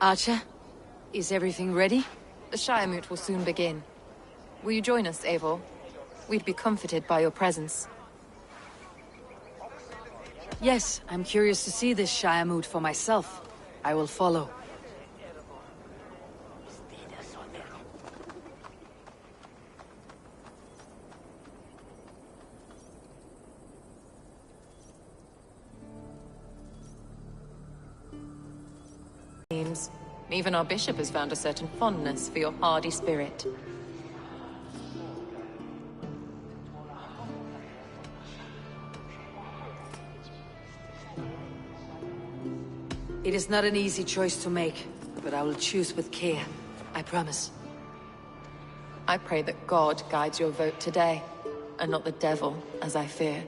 Archer, is everything ready? The Shiremoot will soon begin. Will you join us, Eivor? We'd be comforted by your presence. Yes, I'm curious to see this Shiremoot for myself. I will follow. Even our bishop has found a certain fondness for your hardy spirit. It is not an easy choice to make, but I will choose with care. I promise. I pray that God guides your vote today, and not the devil, as I fear.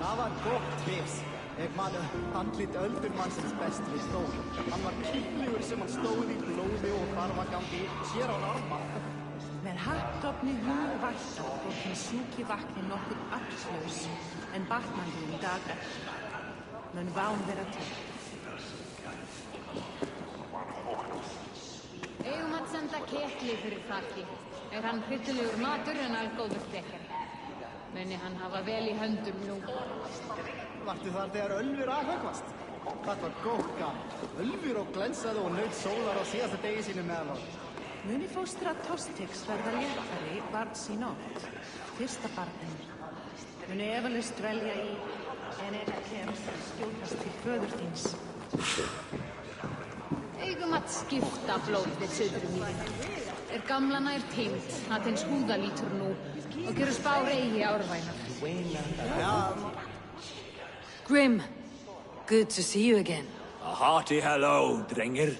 Það var gott fyrst. Ég man andlit öldurmannsins best við stóð. Hann var kýrlegur sem hann stóð í blóði og hvarfagangi, sér án arma. Með hattofni hugvættar og hinn sjúki vakni nokkuð afslaus, en batnandi dag eftir. Mun ván vera til. Eigum að senda ketli fyrir þakki. Hann hryllilegur matur en algóður dekkari. Muni hann hafa vel í höndum nú. Vartu þar þegar Ölfur afhöggvast? Það var góð gaman. Ölfur og glensaði og naut sólar á síðasta degi sínu meðal. Muni fóstra Tostex verða léttari barn sín ótt. Fyrsta barninu. Muni efalaust dvelja í, en kemst skjótast til föður þíns. Eigum að skipta blóð við söðrumýðina. Gamla nær tímt, að hins húða lítur nú, og gerur spár eigi árvænar. Grim, good to see you again. A hearty hello, Drengr.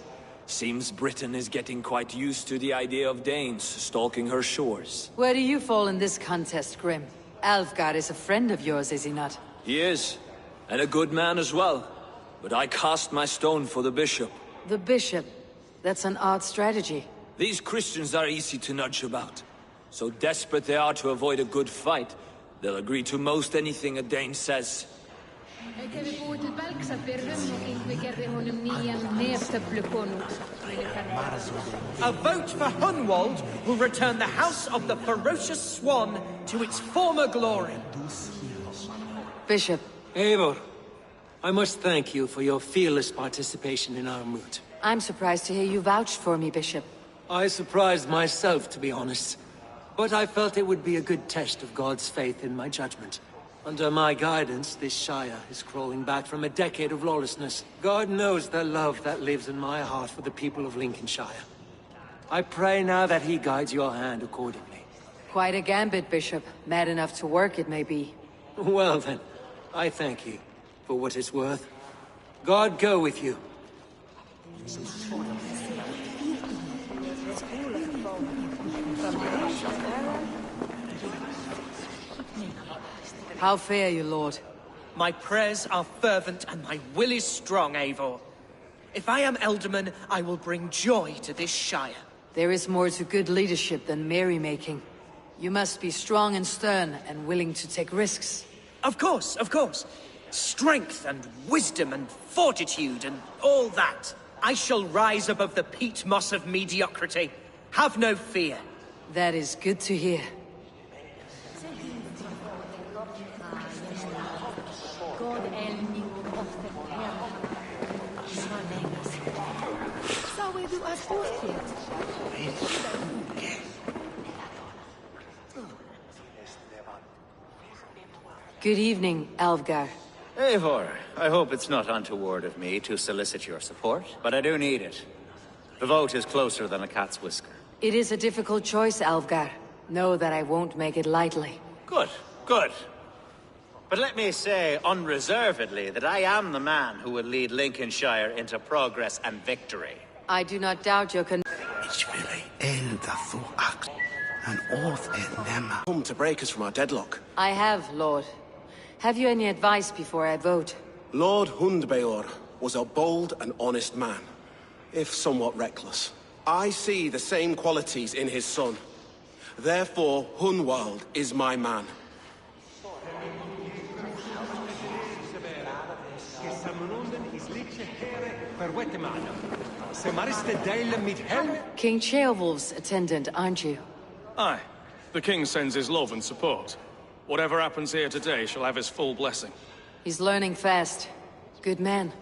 Seems Britain is getting quite used to the idea of Danes stalking her shores. Where do you fall in this contest, Grim? Alfgar is a friend of yours, is he not? He is, and a good man as well. But I cast my stone for the bishop. The bishop? That's an odd strategy. These Christians are easy to nudge about. So desperate they are to avoid a good fight, they'll agree to most anything a Dane says. A vote for Hunwald will return the House of the Ferocious Swan to its former glory. Bishop. Eivor, I must thank you for your fearless participation in our moot. I'm surprised to hear you vouched for me, Bishop. I surprised myself, to be honest. But I felt it would be a good test of God's faith in my judgment. Under my guidance, this Shire is crawling back from a decade of lawlessness. God knows the love that lives in my heart for the people of Lincolnshire. I pray now that he guides your hand accordingly. Quite a gambit, Bishop. Mad enough to work, it may be. Well then, I thank you, for what it's worth. God go with you. How fare you, Lord? My prayers are fervent and my will is strong, Eivor. If I am Elderman, I will bring joy to this Shire. There is more to good leadership than merrymaking. You must be strong and stern and willing to take risks. Of course, of course. Strength and wisdom and fortitude and all that. I shall rise above the peat moss of mediocrity. Have no fear. That is good to hear. Good evening, Alfgar. Eivor, I hope it's not untoward of me to solicit your support, but I do need it. The vote is closer than a cat's whisker. It is a difficult choice, Alfgar. Know that I won't make it lightly. Good, good. But let me say unreservedly that I am the man who will lead Lincolnshire into progress and victory. I do not doubt your Come to break us from our deadlock. I have, Lord. Have you any advice before I vote? Lord Hundbeor was a bold and honest man, if somewhat reckless. I see the same qualities in his son. Therefore, Hunwald is my man. King Ceolwulf's attendant, aren't you? Aye. The king sends his love and support. Whatever happens here today shall have his full blessing. He's learning fast. Good man.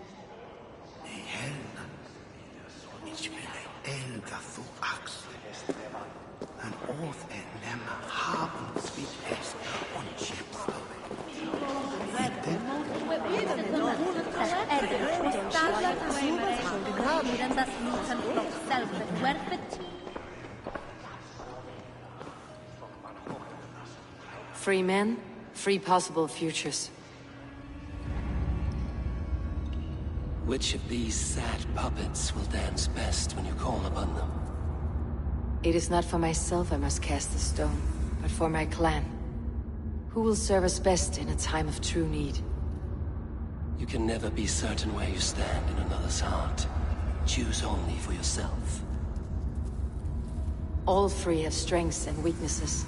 Free men, free possible futures. Which of these sad puppets will dance best when you call upon them? It is not for myself I must cast the stone, but for my clan. Who will serve us best in a time of true need? You can never be certain where you stand in another's heart. Choose only for yourself. All three have strengths and weaknesses.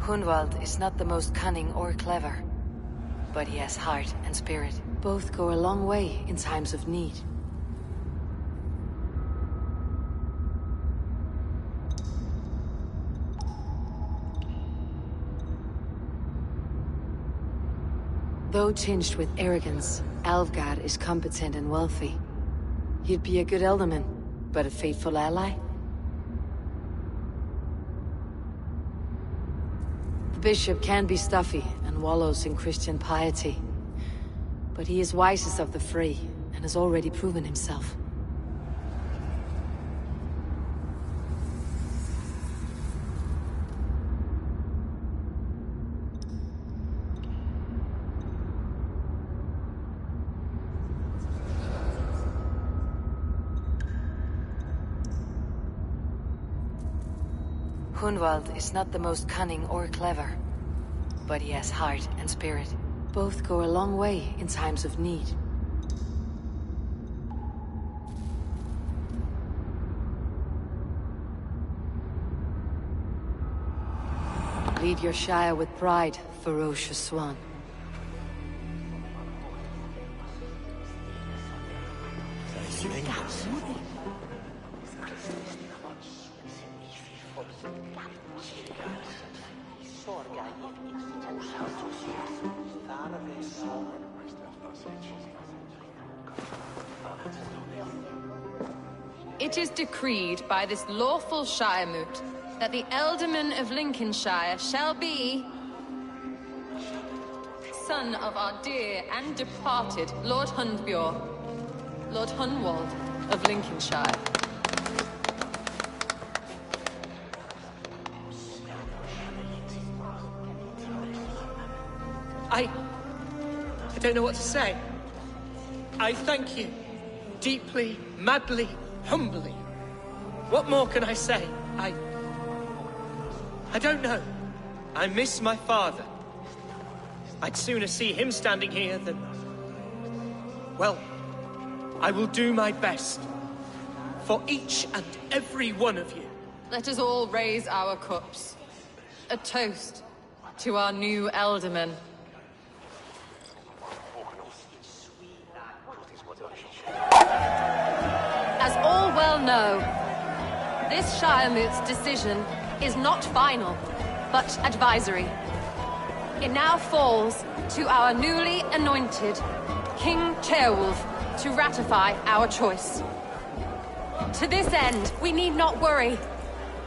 Hunwald is not the most cunning or clever, but he has heart and spirit. Both go a long way in times of need. Though tinged with arrogance, Alvgard is competent and wealthy. He'd be a good alderman, but a faithful ally? The bishop can be stuffy and wallows in Christian piety. But he is wisest of the three, and has already proven himself. Hunwald is not the most cunning or clever, but he has heart and spirit. Both go a long way in times of need. Lead your Shire with pride, ferocious swan. It is decreed by this lawful Shiremoot that the Ealdorman of Lincolnshire shall be son of our dear and departed Lord Hundbjorn, Lord Hunwald of Lincolnshire. I don't know what to say. I thank you. Deeply, madly, humbly. What more can I say? I don't know. I miss my father. I'd sooner see him standing here than... Well, I will do my best. For each and every one of you. Let us all raise our cups. A toast to our new Ealdorman. As all well know, this Shiremoot's decision is not final, but advisory. It now falls to our newly anointed King Ceolwulf to ratify our choice. To this end, we need not worry.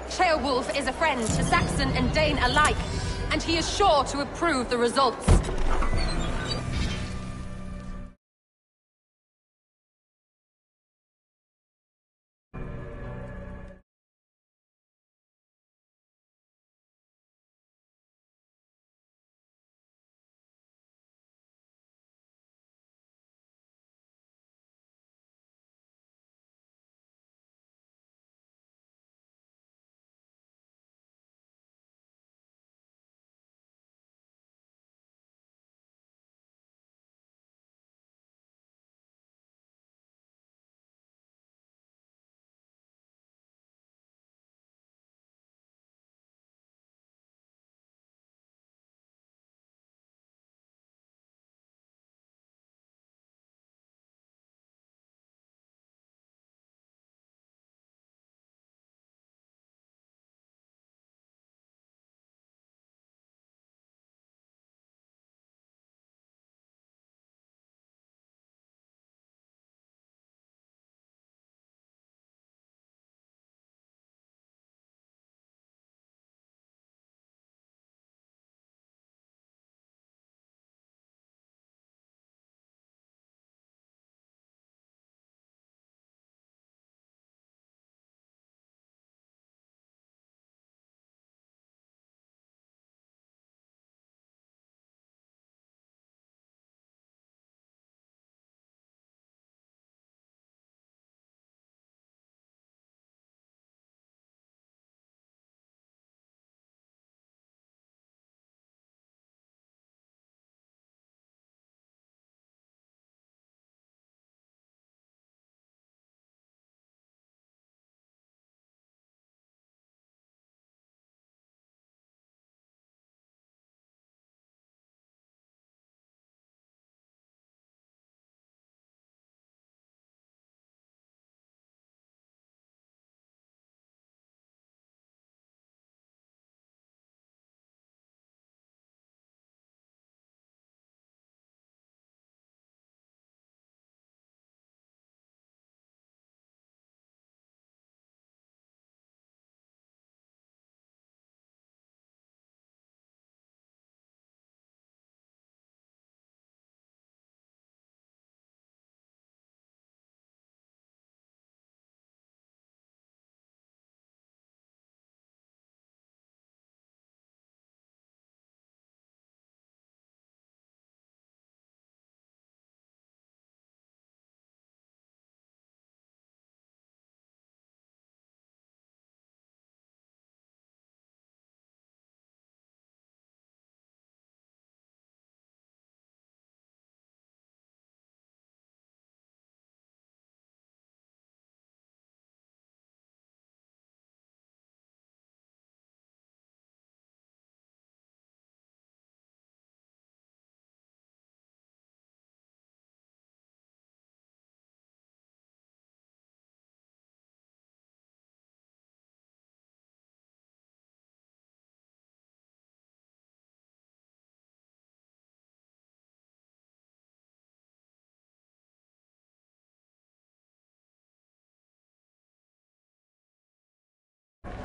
Ceolwulf is a friend to Saxon and Dane alike, and he is sure to approve the results.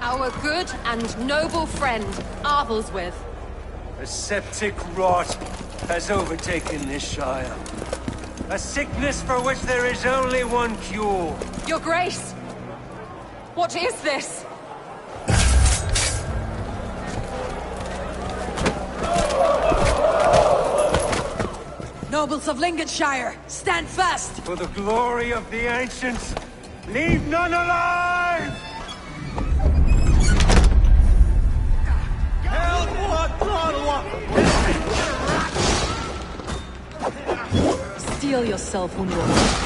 Our good and noble friend, Arthelswith. A septic rot has overtaken this Shire. A sickness for which there is only one cure. Your Grace! What is this? Nobles of Lincolnshire, stand fast! For the glory of the ancients, leave none alive! Steel yourself, Unwald.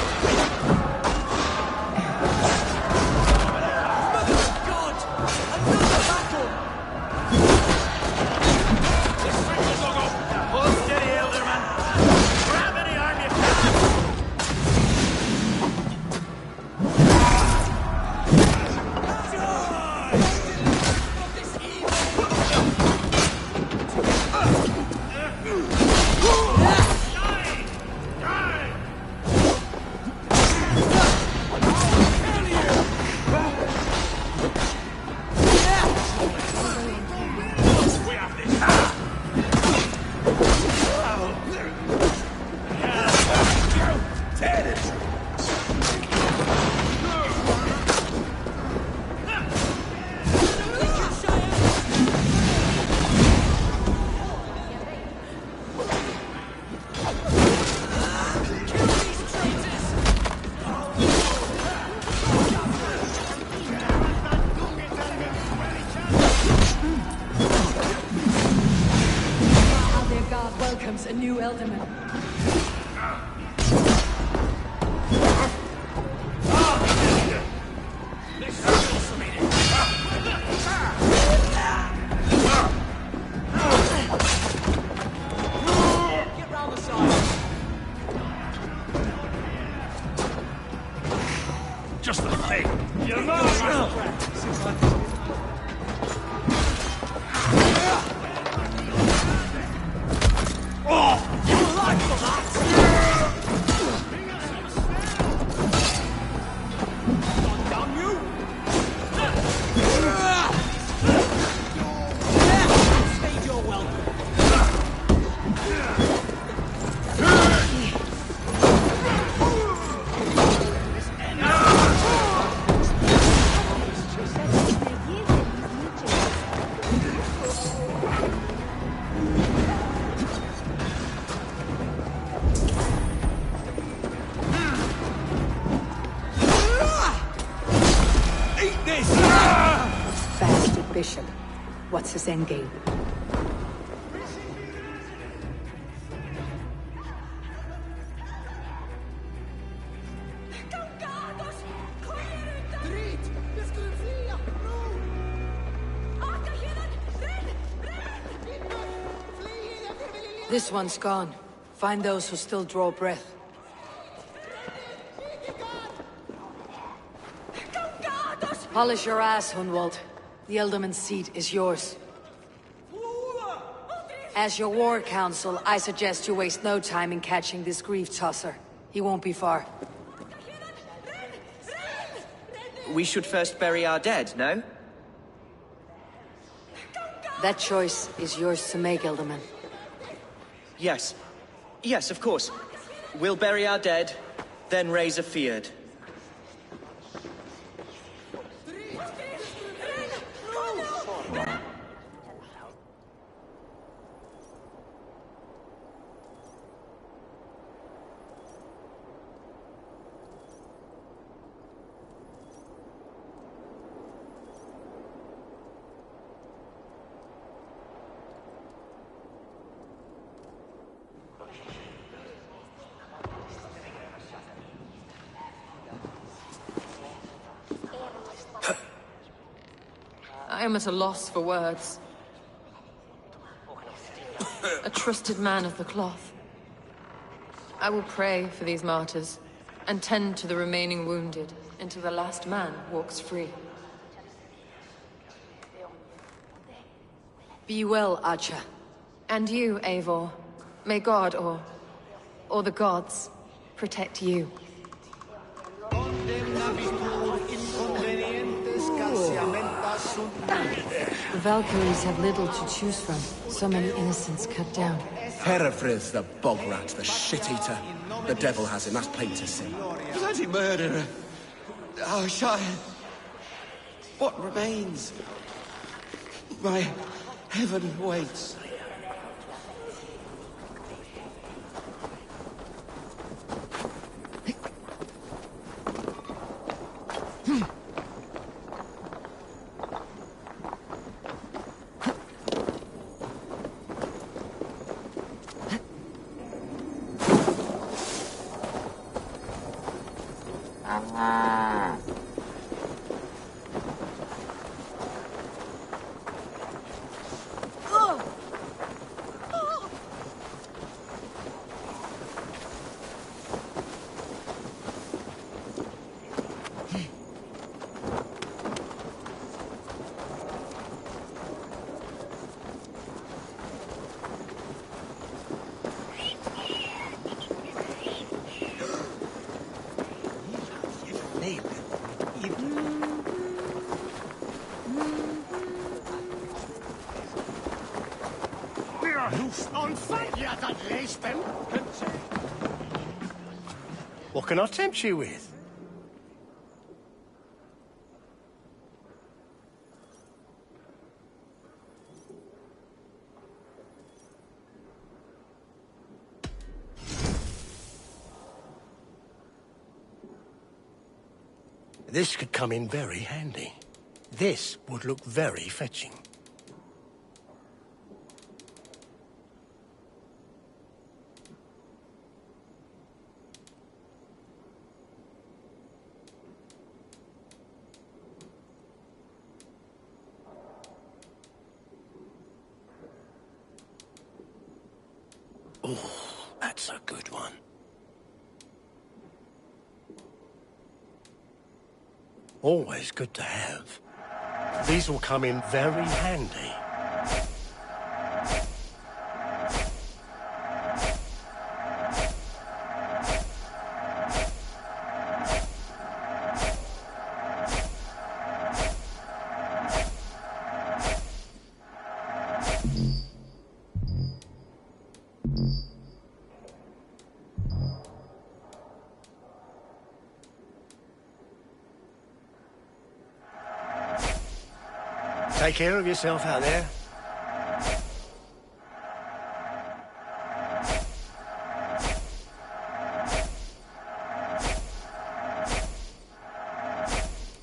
Welcomes a new Elderman. Get round the side. Just the thing. You're not. Bastard Bishop. What's his endgame? This one's gone. Find those who still draw breath. Polish your ass, Hunwald. The Elderman's seat is yours. As your war council, I suggest you waste no time in catching this grief-tosser. He won't be far. We should first bury our dead, no? That choice is yours to make, Elderman. Yes. Yes, of course. We'll bury our dead, then raise a feared. I am at a loss for words. A trusted man of the cloth. I will pray for these martyrs, and tend to the remaining wounded, until the last man walks free. Be well, Archer. And you, Eivor. May God, or the gods, protect you. Condemnabitur inconvenientes carciamentas sunt The Valkyries have little to choose from. So many innocents cut down. Herefrith, the bog rat, the shit-eater. The devil has him, that's plain to see. Bloody murderer! Oh, Shire! What remains? My heaven waits. What can I tempt you with? This could come in very handy. This would look very fetching. Oh, that's a good one. Always good to have. These will come in very handy. Take care of yourself out there.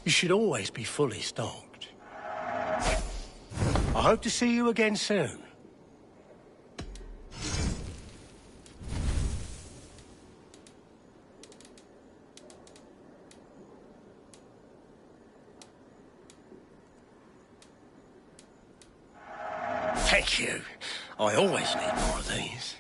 You should always be fully stocked. I hope to see you again soon. Thank you. I always need more of these.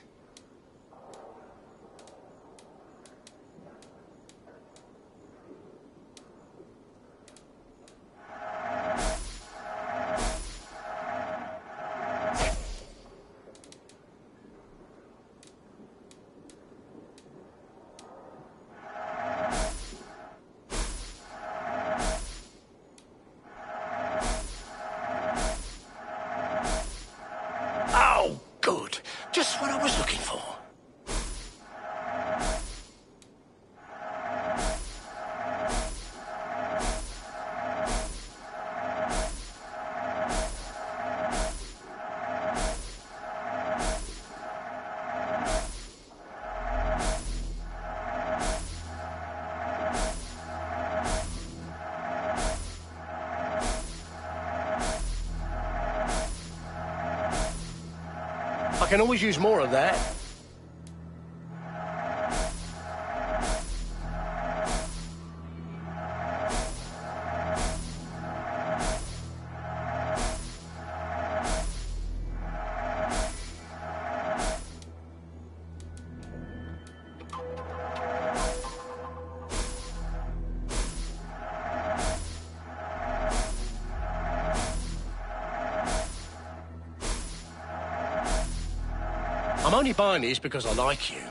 Oh, good. Just what I was looking for. I can always use more of that. I'm only buying these because I like you.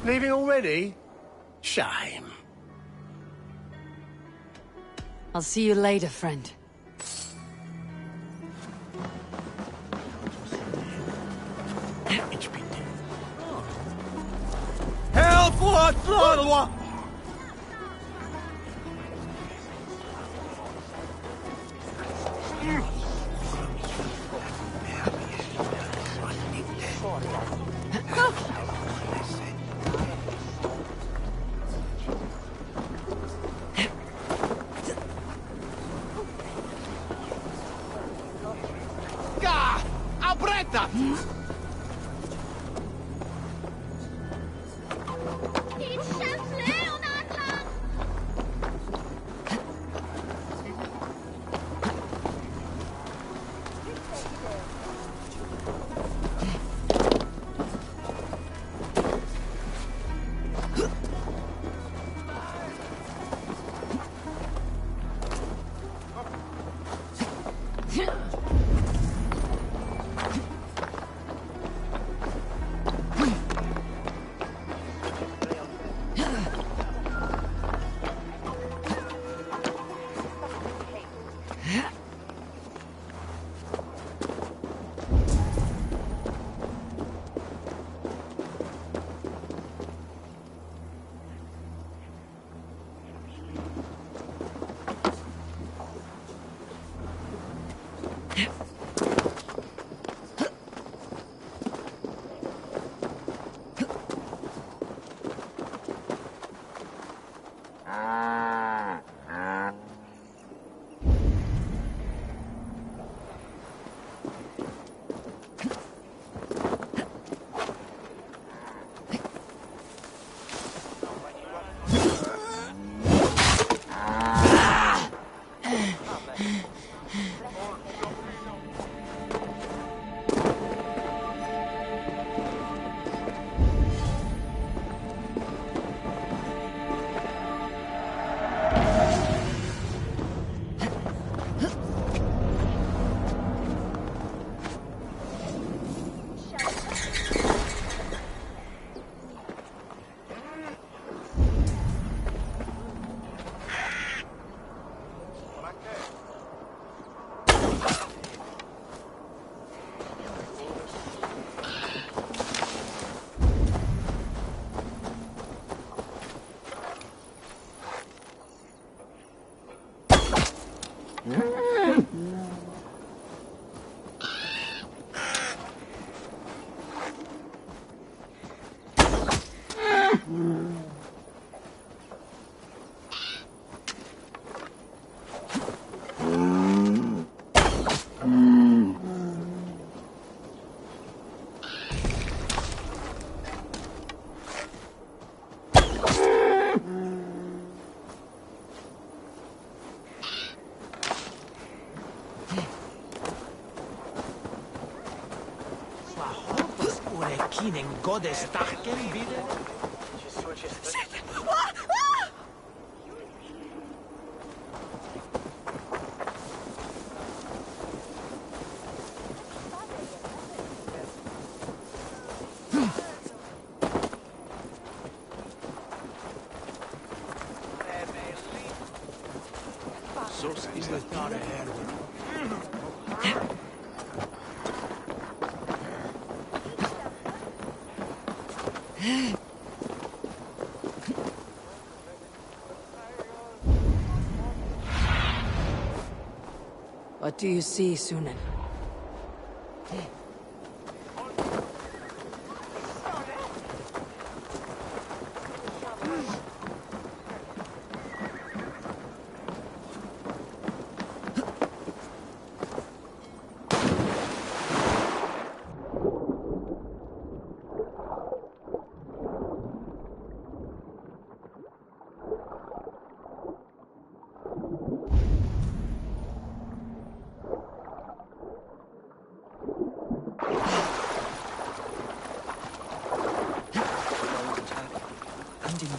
Leaving already? Shame. I'll see you later, friend. Godes Tachken wieder? What do you see, Sunan?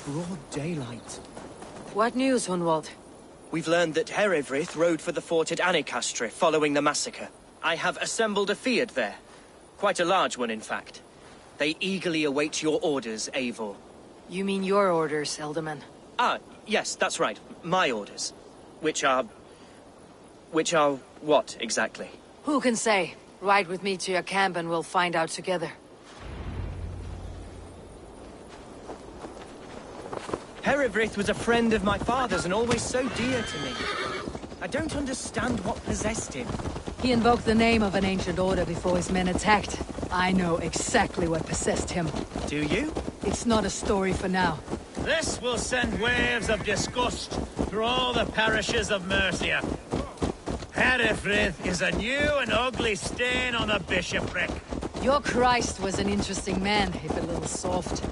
Broad daylight. What news, Hunwald? We've learned that Herewrith rode for the fort at Annikastre following the massacre. I have assembled a field there. Quite a large one, in fact. They eagerly await your orders, Eivor. You mean your orders, Elderman? Ah, yes, that's right. My orders. Which are what, exactly? Who can say? Ride with me to your camp and we'll find out together. Herewrith was a friend of my father's and always so dear to me. I don't understand what possessed him. He invoked the name of an ancient order before his men attacked. I know exactly what possessed him. Do you? It's not a story for now. This will send waves of disgust through all the parishes of Mercia. Herewrith is a new and ugly stain on the bishopric. Your Christ was an interesting man, if a little soft.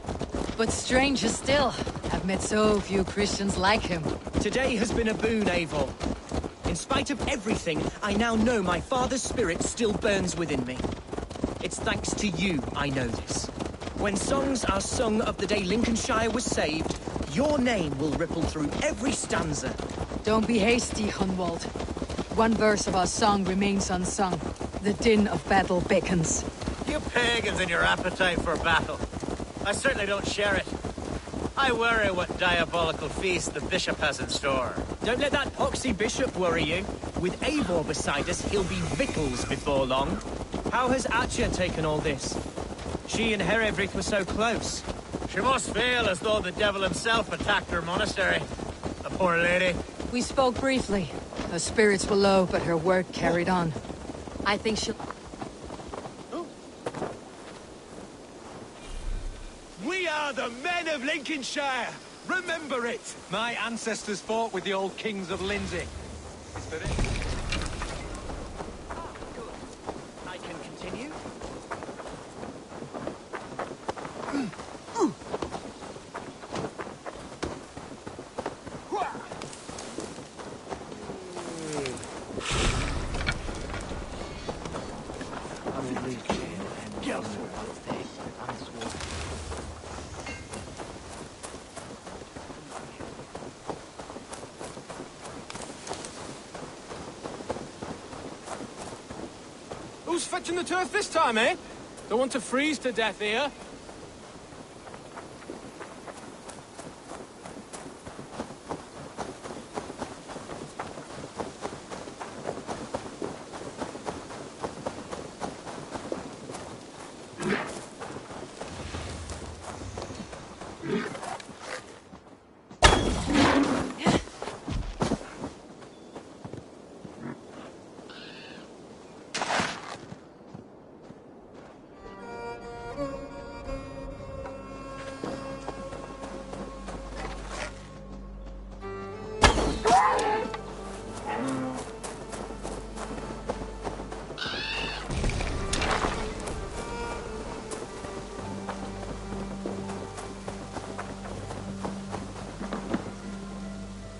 But stranger still, I've met so few Christians like him. Today has been a boon, Eivor. In spite of everything, I now know my father's spirit still burns within me. It's thanks to you I know this. When songs are sung of the day Lincolnshire was saved, your name will ripple through every stanza. Don't be hasty, Hunwald. One verse of our song remains unsung. The din of battle beckons. You pagans and your appetite for battle. I certainly don't share it. I worry what diabolical feast the bishop has in store. Don't let that poxy bishop worry you. With Eivor beside us, he'll be victuals before long. How has Atya taken all this? She and Herewrith were so close. She must feel as though the devil himself attacked her monastery. The poor lady. We spoke briefly. Her spirits were low, but her work carried on. I think she'll... We are the men of Lincolnshire! Remember it! My ancestors fought with the old kings of Lindsey. Is that it? I can continue? Who's fetching the turf this time, eh? Don't want to freeze to death here.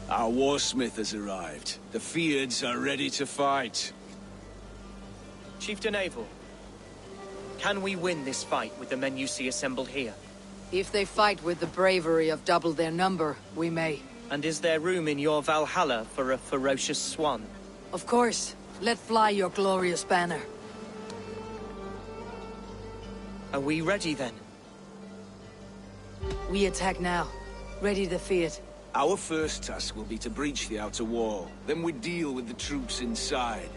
Our warsmith has arrived. The Feards are ready to fight. Chieftain Eivor, can we win this fight with the men you see assembled here? If they fight with the bravery of double their number, we may. And is there room in your Valhalla for a ferocious swan? Of course. Let fly your glorious banner. Are we ready then? We attack now. Ready to fight. Our first task will be to breach the outer wall. Then we deal with the troops inside.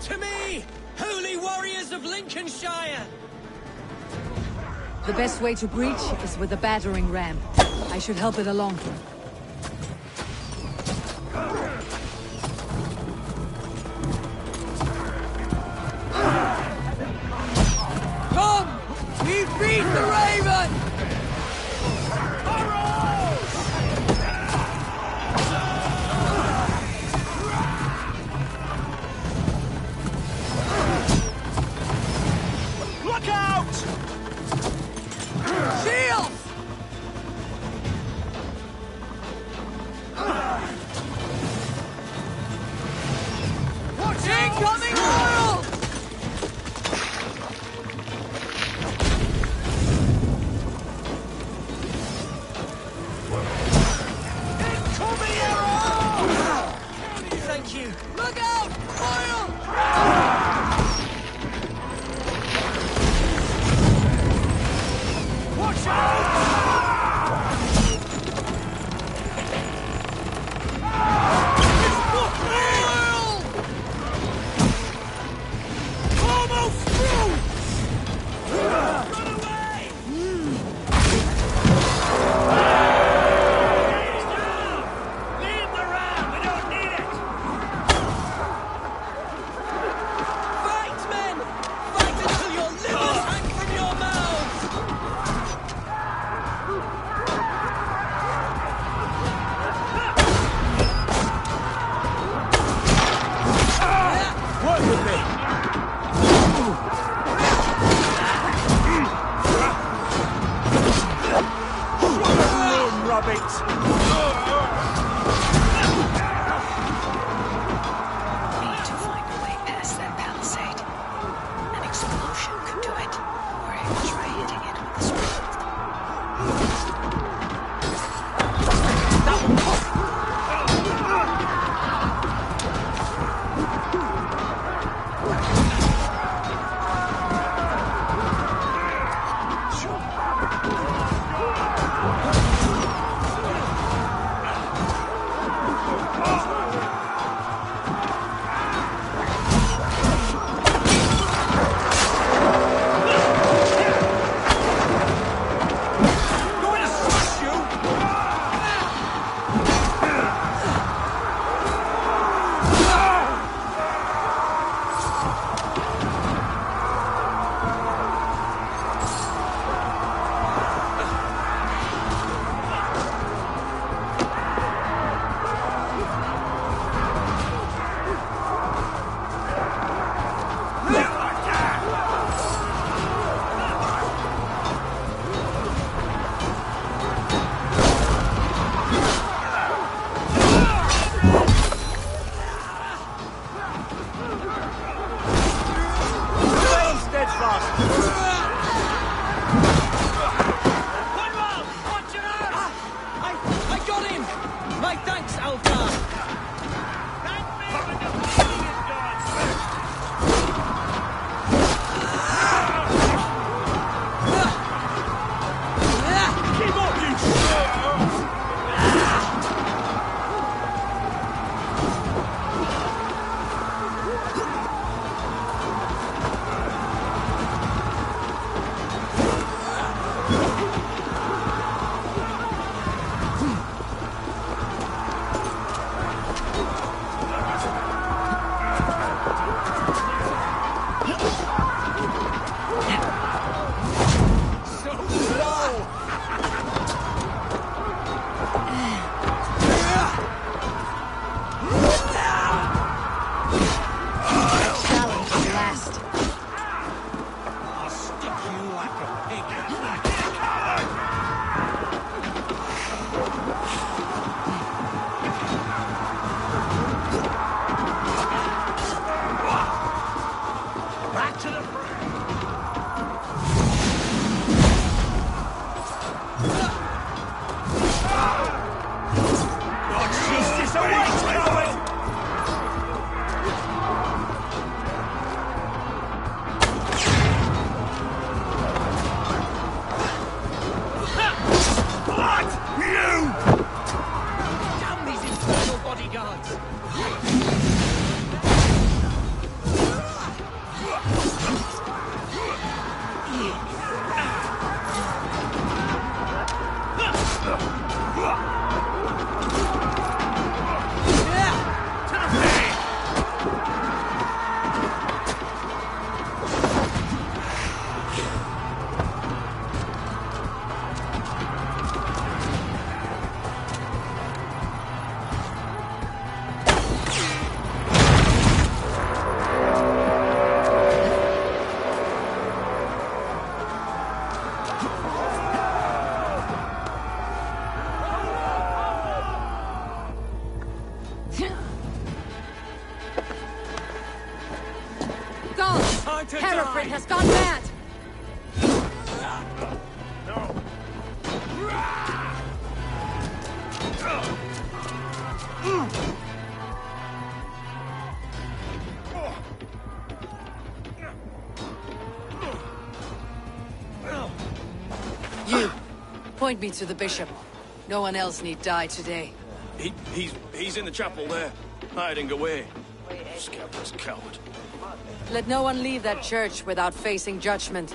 To me, holy warriors of Lincolnshire! The best way to breach is with a battering ram. I should help it along. Come! We beat the Raven! Incoming oil! Incoming arrow! Thank you. Look out! Oil! Watch out! going to Hereford die! has gone mad! You! Point me to the bishop. No one else need die today. He's in the chapel there, hiding away. Scabrous coward. Let no one leave that church without facing judgment.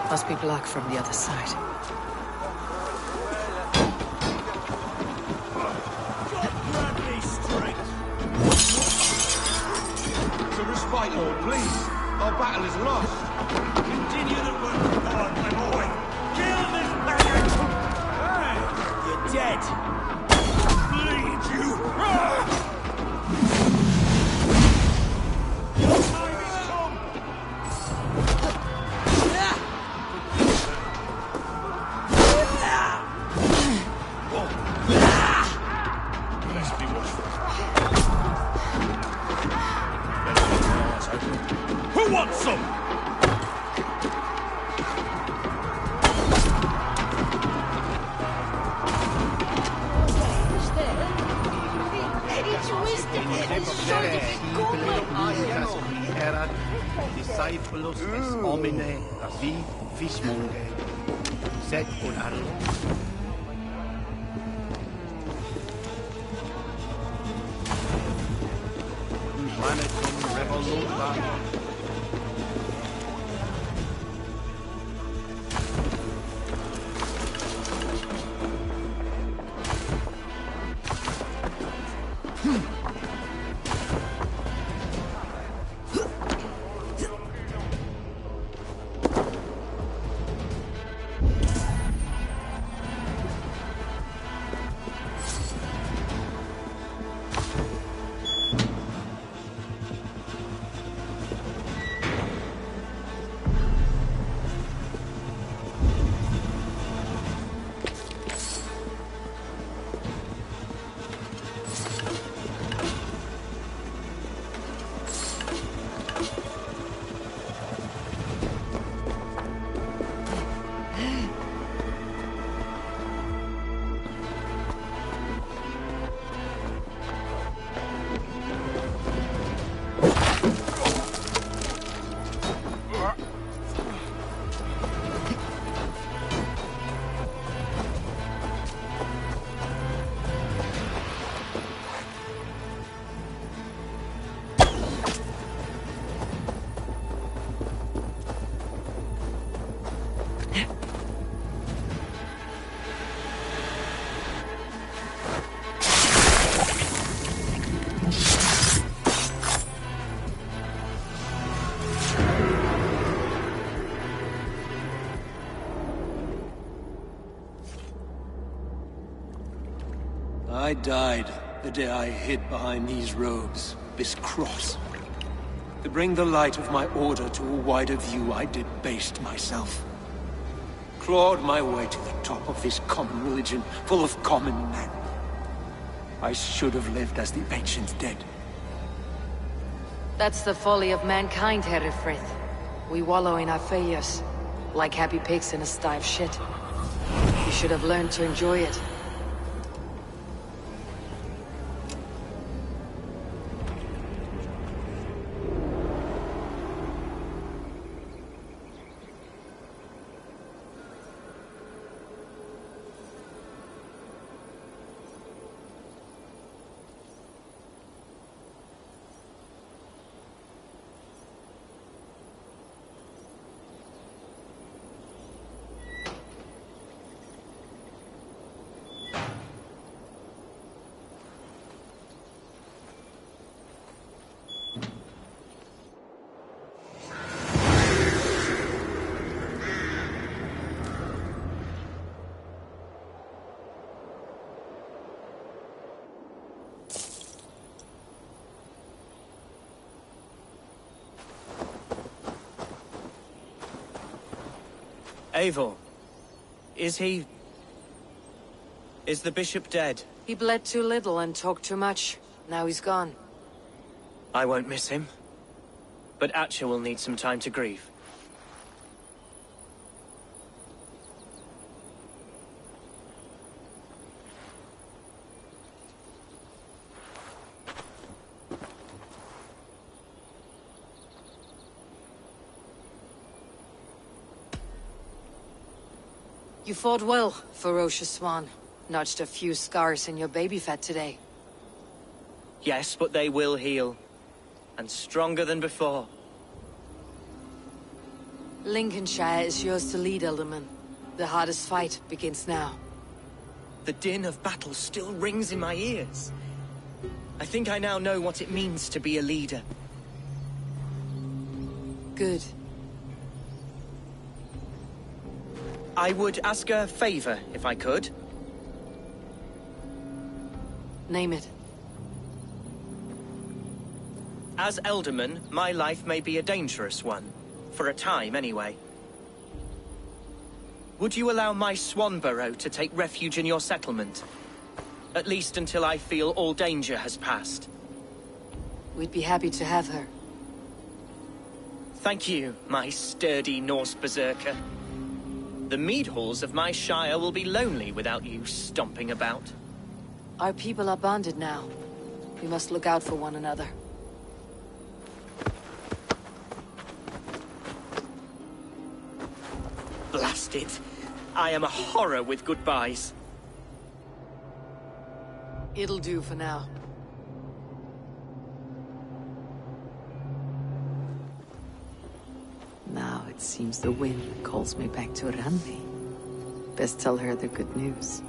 Must be blocked from the other side. To respite, Lord, please. Our battle is lost. Continue the work of God, my boy! Kill this maggot! Hey! You're dead! Bleed, you! Your time is come! Let's be watchful. Who wants some? Erat discípulos es homine vi vismonge sed unaro manetum revoluta I died the day I hid behind these robes, this cross. To bring the light of my order to a wider view, I debased myself. Clawed my way to the top of this common religion, full of common men. I should have lived as the ancient dead. That's the folly of mankind, Hereford. We wallow in our failures, like happy pigs in a sty of shit. You should have learned to enjoy it. Eivor, is he... is the bishop dead? He bled too little and talked too much. Now he's gone. I won't miss him. But Atcha will need some time to grieve. You fought well, ferocious swan. Notched a few scars in your baby fat today. Yes, but they will heal. And stronger than before. Lincolnshire is yours to lead, Elderman. The hardest fight begins now. The din of battle still rings in my ears. I think I now know what it means to be a leader. Good. I would ask a favor, if I could. Name it. As Elderman, my life may be a dangerous one. For a time, anyway. Would you allow my Swanborough to take refuge in your settlement? At least until I feel all danger has passed. We'd be happy to have her. Thank you, my sturdy Norse berserker. The mead halls of my shire will be lonely without you stomping about. Our people are bonded now. We must look out for one another. Blast it! I am a horror with goodbyes. It'll do for now. Now it seems the wind calls me back to Randi. Best tell her the good news.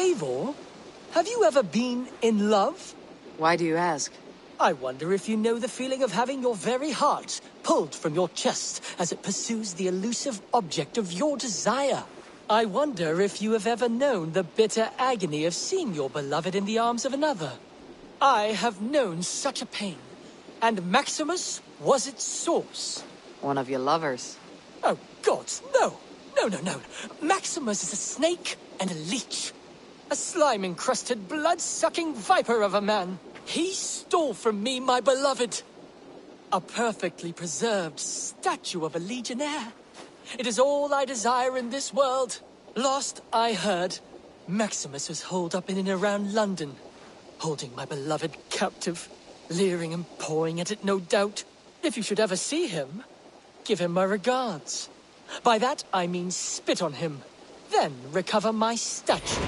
Eivor, have you ever been in love? Why do you ask? I wonder if you know the feeling of having your very heart pulled from your chest as it pursues the elusive object of your desire. I wonder if you have ever known the bitter agony of seeing your beloved in the arms of another. I have known such a pain, and Maximus was its source. One of your lovers. Oh, gods, no! No. Maximus is a snake and a leech. A slime-encrusted, blood-sucking viper of a man. He stole from me my beloved. A perfectly preserved statue of a legionnaire. It is all I desire in this world. Last I heard, Maximus was holed up in and around London, holding my beloved captive, leering and pawing at it, no doubt. If you should ever see him, give him my regards. By that I mean spit on him, then recover my statue.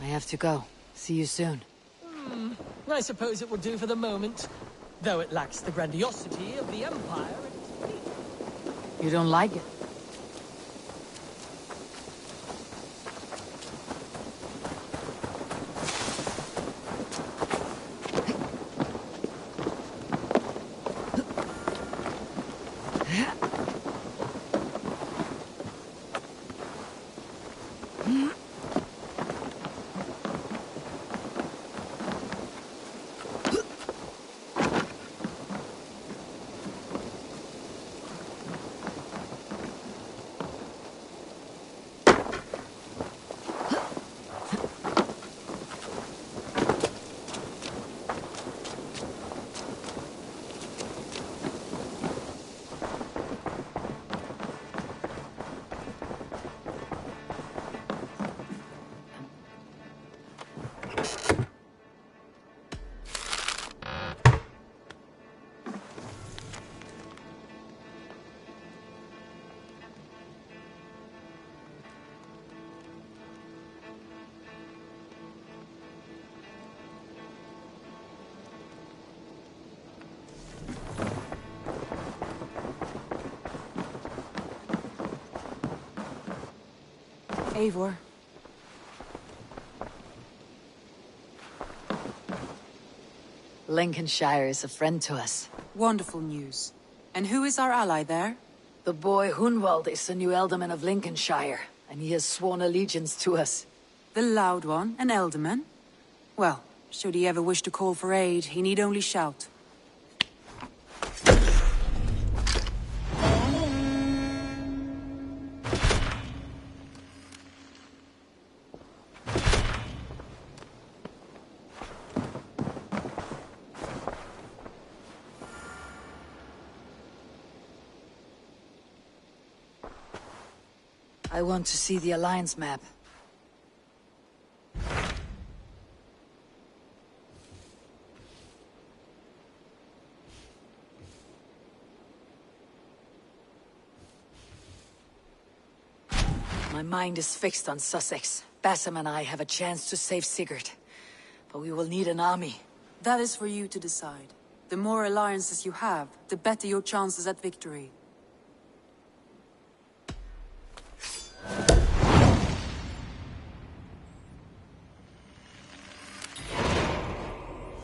I have to go. See you soon. I suppose it will do for the moment, though it lacks the grandiosity of the Empire. You don't like it? Eivor. Lincolnshire is a friend to us. Wonderful news. And who is our ally there? The boy Hunwald is the new Ealdorman of Lincolnshire, and he has sworn allegiance to us. The Loud One, an Ealdorman? Well, should he ever wish to call for aid, he need only shout. I want to see the Alliance map. My mind is fixed on Sussex. Bassam and I have a chance to save Sigurd. But we will need an army. That is for you to decide. The more alliances you have, the better your chances at victory.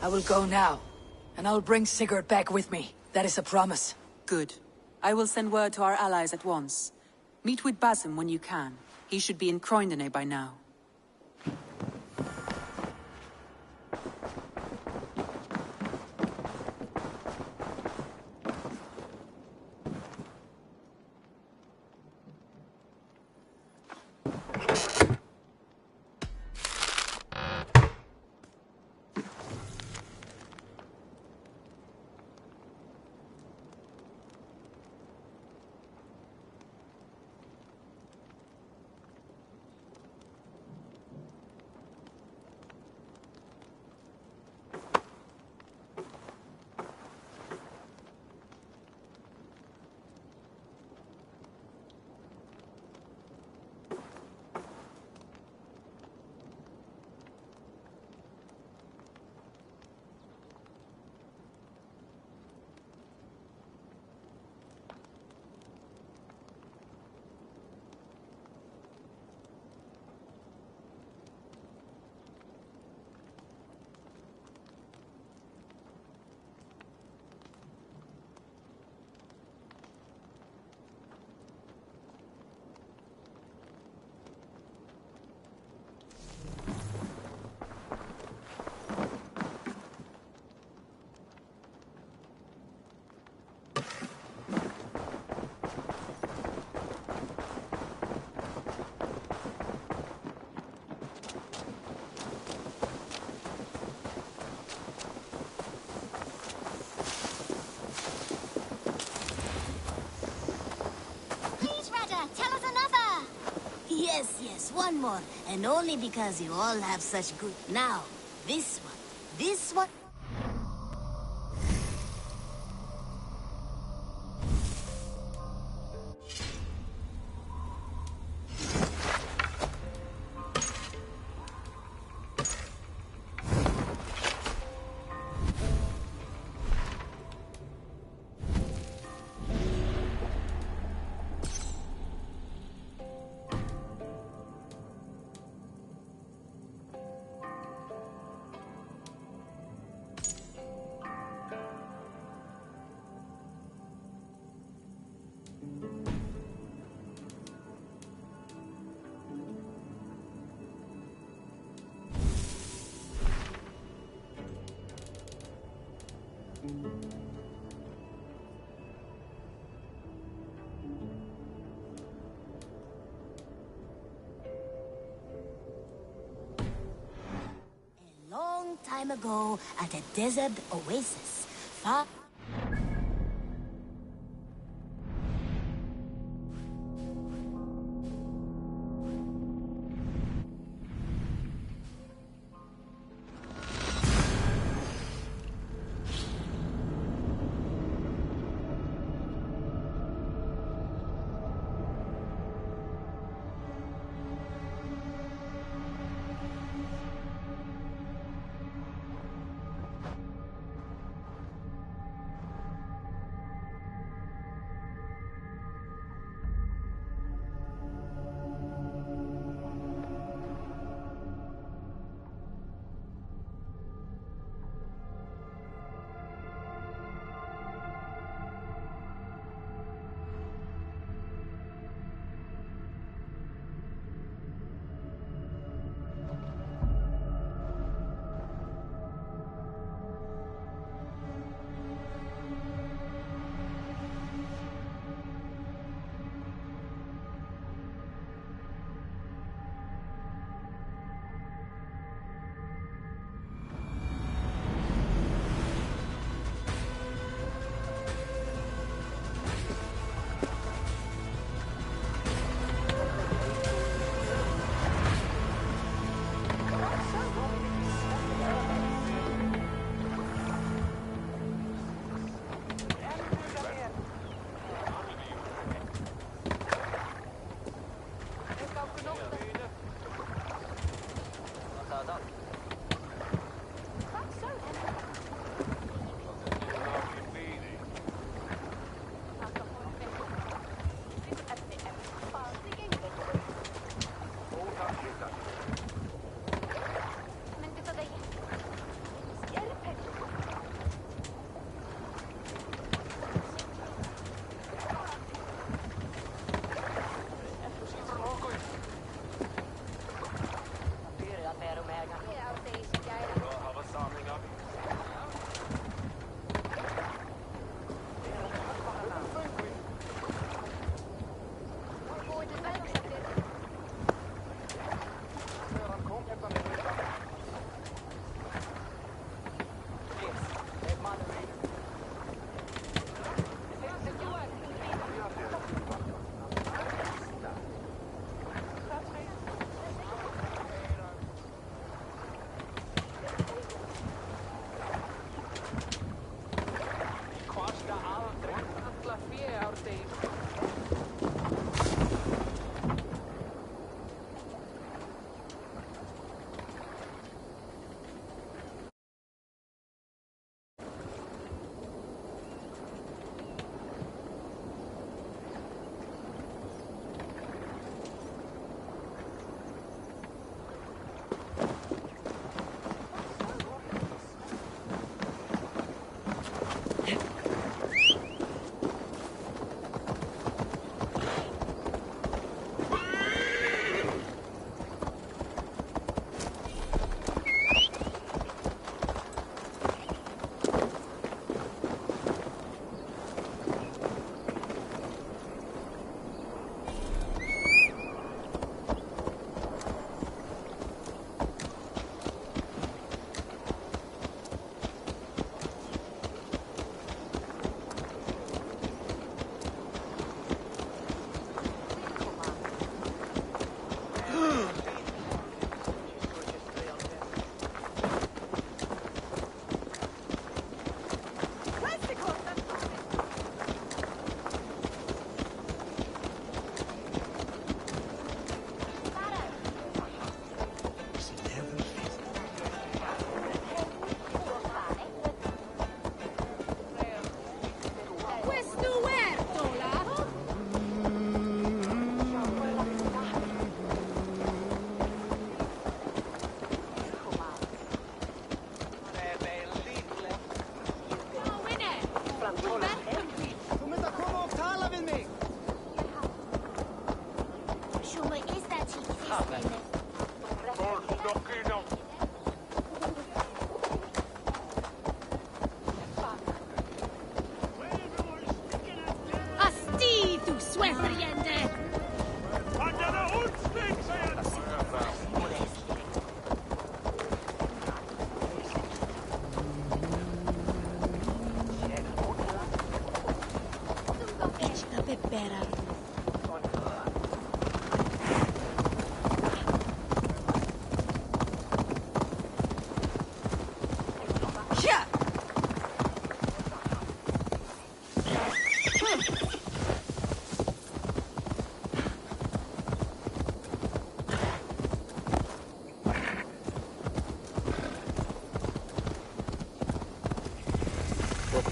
I will go now, and I'll bring Sigurd back with me. That is a promise. Good. I will send word to our allies at once. Meet with Basim when you can. He should be in Croydon by now. Yes, one more. And only because you all have such good... Now, this one. This one... time ago at a desert oasis, far...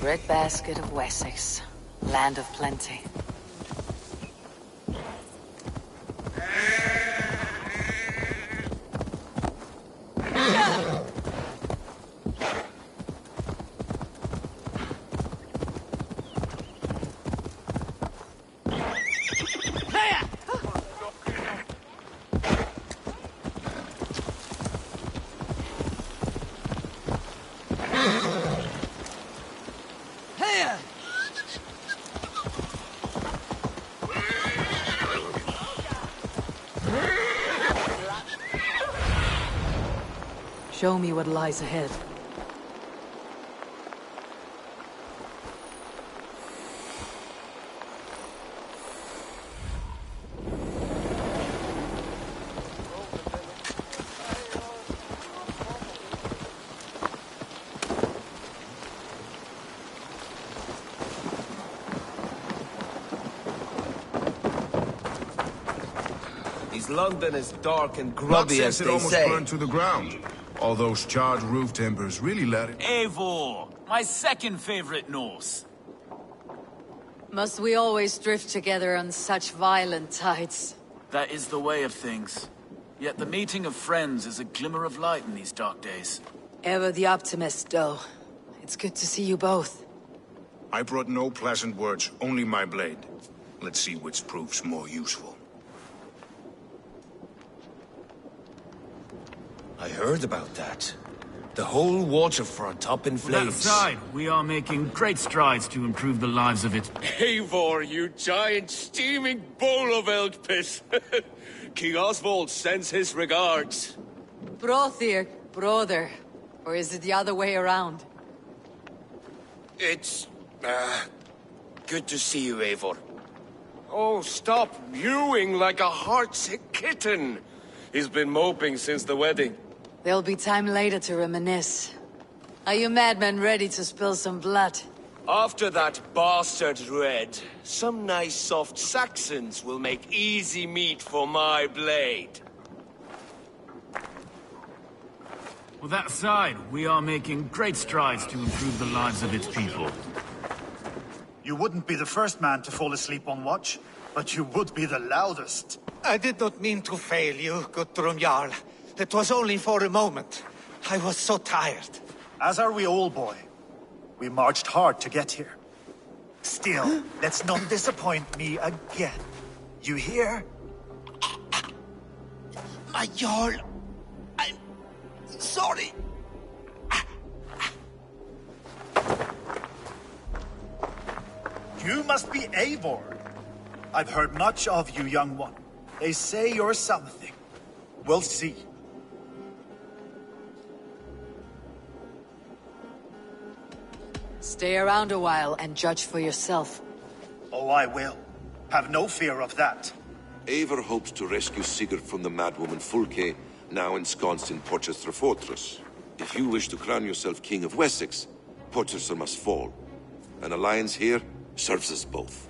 Breadbasket of Wessex, land of plenty. Show me what lies ahead. Is London as dark and grubby as It they almost say? burned to the ground. All those charred roof timbers really let it... Eivor, my second favorite Norse. Must we always drift together on such violent tides? That is the way of things. Yet the meeting of friends is a glimmer of light in these dark days. Ever the optimist, though. It's good to see you both. I brought no pleasant words, only my blade. Let's see which proves more useful. I heard about that. The whole waterfront up in That flames. aside, we are making great strides to improve the lives of its... Eivor, you giant steaming bowl of elk piss! King Oswald sends his regards. Brothir, brother. Or is it the other way around? It's... good to see you, Eivor. Oh, stop mewing like a heartsick kitten. He's been moping since the wedding. There'll be time later to reminisce. Are you madmen ready to spill some blood? After that bastard Red, some nice soft Saxons will make easy meat for my blade. With that aside, we are making great strides to improve the lives of its people. You wouldn't be the first man to fall asleep on watch, but you would be the loudest. I did not mean to fail you, Guthrum Jarl. It was only for a moment. I was so tired. As are we all, boy. We marched hard to get here. Still, let's not disappoint me again. You hear? My Jarl, I'm sorry. You must be Eivor. I've heard much of you, young one. They say you're something. We'll see. Stay around a while and judge for yourself. Oh, I will. Have no fear of that. Eivor hopes to rescue Sigurd from the madwoman Fulke, now ensconced in Porchester Fortress. If you wish to crown yourself King of Wessex, Porchester must fall. An alliance here serves us both.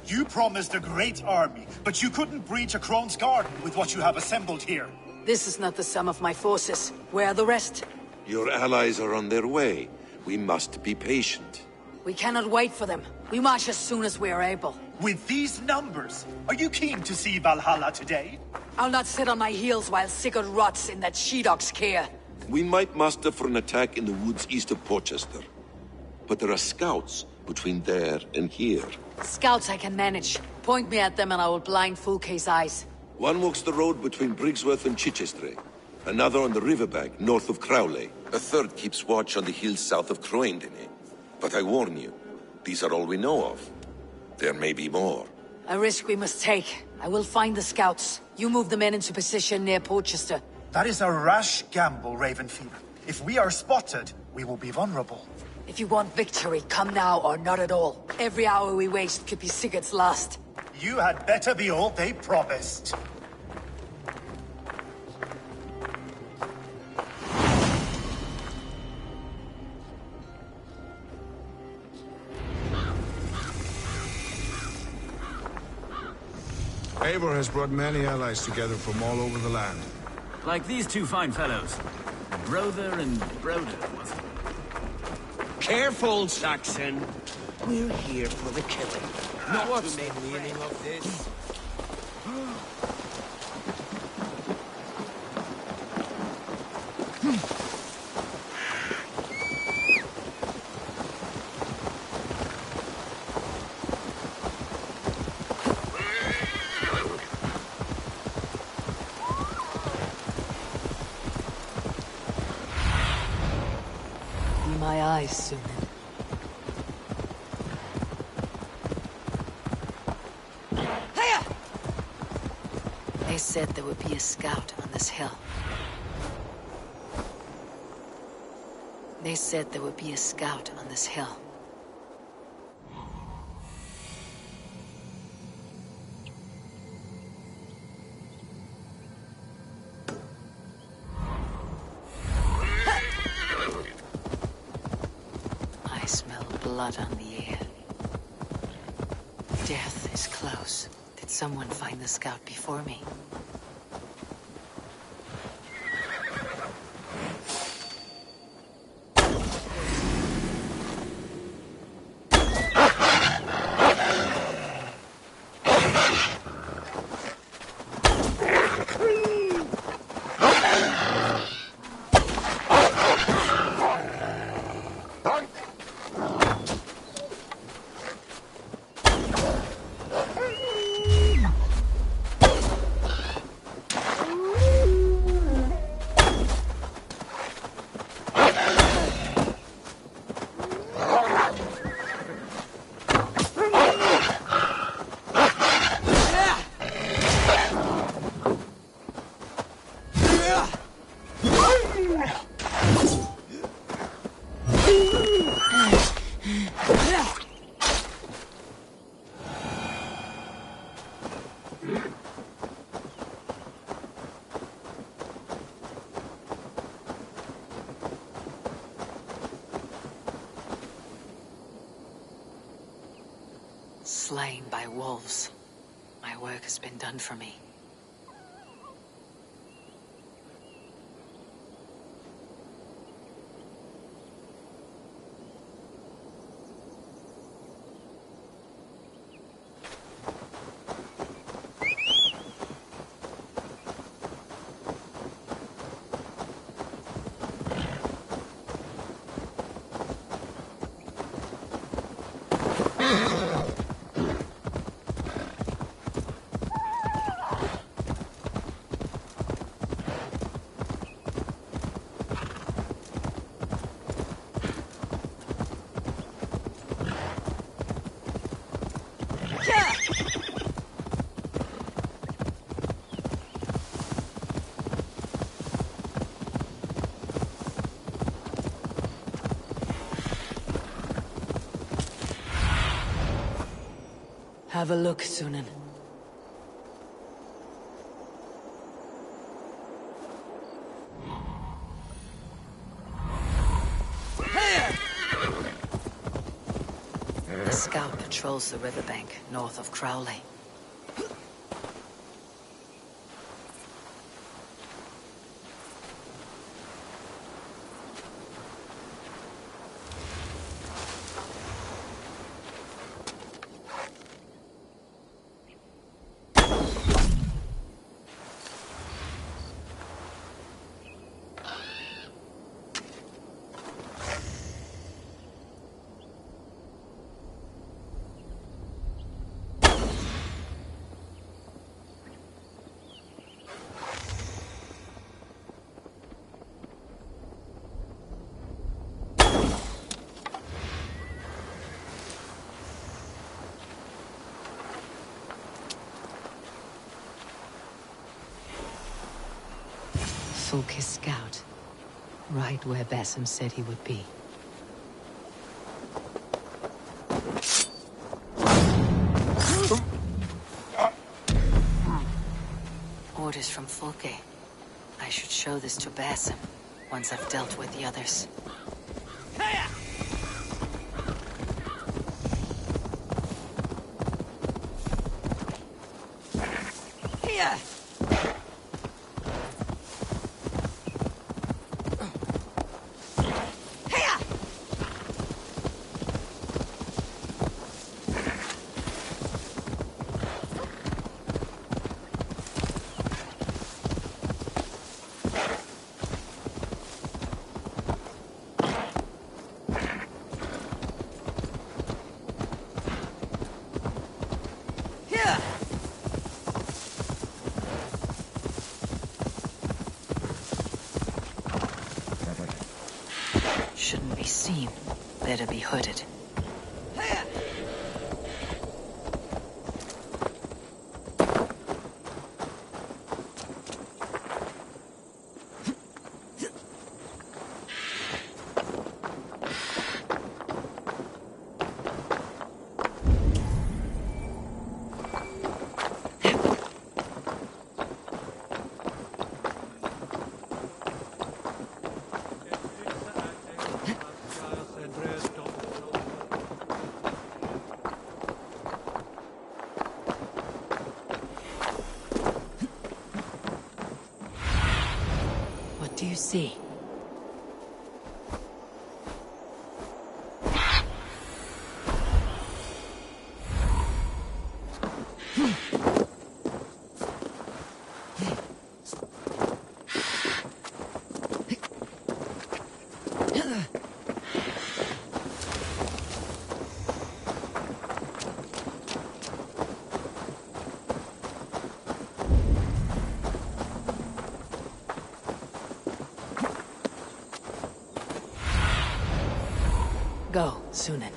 You promised a great army, but you couldn't breach a Crone's garden with what you have assembled here. This is not the sum of my forces. Where are the rest? Your allies are on their way. We must be patient. We cannot wait for them. We march as soon as we are able. With these numbers, are you keen to see Valhalla today? I'll not sit on my heels while Sigurd rots in that she-dog's care. We might muster for an attack in the woods east of Porchester. But there are scouts between there and here. Scouts I can manage. Point me at them and I will blind Fulke's eyes. One walks the road between Briggsworth and Chichester. Another on the riverbank north of Crowley. A third keeps watch on the hills south of Croendene. But I warn you, these are all we know of. There may be more. A risk we must take. I will find the scouts. You move the men into position near Porchester. That is a rash gamble, Ravenfever. If we are spotted, we will be vulnerable. If you want victory, come now or not at all. Every hour we waste could be Sigurd's last. You had better be all they promised. Eivor has brought many allies together from all over the land. Like these two fine fellows. Brother and Broder, was it? Careful, Saxon. We're here for the killing, not to make meaning of this. Be my eyes, Sunan. They said there would be a scout on this hill. They said there would be a scout on this hill. I smell blood on the air. Death is close. Did someone find the scout before me? Slain by wolves. My work has been done for me. Have a look, Sunan. The scout patrols the riverbank north of Crowley. Fulke's scout. Right where Basim said he would be. Orders from Fulke. I should show this to Basim once I've dealt with the others. Shouldn't be seen. Better be hooded. What do you see? Go, Sunan.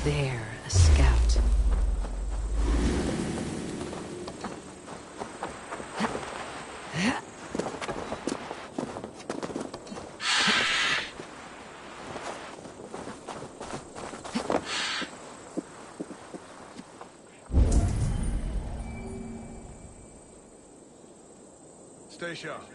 There, a scout. Stay sharp.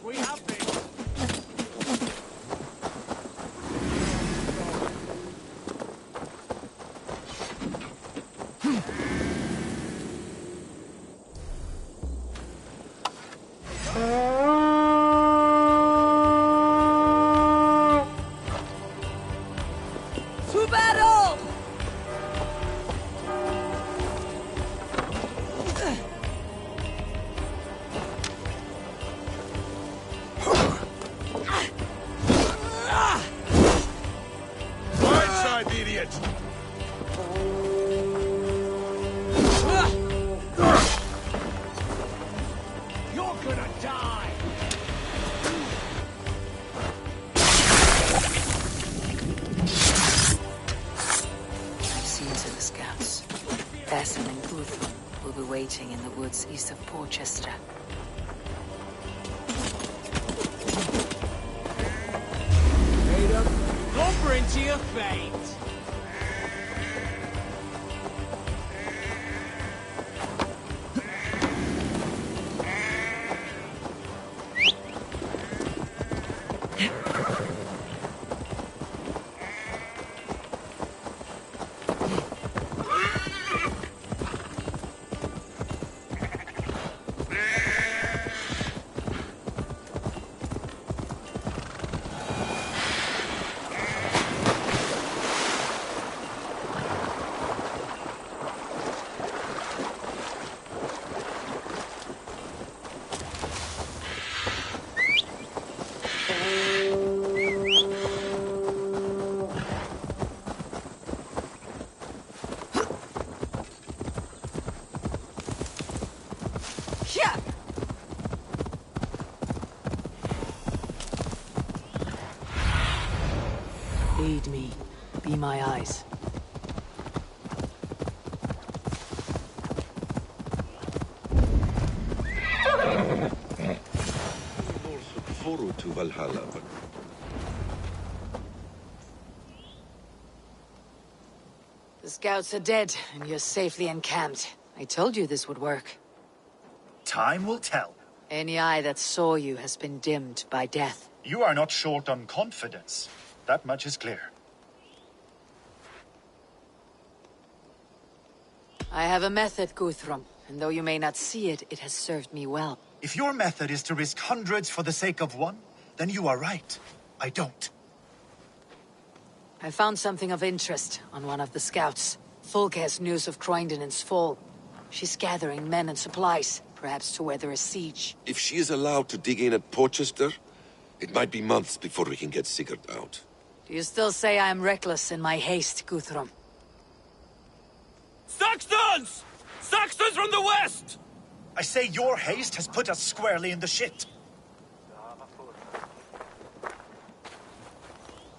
We have been. To battle! Blindside the idiot! You're gonna die! I've seen to the scouts. Basim and Guthrum will be waiting in the woods east of Porchester. Lumber into your fate! route to Valhalla, but... The scouts are dead, and you're safely encamped. I told you this would work. Time will tell. Any eye that saw you has been dimmed by death. You are not short on confidence. That much is clear. I have a method, Guthrum, and though you may not see it, it has served me well. If your method is to risk hundreds for the sake of one, then you are right. I don't. I found something of interest on one of the scouts. Fulke has news of Croydon's fall. She's gathering men and supplies, perhaps to weather a siege. If she is allowed to dig in at Porchester, it might be months before we can get Sigurd out. Do you still say I am reckless in my haste, Guthrum? Saxons! Saxons from the west! I say your haste has put us squarely in the shit.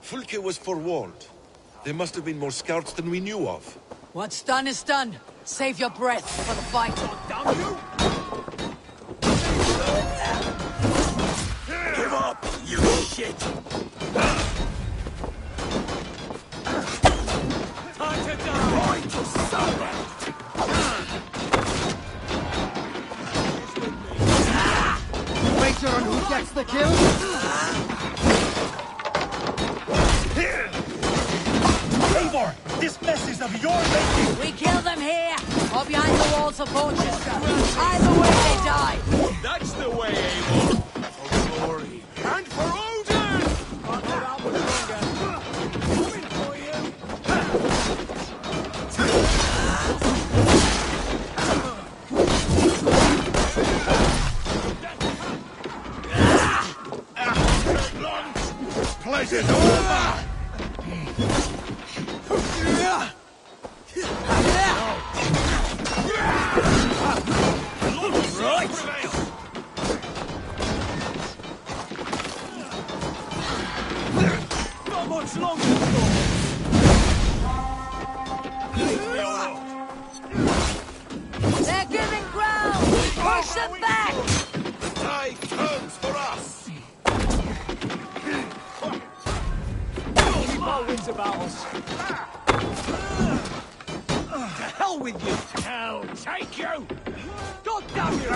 Fulke was forewarned. There must have been more scouts than we knew of. What's done is done. Save your breath for the fight. Damn you! Give up, you shit! Time to die! Going to suffer! Wager on who gets the kill? Eivor! This mess is of your making! We kill them here, or behind the walls of Porchester. Either way they die. That's the way, Eivor! For glory and for Odin! Can't hold out much longer. Coming for you! Pleasure's over! Not much longer, They're giving ground! Push them back! The tide turns for us! Keep our wins about us. To hell with you! Hell, take you! God damn you!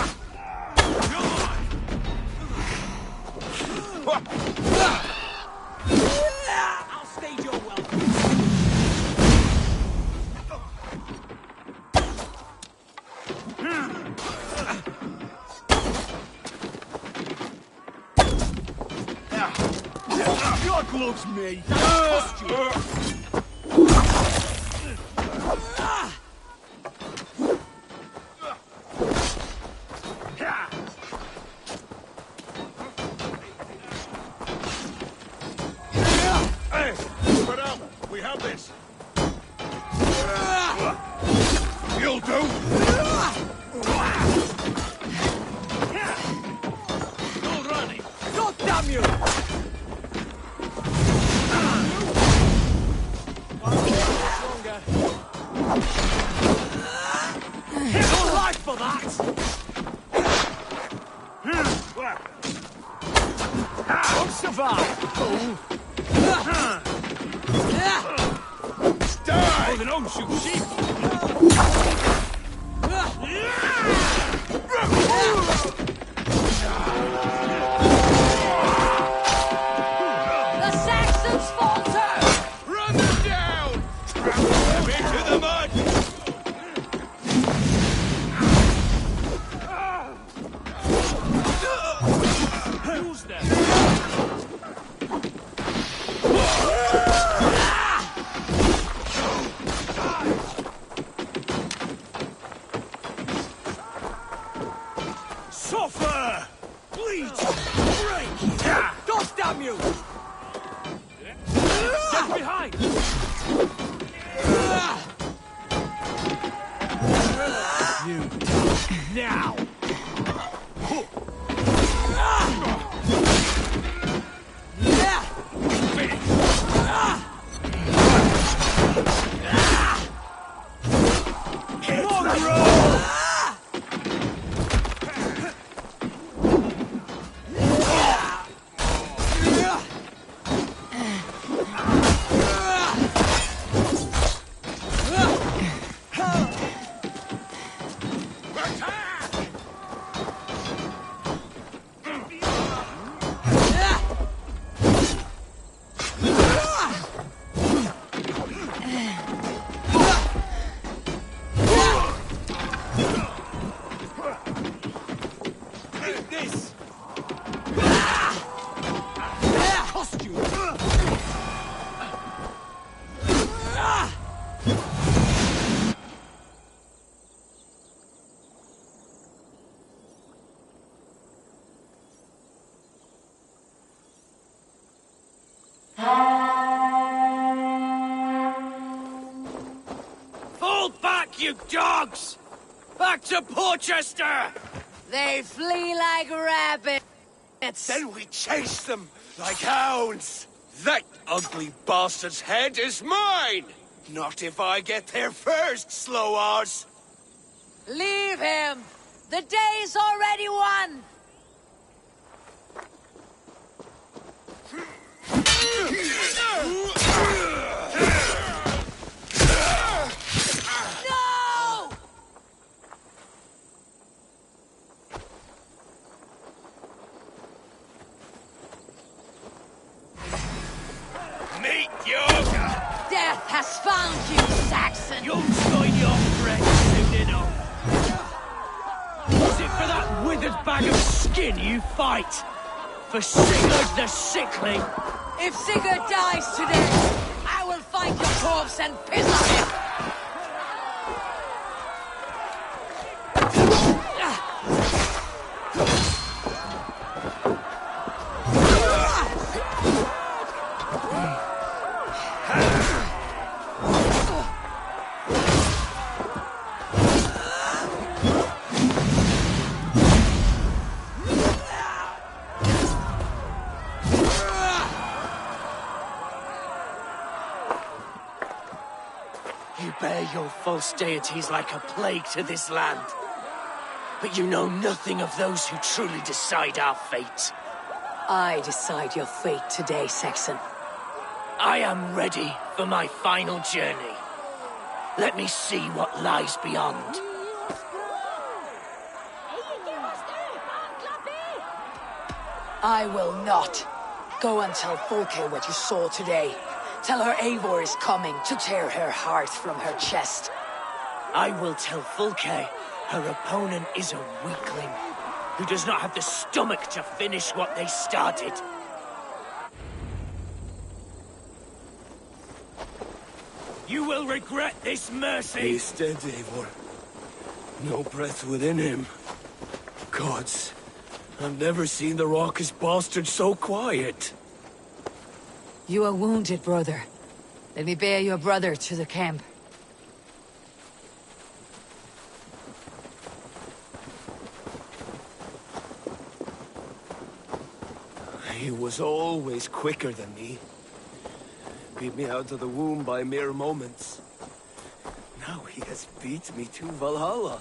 I'll stage your welcome. God loves me. Cost you. Hey! Spread out! We have this! You'll do! Still running. God damn you! No life for that! Won't survive! Die! Oh, they don't shoot sheep! The Saxons falter! Run them down! Into the mud! Use them! Suffer! Bleed! Break! God damn you! Get behind! You now! you dogs! Back to Porchester! They flee like rabbits. Then we chase them like hounds. That ugly bastard's head is mine! Not if I get there first, slow-arse! Leave him! The day's already won! No! Meet you! Death has found you, Saxon! You'll join your friends soon enough. Is it for that withered bag of skin you fight? For Sigurd the Sickly? If Sigurd dies today, I will find your corpse and piss on it! You bear your false deities like a plague to this land. But you know nothing of those who truly decide our fate. I decide your fate today, Saxon. I am ready for my final journey. Let me see what lies beyond. I will not. Go and tell Folke what you saw today. Tell her Eivor is coming to tear her heart from her chest. I will tell Folke her opponent is a weakling who does not have the stomach to finish what they started. You will regret this mercy! He's dead, Eivor. No breath within him. Gods, I've never seen the raucous bastard so quiet. You are wounded, brother. Let me bear your brother to the camp. He was always quicker than me. Beat me out of the womb by mere moments. Now he has beat me to Valhalla.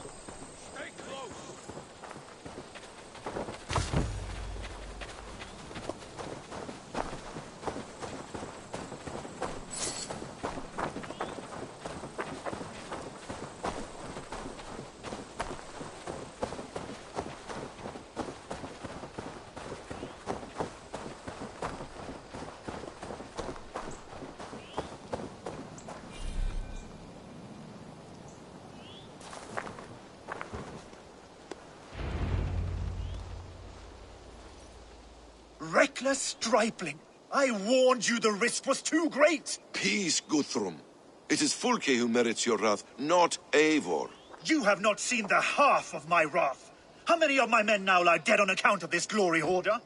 Reckless stripling! I warned you the risk was too great! Peace, Guthrum. It is Fulke who merits your wrath, not Eivor. You have not seen the half of my wrath. How many of my men now lie dead on account of this glory hoarder?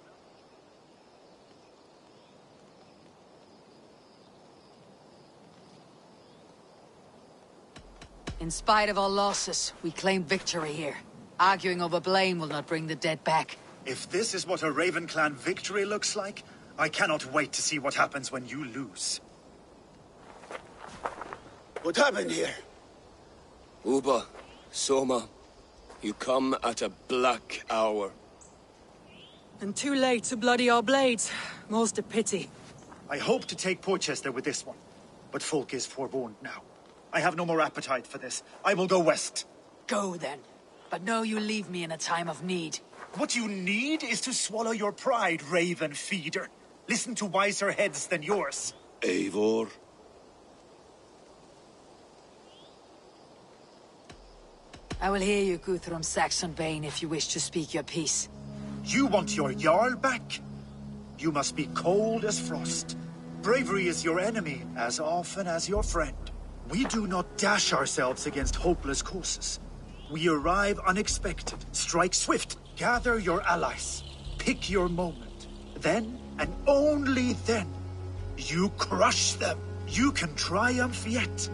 In spite of our losses, we claim victory here. Arguing over blame will not bring the dead back. If this is what a Raven Clan victory looks like, I cannot wait to see what happens when you lose. What happened here? Uba, Soma, you come at a black hour. And too late to bloody our blades. Most a pity. I hope to take Porchester with this one, but Folk is forewarned now. I have no more appetite for this. I will go west. Go then. But know you leave me in a time of need. What you need is to swallow your pride, Raven Feeder. Listen to wiser heads than yours. Eivor? I will hear you, Guthrum Saxonbane, if you wish to speak your piece. You want your Jarl back? You must be cold as frost. Bravery is your enemy as often as your friend. We do not dash ourselves against hopeless courses. We arrive unexpected, strike swift, gather your allies, pick your moment. Then, and only then, you crush them. You can triumph yet.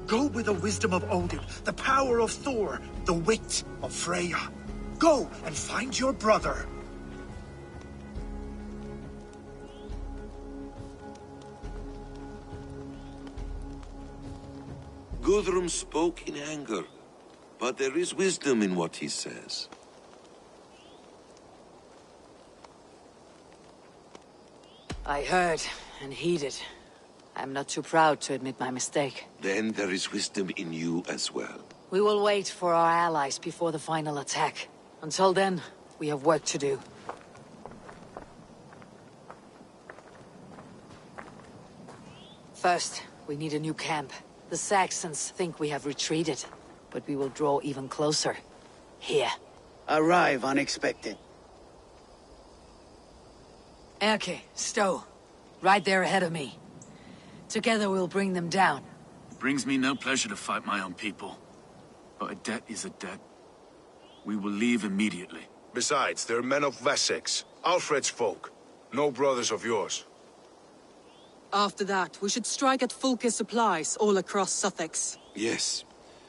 Go with the wisdom of Odin, the power of Thor, the wit of Freya. Go and find your brother. Guthrum spoke in anger, but there is wisdom in what he says. I heard and heeded. I'm not too proud to admit my mistake. Then there is wisdom in you as well. We will wait for our allies before the final attack. Until then, we have work to do. First, we need a new camp. The Saxons think we have retreated, but we will draw even closer. Here. Arrive unexpected. Erke, Stowe. Right there ahead of me. Together we'll bring them down. It brings me no pleasure to fight my own people. But a debt is a debt. We will leave immediately. Besides, they're men of Wessex, Alfred's folk. No brothers of yours. After that, we should strike at Fulke's supplies all across Sussex. Yes.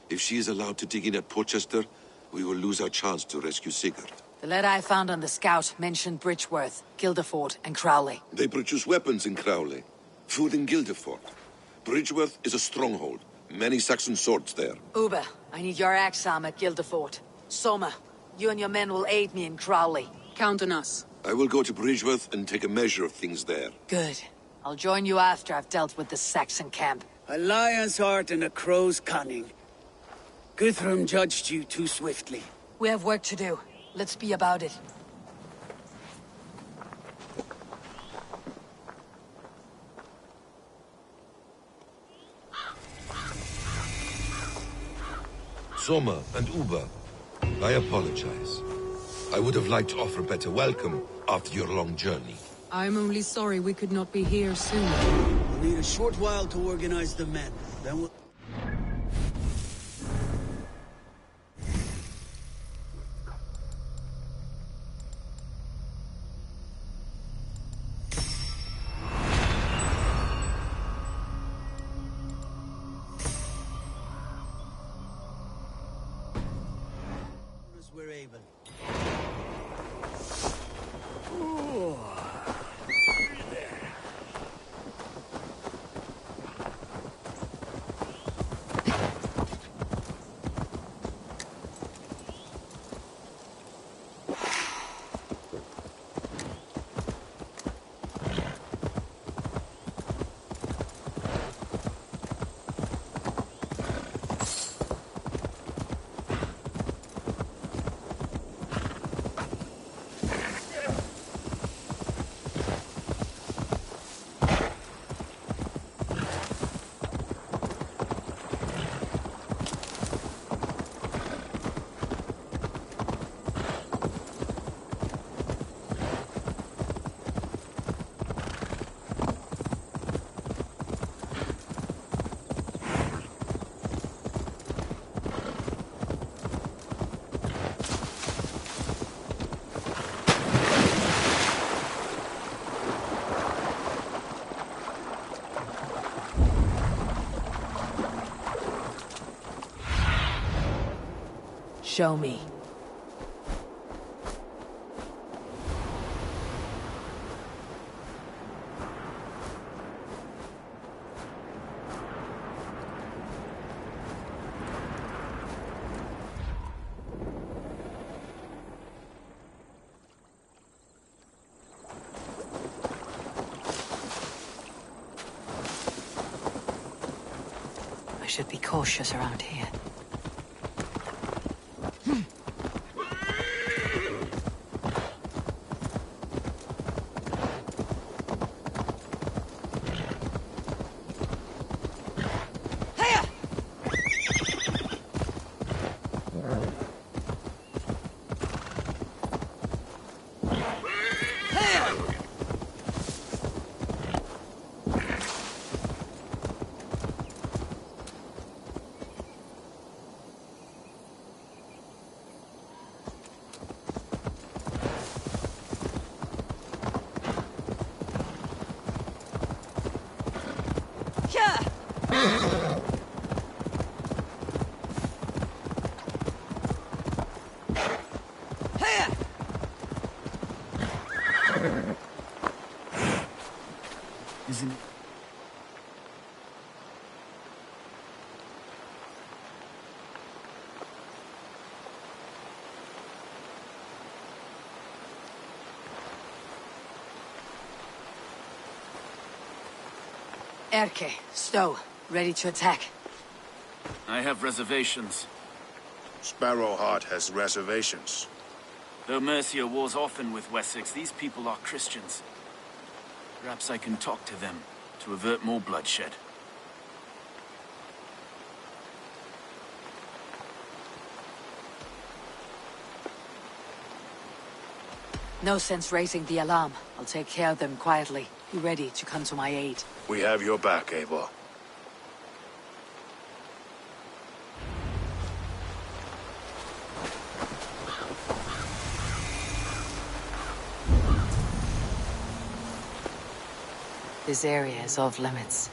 If she is allowed to dig in at Porchester, we will lose our chance to rescue Sigurd. The letter I found on the scout mentioned Bridgeworth, Guildeford, and Crowley. They produce weapons in Crowley, food in Guildeford. Bridgeworth is a stronghold. Many Saxon swords there. Uber, I need your axe arm at Guildeford. Soma, you and your men will aid me in Crowley. Count on us. I will go to Bridgeworth and take a measure of things there. Good. I'll join you after I've dealt with the Saxon camp. A lion's heart and a crow's cunning. Guthrum judged you too swiftly. We have work to do. Let's be about it. Soma and Uber, I apologize. I would have liked to offer a better welcome after your long journey. I'm only sorry we could not be here sooner. We'll need a short while to organize the men. Then we'll... As we're able. Show me. I should be cautious around here. Isn't... Erke, Stowe, ready to attack. I have reservations. Sparrowheart has reservations. Though Mercia wars often with Wessex, these people are Christians. Perhaps I can talk to them to avert more bloodshed. No sense raising the alarm. I'll take care of them quietly. Be ready to come to my aid. We have your back, Eivor. This area is off limits.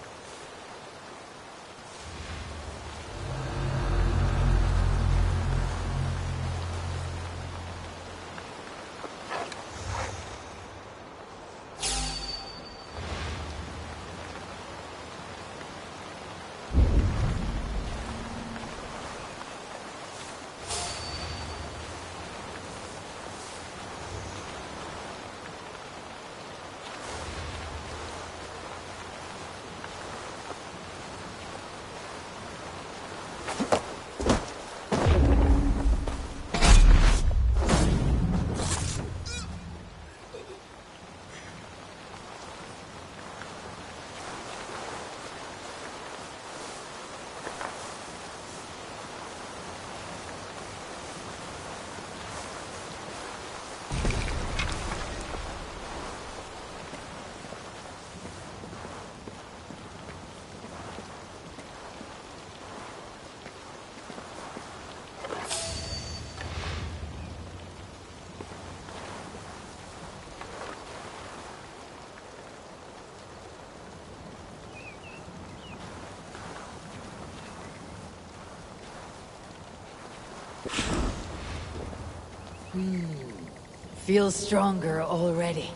Feel stronger already.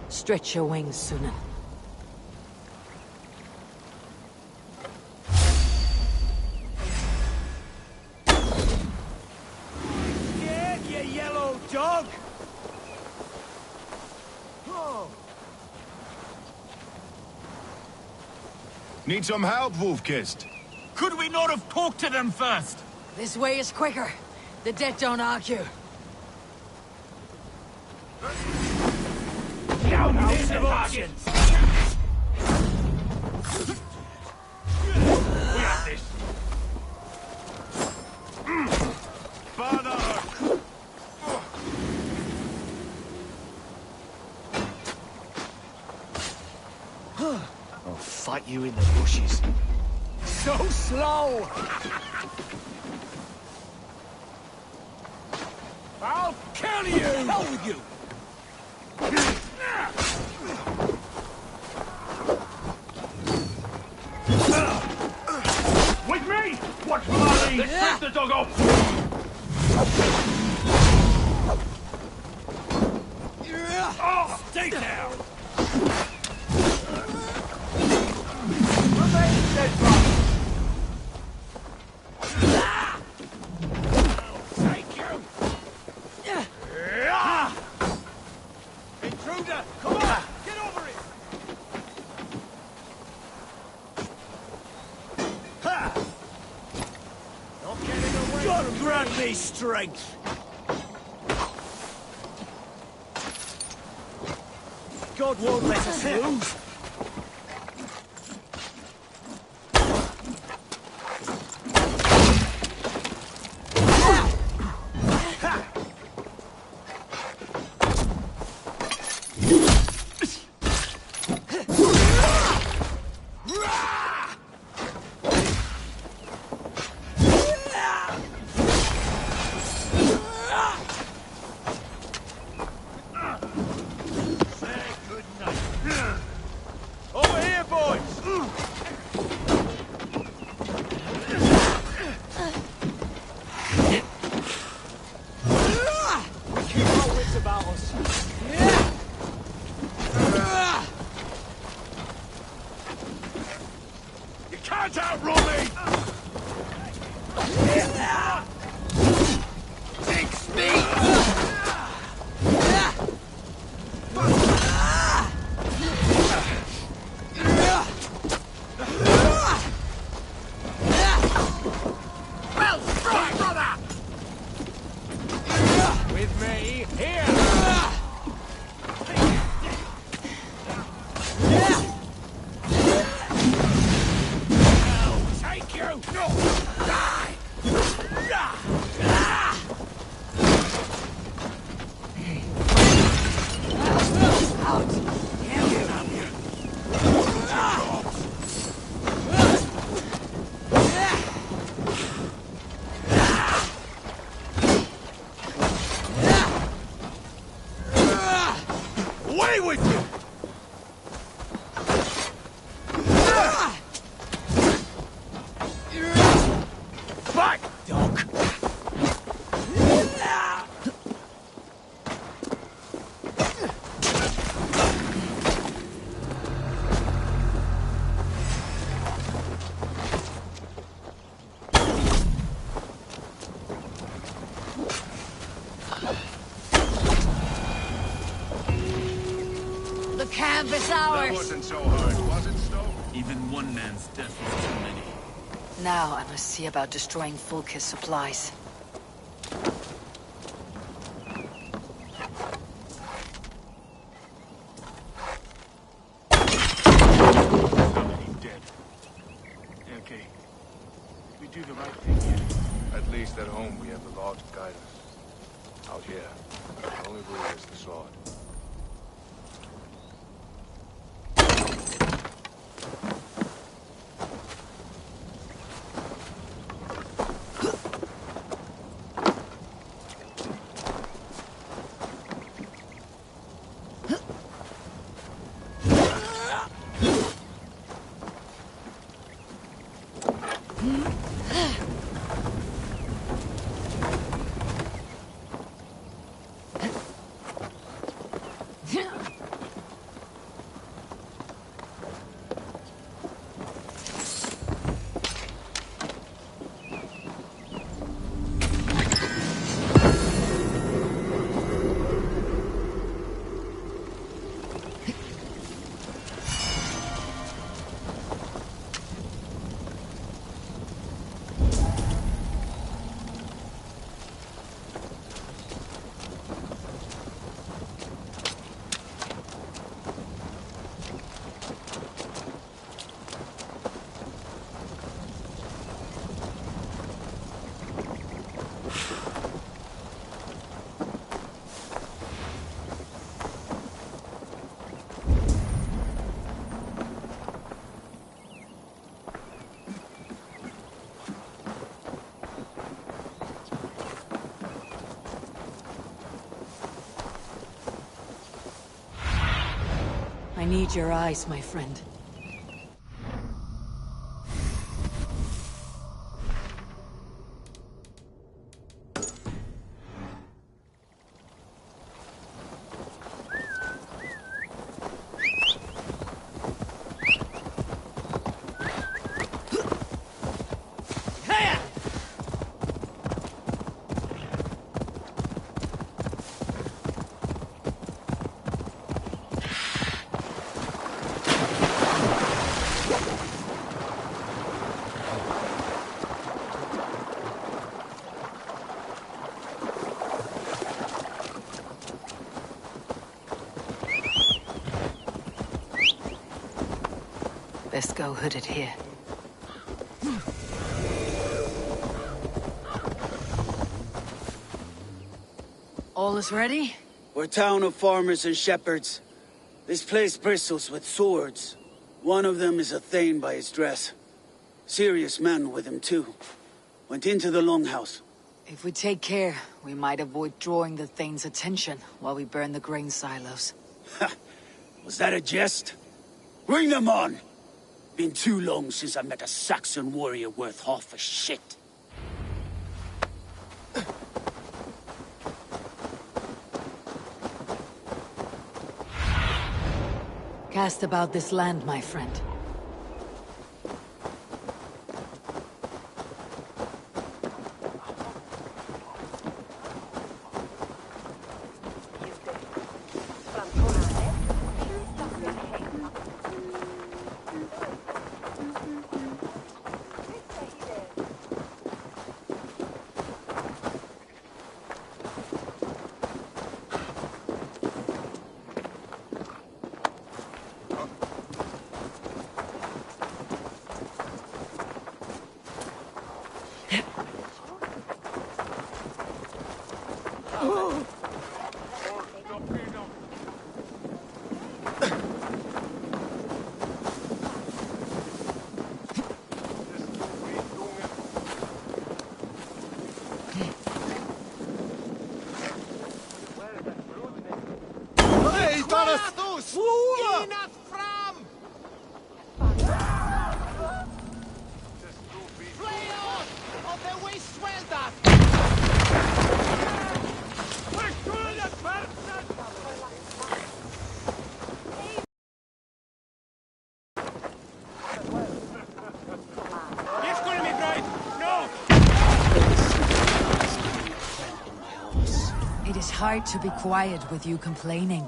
Stretch your wings, Sunan. Dog! Need some help, Wolfkist? Could we not have talked to them first? This way is quicker. The dead don't argue. Now options! We have this. I'll fight you in the bushes. So slow! I'll kill you! Hell with you! With me! Watch for my lead! Let's rip the dog off! Oh, stay down! Remain steadfast! Take you! Intruder! Come on! Get over it! Ha! Not getting away. God grant me strength! God won't let us lose! can't outrun me! Take me! Well struck, brother! With me, here! I'll take you! No! Die! Away with you! Back, dog! The camp is That ours! wasn't so hard, was it, Stowe? Even one man's death is too many. Now I must see about destroying Fulke's supplies. So many dead. Okay. We do the right thing here. At least at home we have the law to guide us. Out here, the only rule is the sword. I need your eyes, my friend. Best go hooded here. All is ready? We're a town of farmers and shepherds. This place bristles with swords. One of them is a Thane by his dress. Serious man with him, too. Went into the longhouse. If we take care, we might avoid drawing the Thane's attention while we burn the grain silos. Ha! Was that a jest? Bring them on! Been too long since I met a Saxon warrior worth half a shit. Cast about this land, my friend. Fool! Enough from! Flail of the waste welder! It is hard to be quiet with you complaining.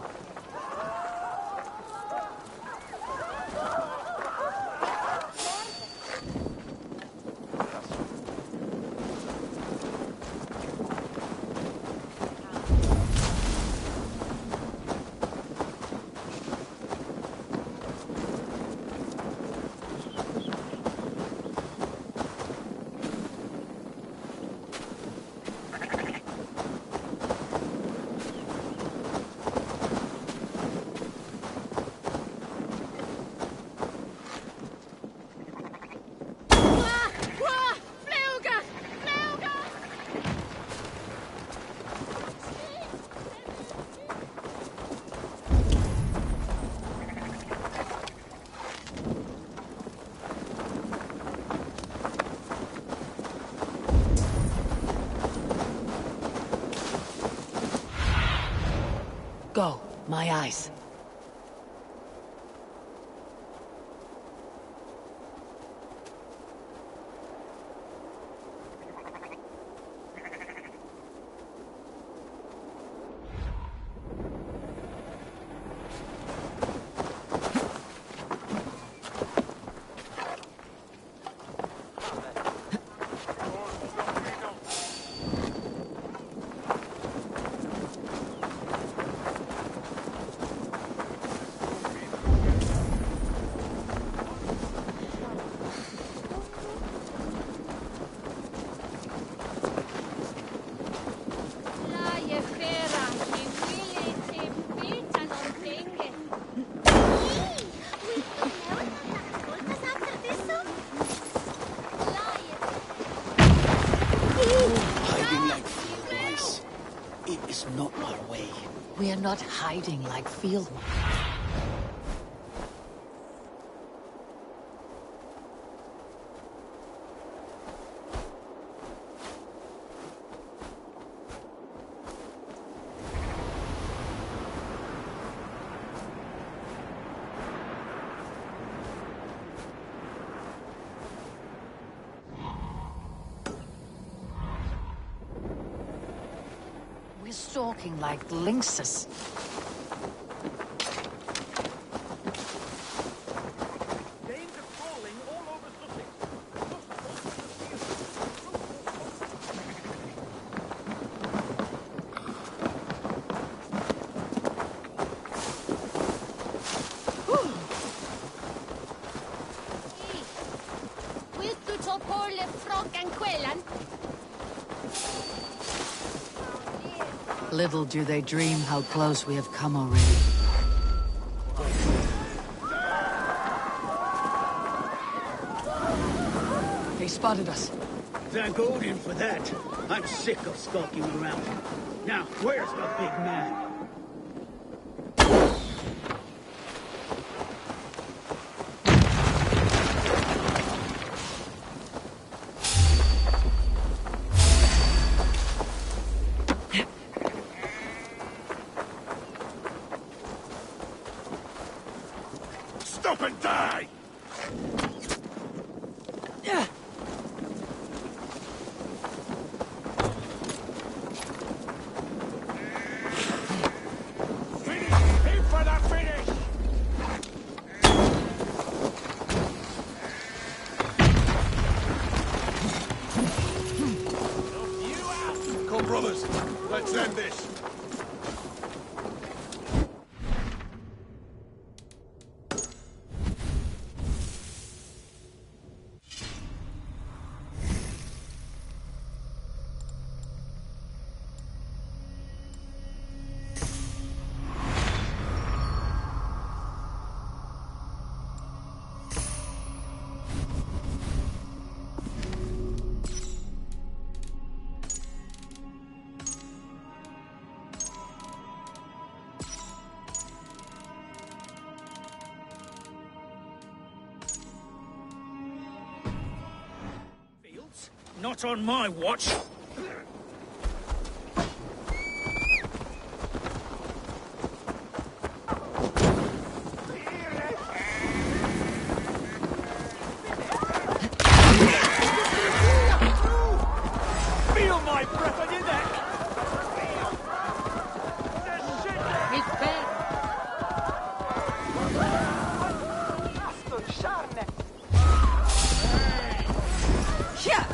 Go, my eyes. We are not hiding like field mice. We're stalking like lynxes. Little do they dream how close we have come already. They spotted us. Thank Odin for that. I'm sick of skulking around. Now, where's the big man? Stop and die! Come, brothers. Let's end this. Not on my watch. Feel my breath on your neck! It's bad. Yeah.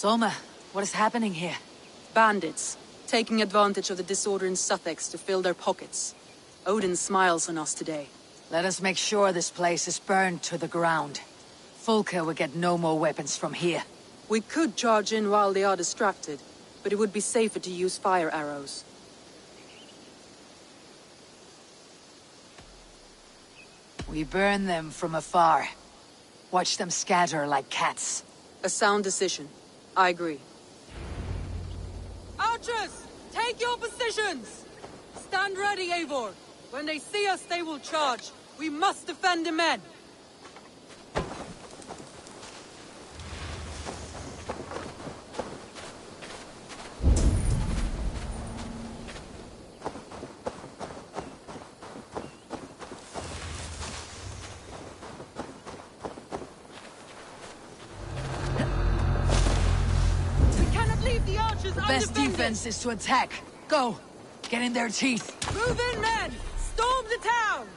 Soma, what is happening here? Bandits, taking advantage of the disorder in Sussex to fill their pockets. Odin smiles on us today. Let us make sure this place is burned to the ground. Fulke will get no more weapons from here. We could charge in while they are distracted, but it would be safer to use fire arrows. We burn them from afar. Watch them scatter like cats. A sound decision. I agree. Archers! Take your positions! Stand ready, Eivor. When they see us, they will charge. We must defend the men. The best defense is to attack. Go! Get in their teeth. Move in, men! Storm the town!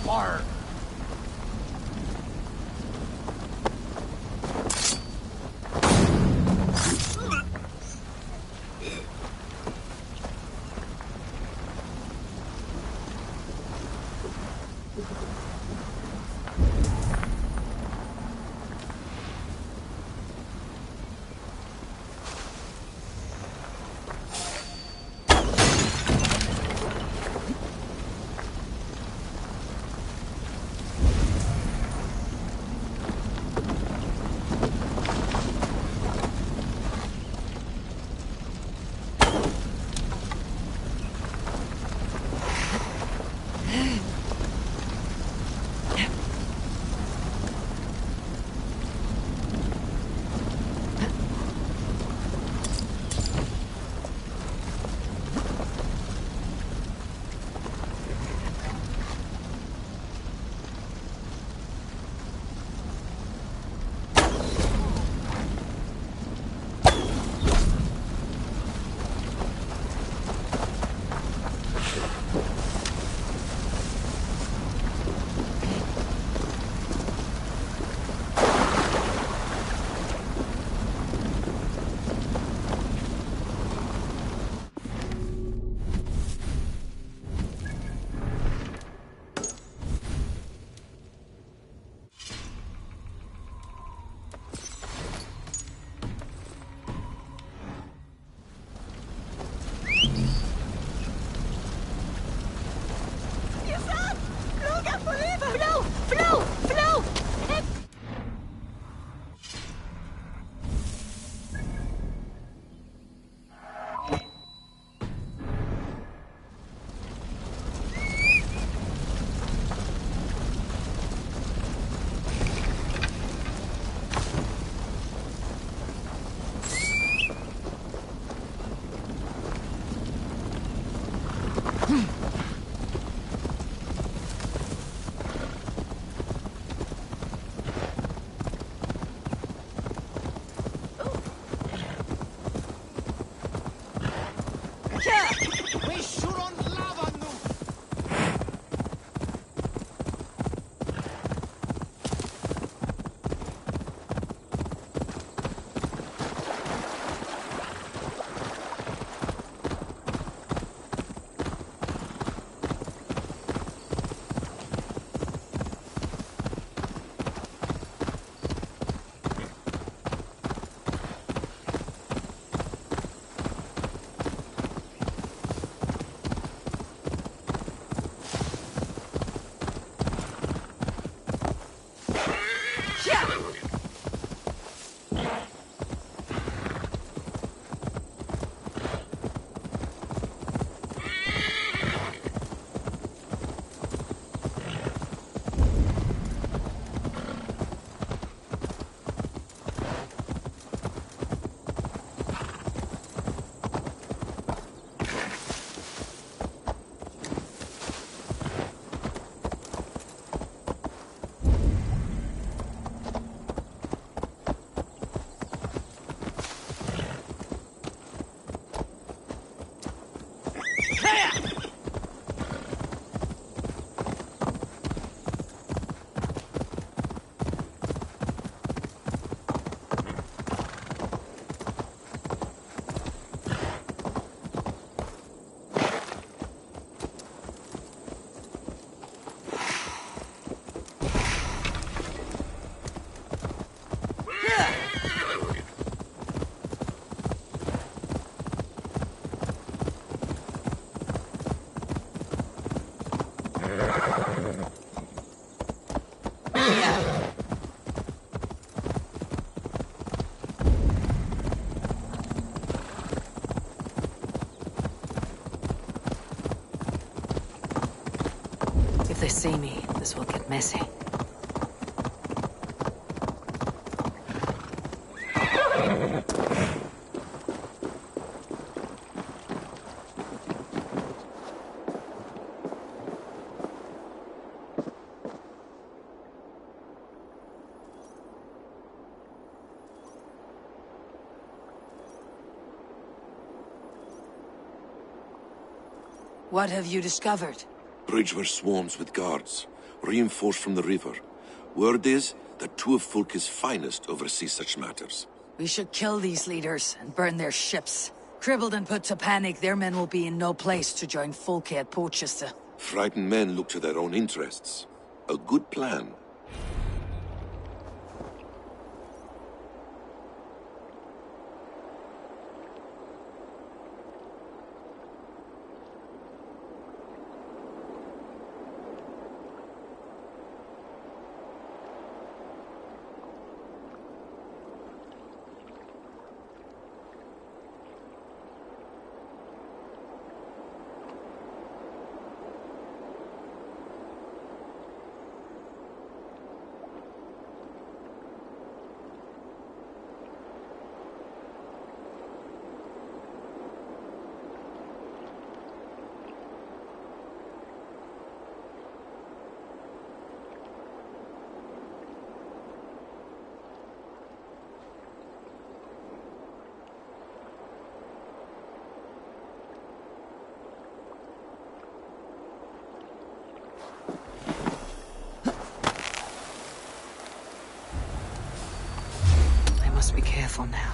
Fire! If they see me, this will get messy. What have you discovered? Bridge were swarms with guards. reinforced from the river. Word is that two of Fulke's finest oversee such matters. We should kill these leaders and burn their ships. Crippled and put to panic, their men will be in no place to join Fulke at Porchester. Frightened men look to their own interests. A good plan. Must be careful now.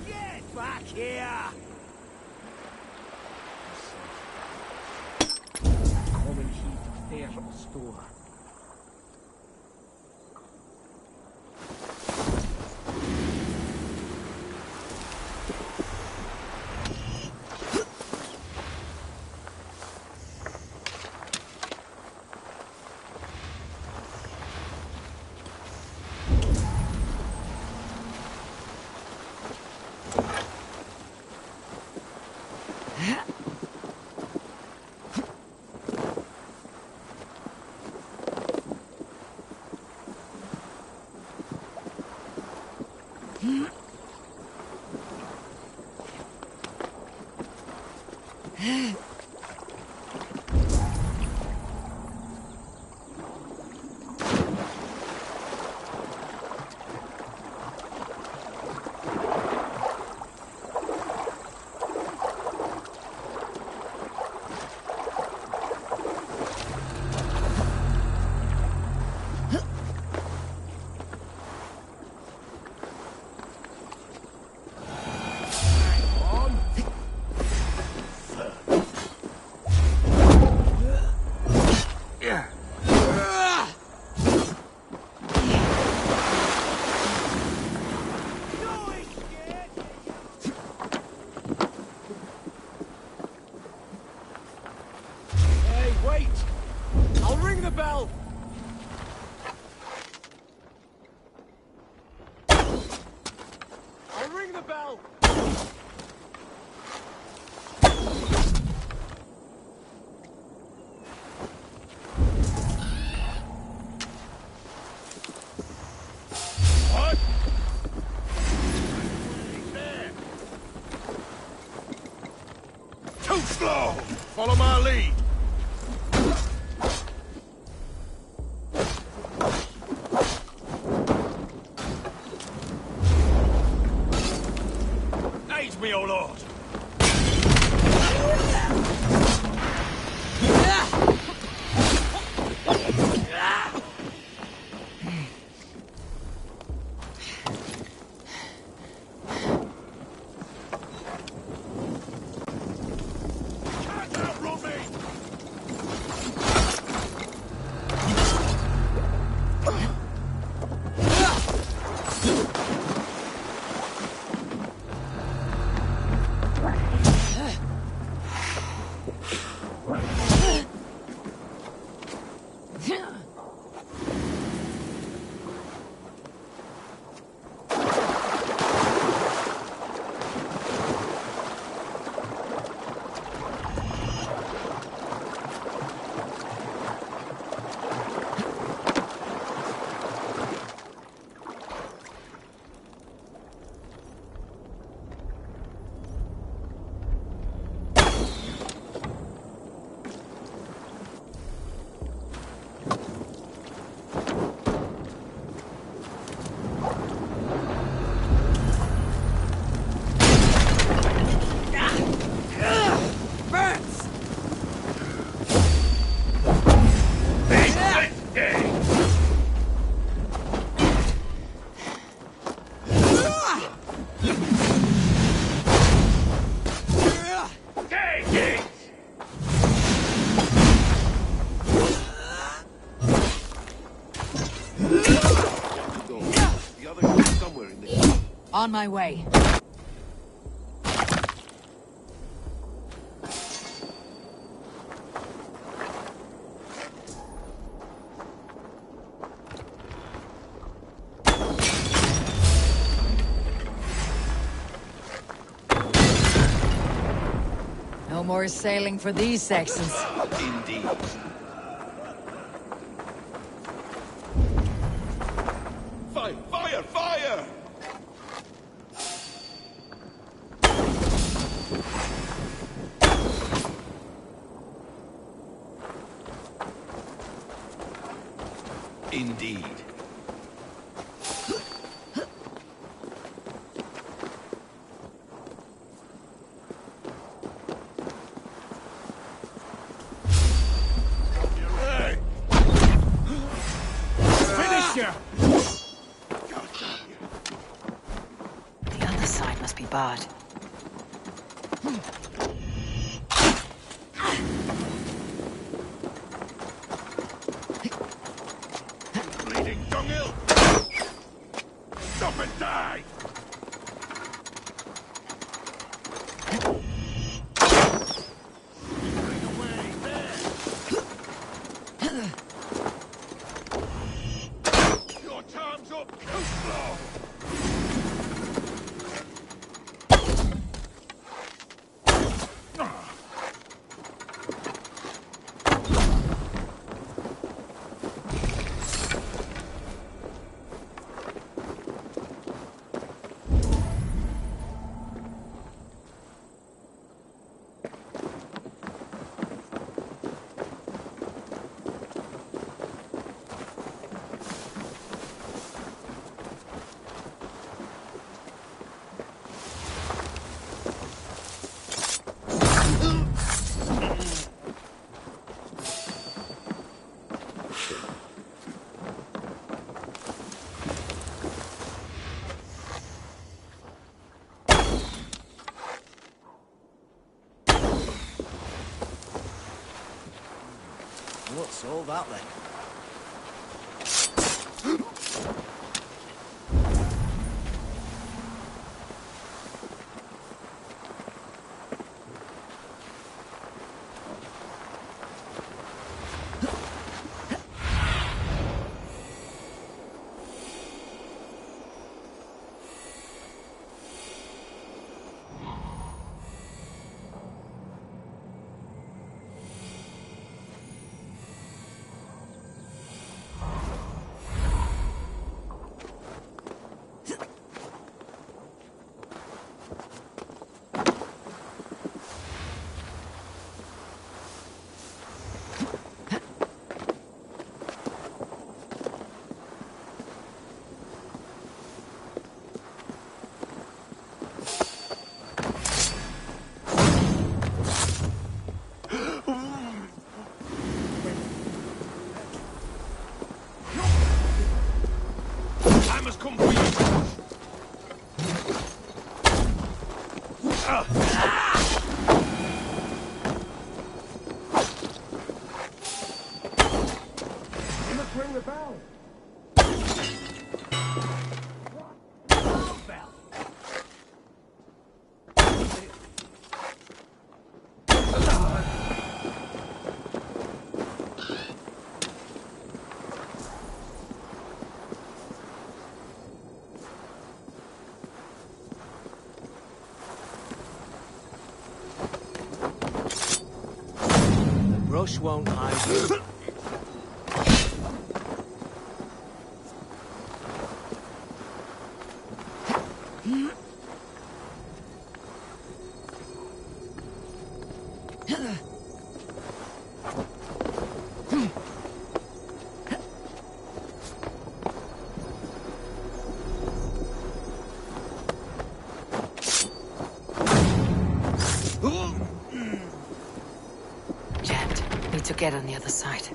Get back here! Kom en hit fer och står. Too slow! Follow my lead. Aid me, O Lord! Can't outrun me! On my way. No more sailing for these sections. Indeed. Fire! Fire! Fire! Indeed. The other side must be barred. Bleeding dunghill! Stop and die! Your time's up, coastlaw! What's all that then? I must come for you! You must ring the bell! Brush won't hide. Jammed. Need to get on the other side.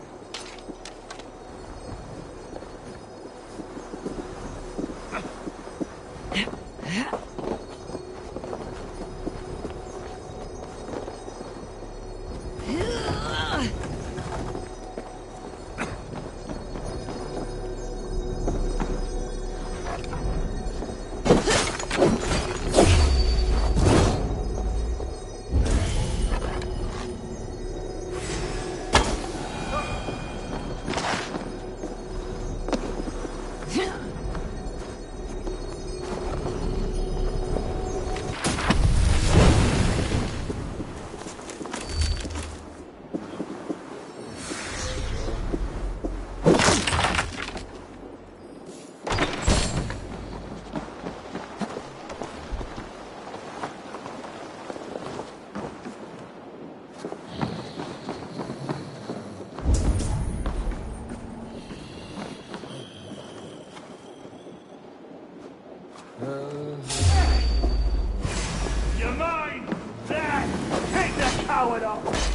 You're mine! There! Take the coward off!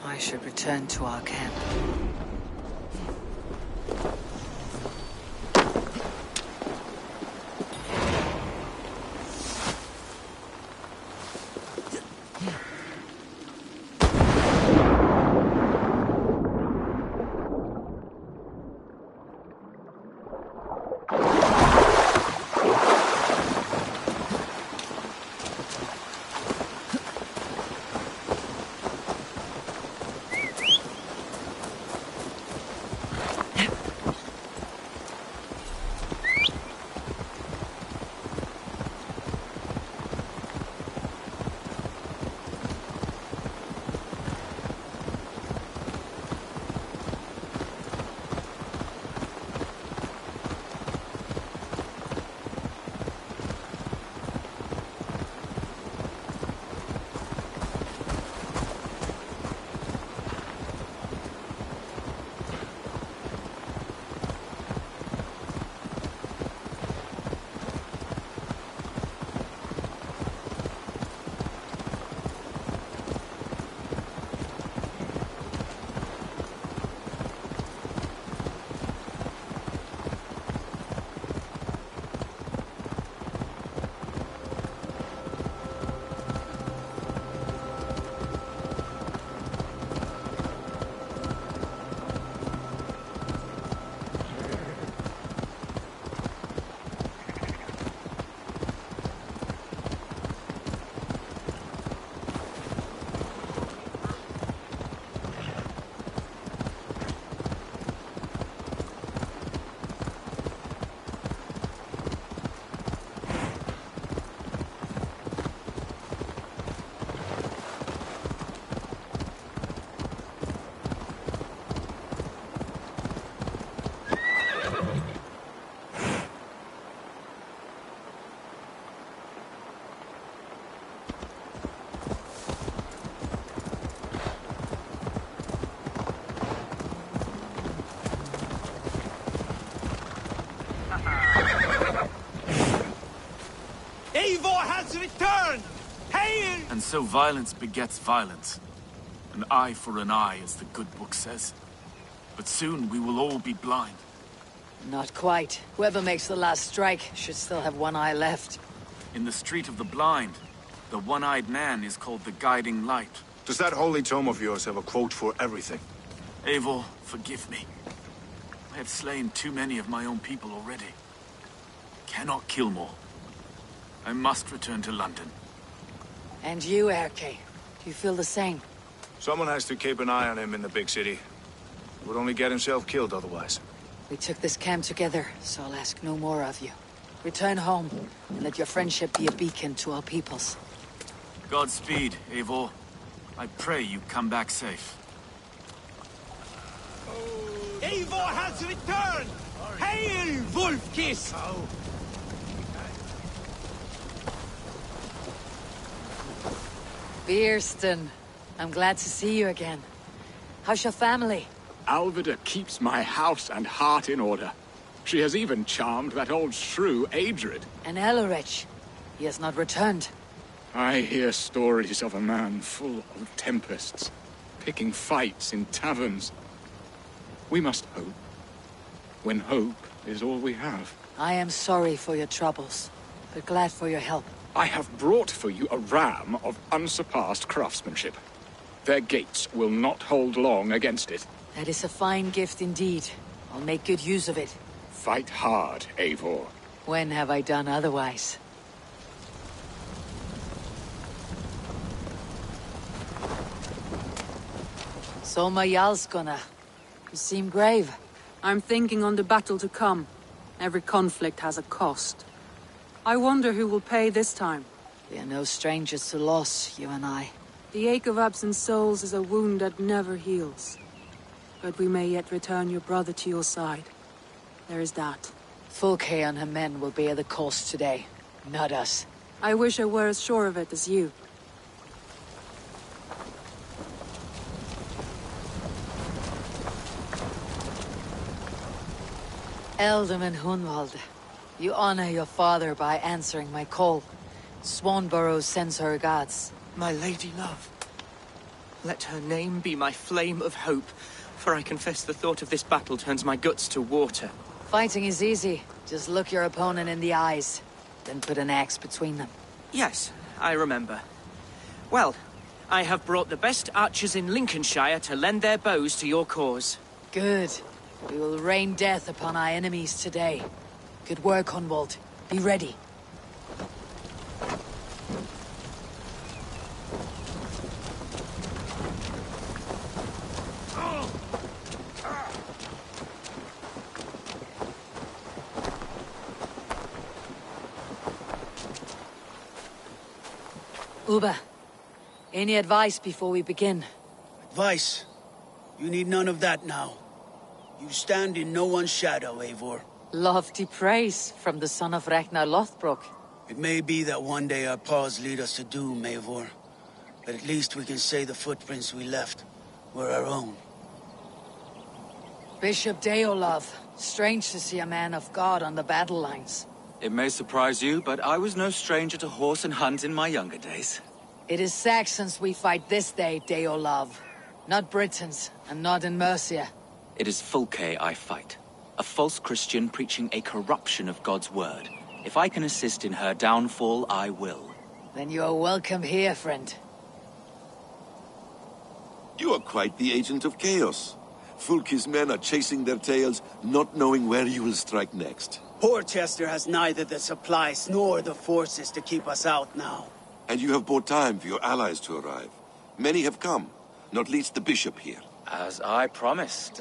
I should return to our camp. Eivor has returned! Hail! And so violence begets violence. An eye for an eye, as the good book says. But soon we will all be blind. Not quite. Whoever makes the last strike should still have one eye left. In the Street of the Blind, the one-eyed man is called the Guiding Light. Does that holy tome of yours have a quote for everything? Eivor, forgive me. I have slain too many of my own people already. Cannot kill more. I must return to London. And you, Erke, do you feel the same? Someone has to keep an eye on him in the big city. He would only get himself killed otherwise. We took this camp together, so I'll ask no more of you. Return home, and let your friendship be a beacon to all peoples. Godspeed, Eivor. I pray you come back safe. Eivor has returned! Hail, Wolf-Kiss! Bierston, I'm glad to see you again. How's your family? Alvida keeps my house and heart in order. She has even charmed that old shrew, Adrid. And Elorich, he has not returned. I hear stories of a man full of tempests, picking fights in taverns. We must hope, when hope is all we have. I am sorry for your troubles, but glad for your help. I have brought for you a ram of unsurpassed craftsmanship. Their gates will not hold long against it. That is a fine gift indeed. I'll make good use of it. Fight hard, Eivor. When have I done otherwise? Soma Jarlskona. You seem grave. I'm thinking on the battle to come. Every conflict has a cost. I wonder who will pay this time. We are no strangers to loss, you and I. The ache of absent souls is a wound that never heals. But we may yet return your brother to your side. There is that. Fulke and her men will bear the cost today, not us. I wish I were as sure of it as you. Ealdorman Hunwald, you honor your father by answering my call. Swanborough sends her regards. My lady love. Let her name be my flame of hope, for I confess the thought of this battle turns my guts to water. Fighting is easy. Just look your opponent in the eyes, then put an axe between them. Yes, I remember. Well, I have brought the best archers in Lincolnshire to lend their bows to your cause. Good. We will rain death upon our enemies today. Good work, Hunwald. Be ready. Uba, any advice before we begin? Advice? You need none of that now. You stand in no one's shadow, Eivor. Lofty praise from the son of Ragnar Lothbrok. It may be that one day our paths lead us to doom, Eivor. But at least we can say the footprints we left were our own. Bishop Deolov. Strange to see a man of God on the battle lines. It may surprise you, but I was no stranger to horse and hunt in my younger days. It is Saxons we fight this day, Deolov. Not Britons, and not in Mercia. It is Fulke I fight. A false Christian preaching a corruption of God's word. If I can assist in her downfall, I will. Then you are welcome here, friend. You are quite the agent of chaos. Fulke's men are chasing their tails, not knowing where you will strike next. Porchester has neither the supplies nor the forces to keep us out now. And you have bought time for your allies to arrive. Many have come, not least the bishop here. As I promised.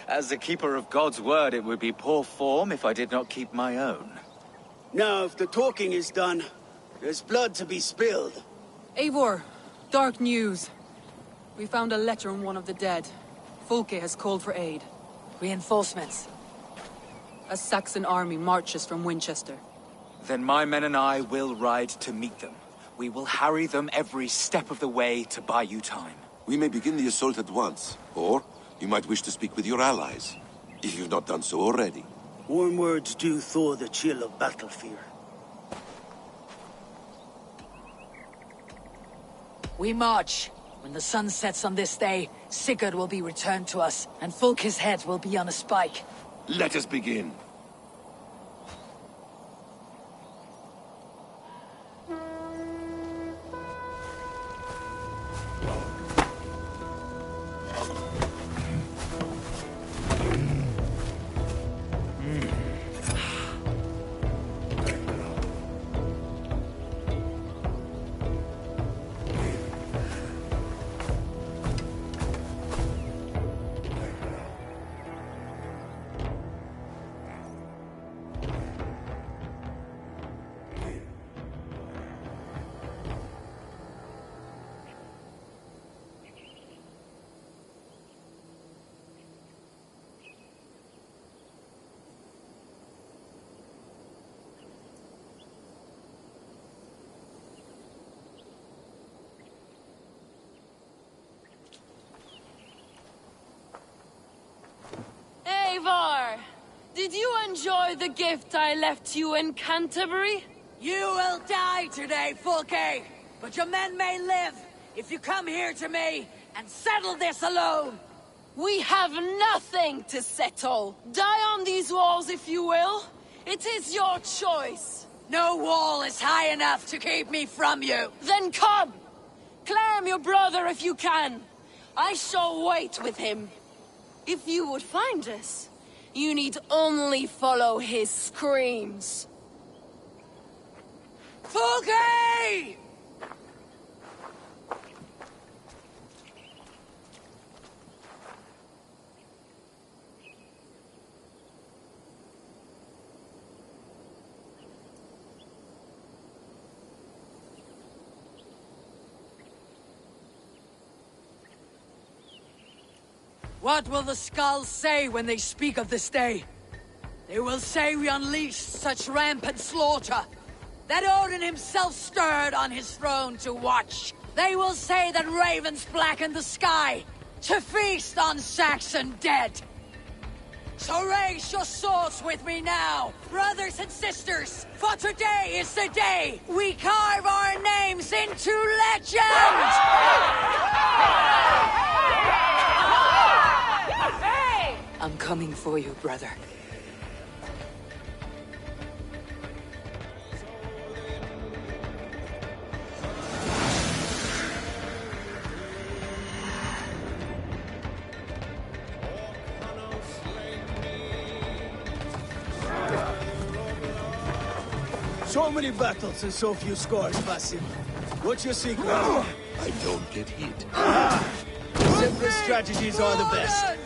As the keeper of God's word, it would be poor form if I did not keep my own. Now, if the talking is done, there's blood to be spilled. Eivor, dark news. We found a letter on one of the dead. Fulke has called for aid. Reinforcements. A Saxon army marches from Winchester. Then my men and I will ride to meet them. We will harry them every step of the way to buy you time. We may begin the assault at once, or you might wish to speak with your allies, if you've not done so already. Warm words do thaw the chill of battle fear. We march. When the sun sets on this day, Sigurd will be returned to us, and Fulke's head will be on a spike. Let us begin. Eivor! Did you enjoy the gift I left you in Canterbury? You will die today, Fulke! But your men may live if you come here to me and settle this alone! We have nothing to settle. Die on these walls if you will. It is your choice. No wall is high enough to keep me from you. Then come! Claim your brother if you can. I shall wait with him. If you would find us, you need only follow his screams. Fulke! What will the skulls say when they speak of this day? They will say we unleashed such rampant slaughter, that Odin himself stirred on his throne to watch. They will say that ravens blackened the sky, to feast on Saxon dead. So raise your swords with me now, brothers and sisters, for today is the day we carve our names into legend! I'm coming for you, brother. So many battles and so few scores, Basim. What's your secret? I don't get hit. Simplest strategies are the best.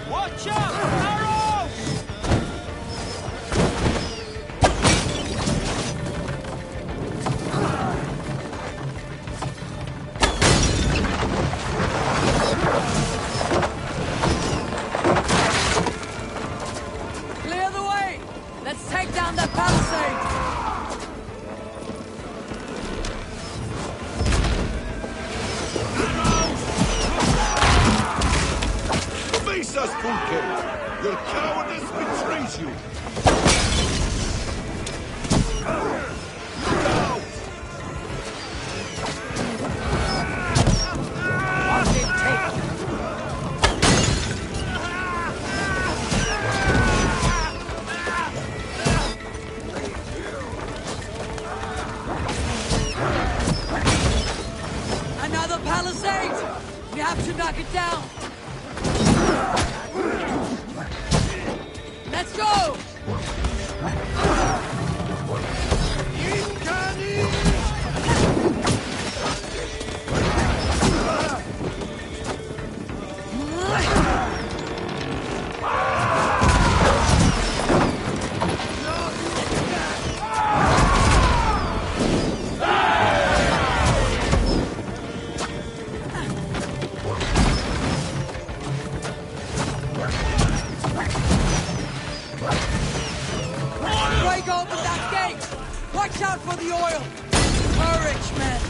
Watch out! Arrows! Clear the way! Let's take down that palisade! Face us, Fulke! Your cowardice betrays you! Another palisade! We have to knock it down! Let's go! Break open that gate! Watch out for the oil! Courage, men!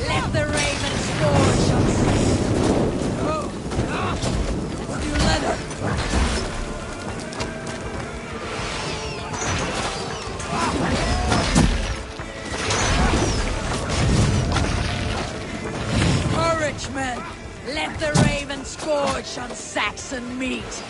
Let the ravens scorch us! Let's do leather! Courage, men! Let the ravens scorch on Saxon meat!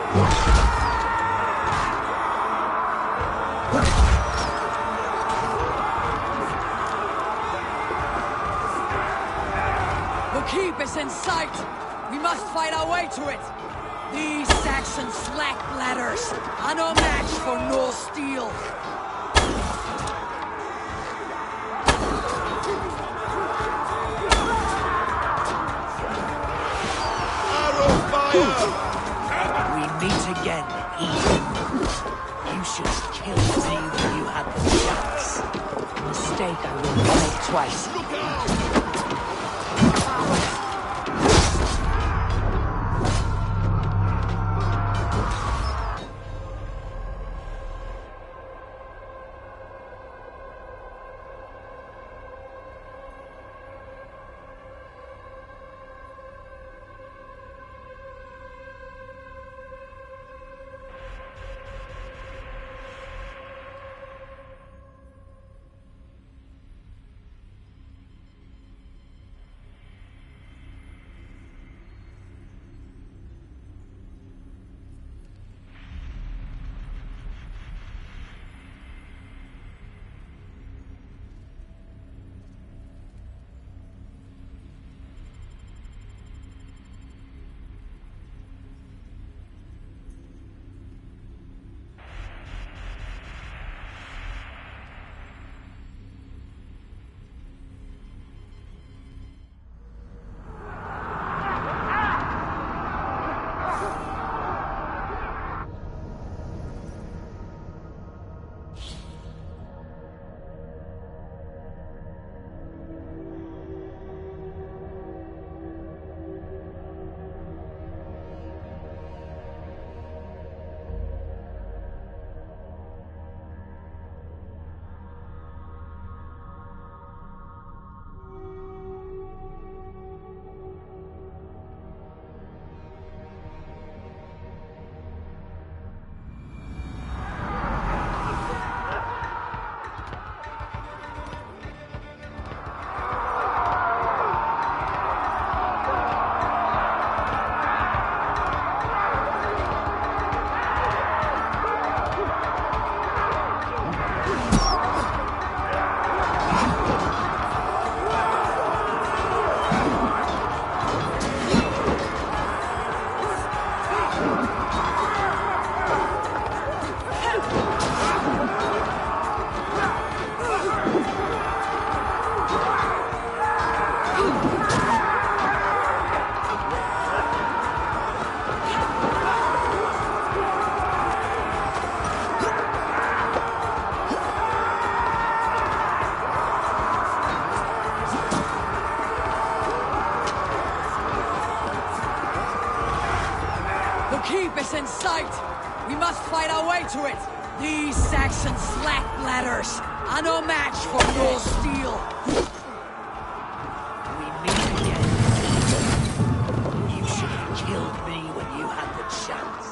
The keep is in sight! We must fight our way to it! These Saxon slack bladders are no match for Norse steel! We meet again, Eden. You should have killed me when you had the chance. A mistake I will not make twice. Look out! Is in sight! We must fight our way to it! These Saxon slack bladders are no match for Norse steel! We meet again. You should have killed me when you had the chance.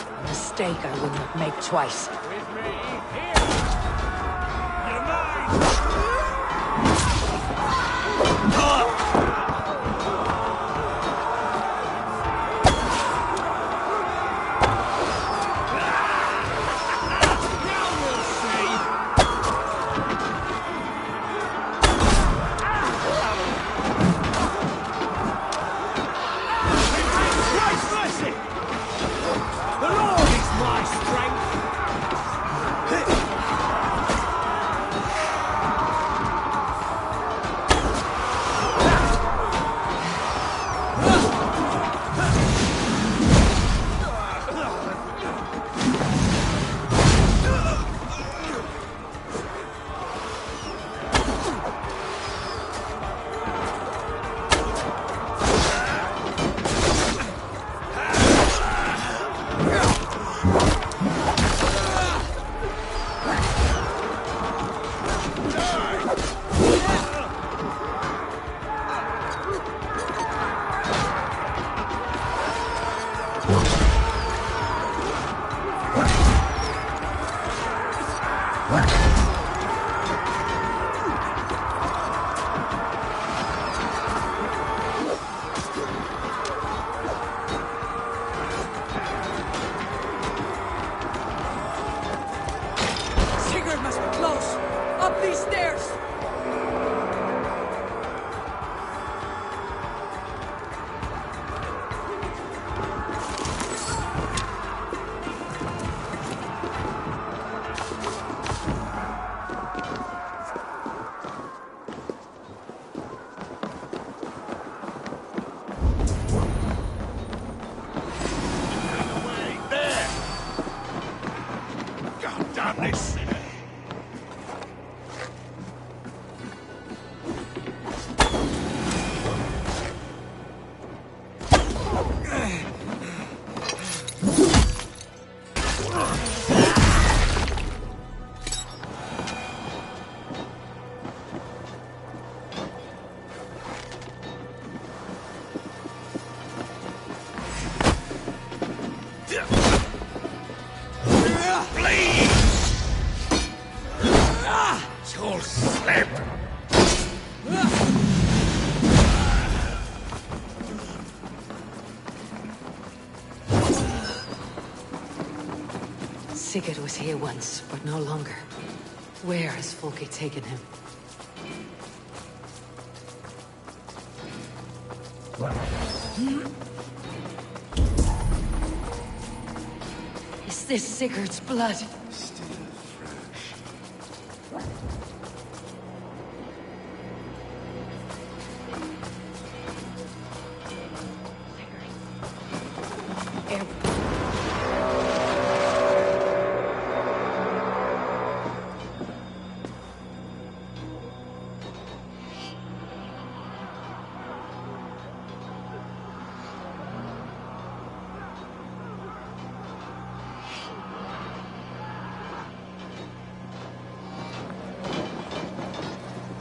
A mistake I will not make twice. With me, here! You're mine! madness! You'll slip! Sigurd was here once, but no longer. Where has Folke taken him? Is this Sigurd's blood?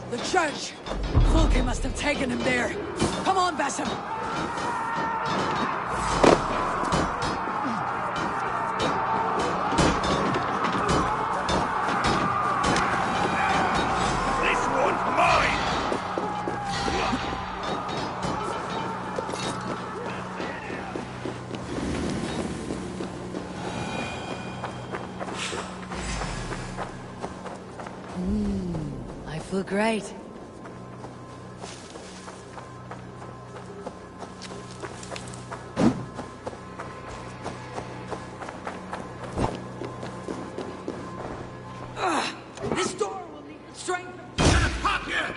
The church! Folke must have taken him there. Come on, Basim! This one's mine! I feel great. This door will need strength. Pop here!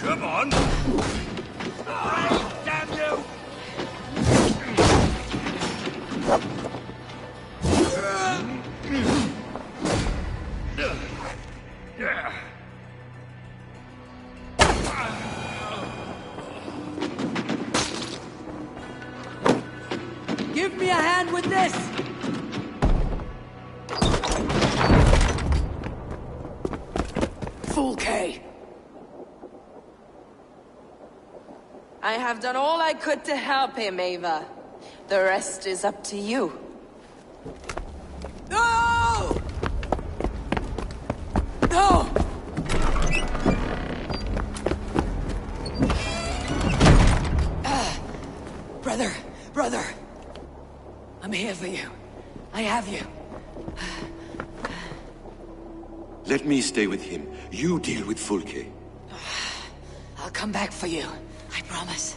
Come on! Damn you! Give me a hand with this! Folke! I have done all I could to help him, Ava. The rest is up to you. No! No! Brother! I'm here for you. I have you. Let me stay with him. You deal with Folke. I'll come back for you. I promise.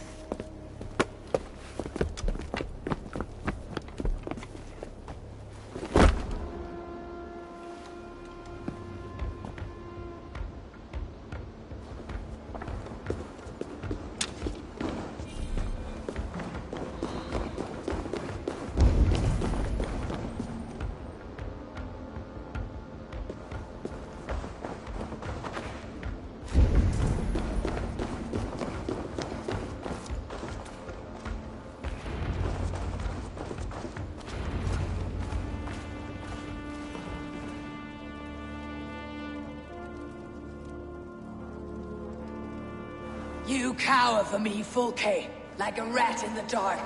You cower for me, Folke, like a rat in the dark.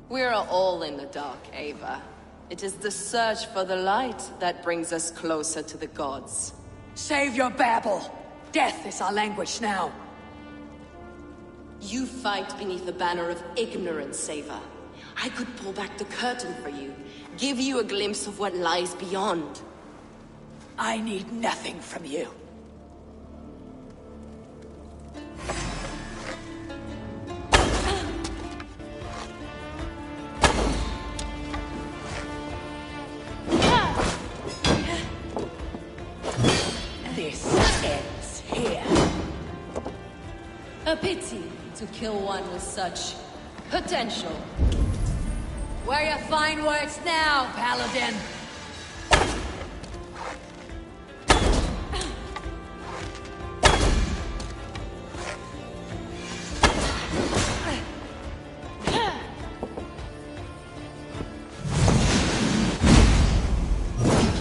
We're all in the dark, Ava. It is the search for the light that brings us closer to the gods. Save your babble. Death is our language now. You fight beneath the banner of ignorance, Ava. I could pull back the curtain for you, give you a glimpse of what lies beyond. I need nothing from you. This ends here. A pity to kill one with such potential. Where your fine words now, Paladin?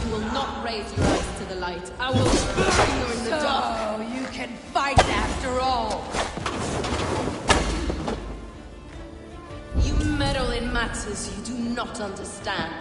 You will not raise your eyes to the light. I will burn you in the dark. So you can fight after all. You meddle in matters you do not understand.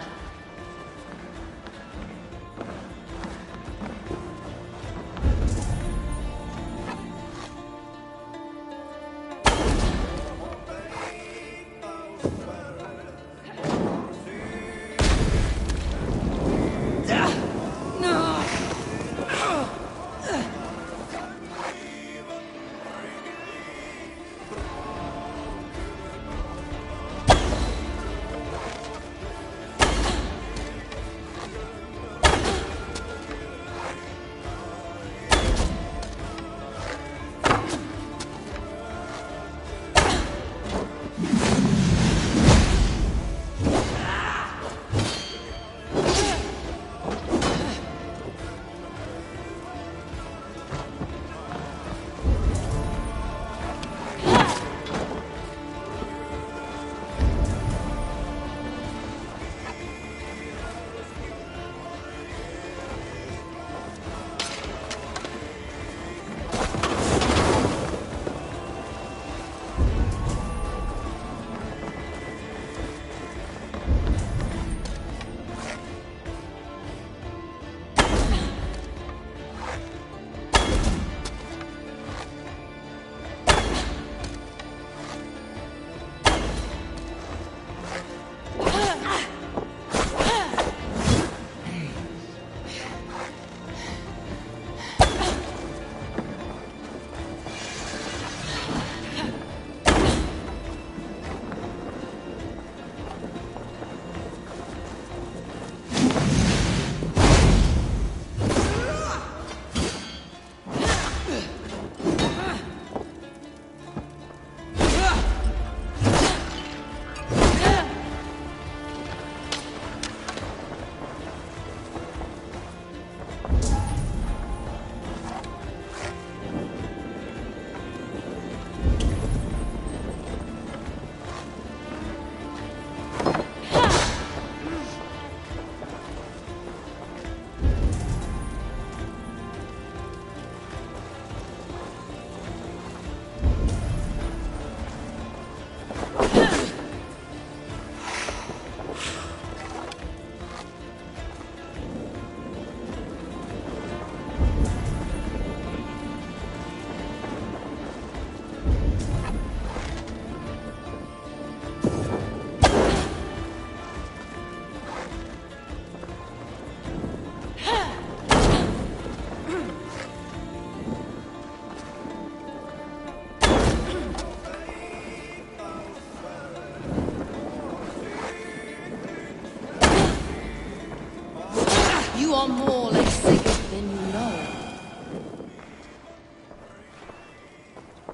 You are more like Sigurd than you know.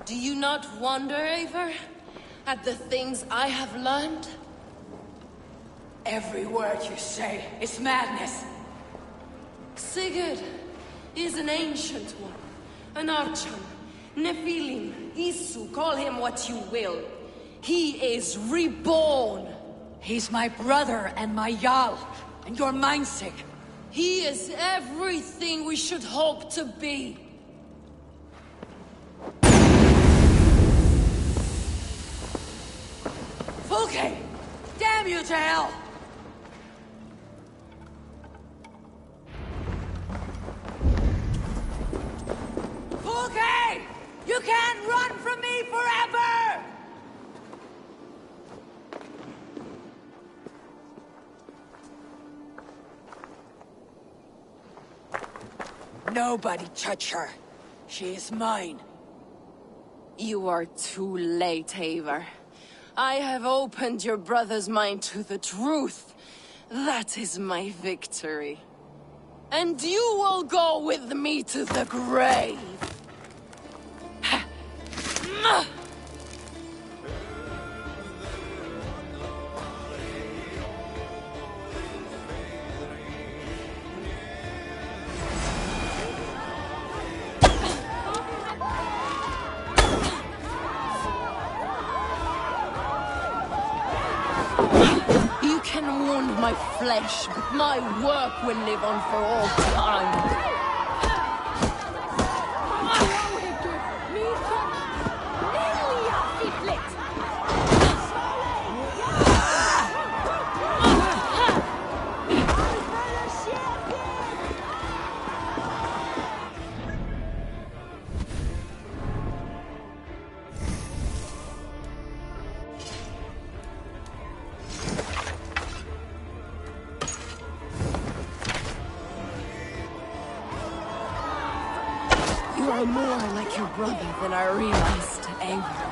Do you not wonder, Eivor, at the things I have learned? Every word you say is madness. Sigurd is an ancient one, an archon, Nephilim, Isu, call him what you will. He is reborn. He's my brother and my Jarl, and your mindsick. He is everything we should hope to be. Fulke! Damn you to hell! Fulke! You can't run from me forever! Nobody touch her. She is mine. You are too late, Eivor. I have opened your brother's mind to the truth. That is my victory. And you will go with me to the grave. You can wound my flesh, but my work will live on for all time. You are more like your brother than I realized, Eivor.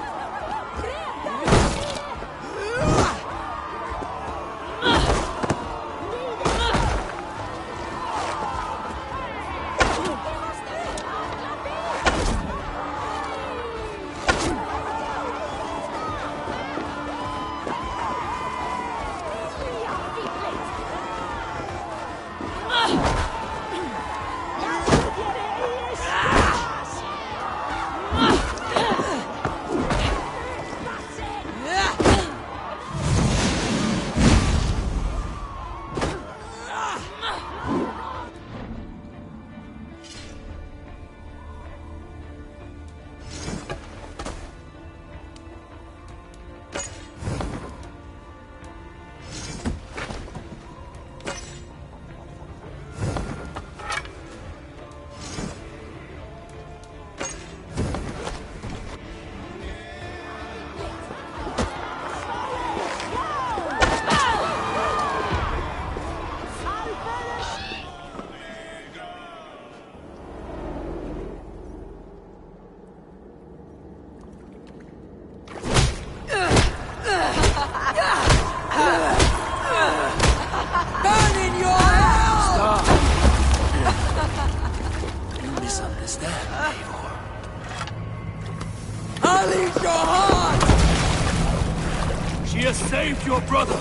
She has saved your brother!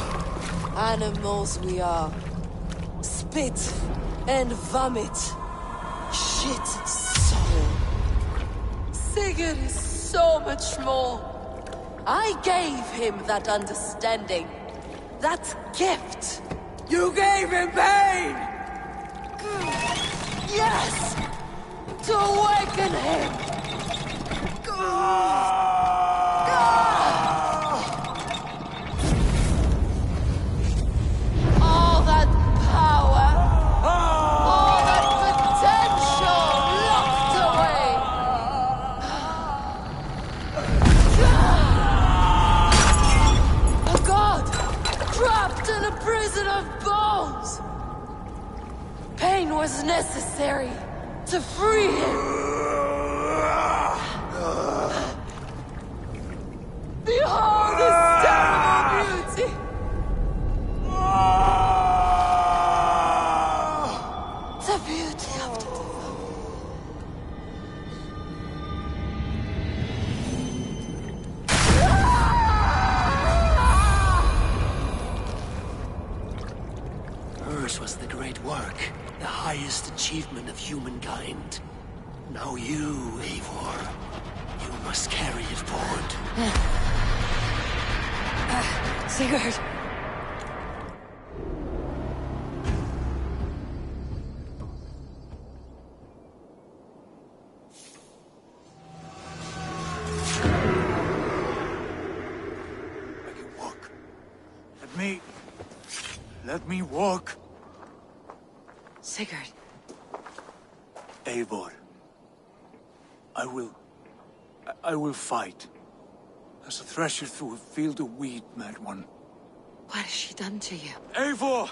Animals we are. Spit and vomit. Shit soul. Sigurd is so much more. I gave him that understanding. That gift. You gave him pain! Yes! To awaken him! All that power, all that potential locked away. A god trapped in a prison of bones. Pain was necessary to free him. Behold his terrible beauty! The beauty of the Hers was the great work, the highest achievement of humankind. Now you, Eivor, you must carry it forward. Sigurd! Let me walk. Sigurd. Eivor. I will I will fight. As a thresher through a field of wheat, mad one. What has she done to you? Eivor!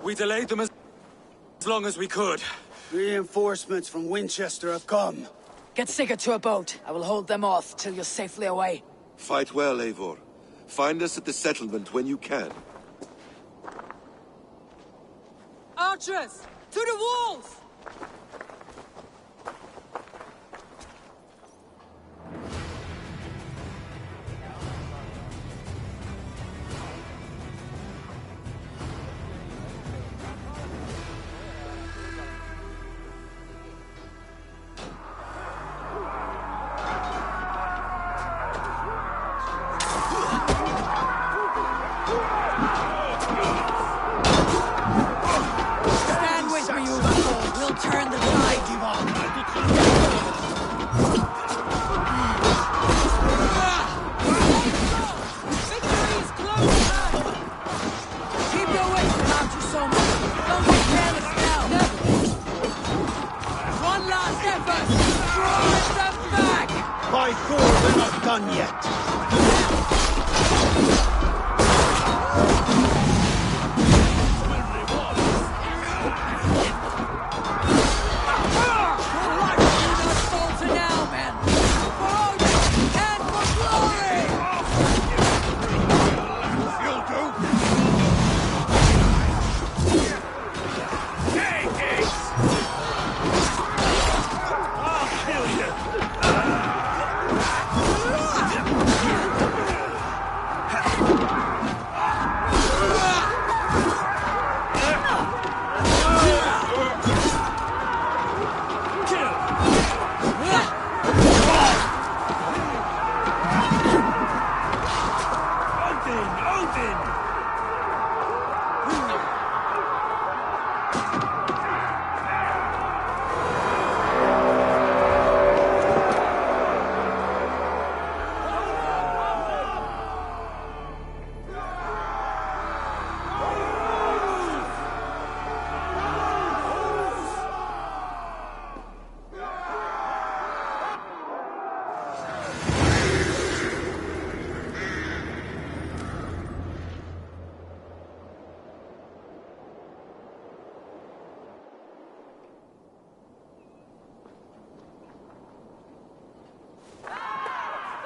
We delayed them as long as we could. Reinforcements from Winchester have come. Get Sigurd to a boat. I will hold them off till you're safely away. Fight well, Eivor. Find us at the settlement when you can. Archers! To the walls!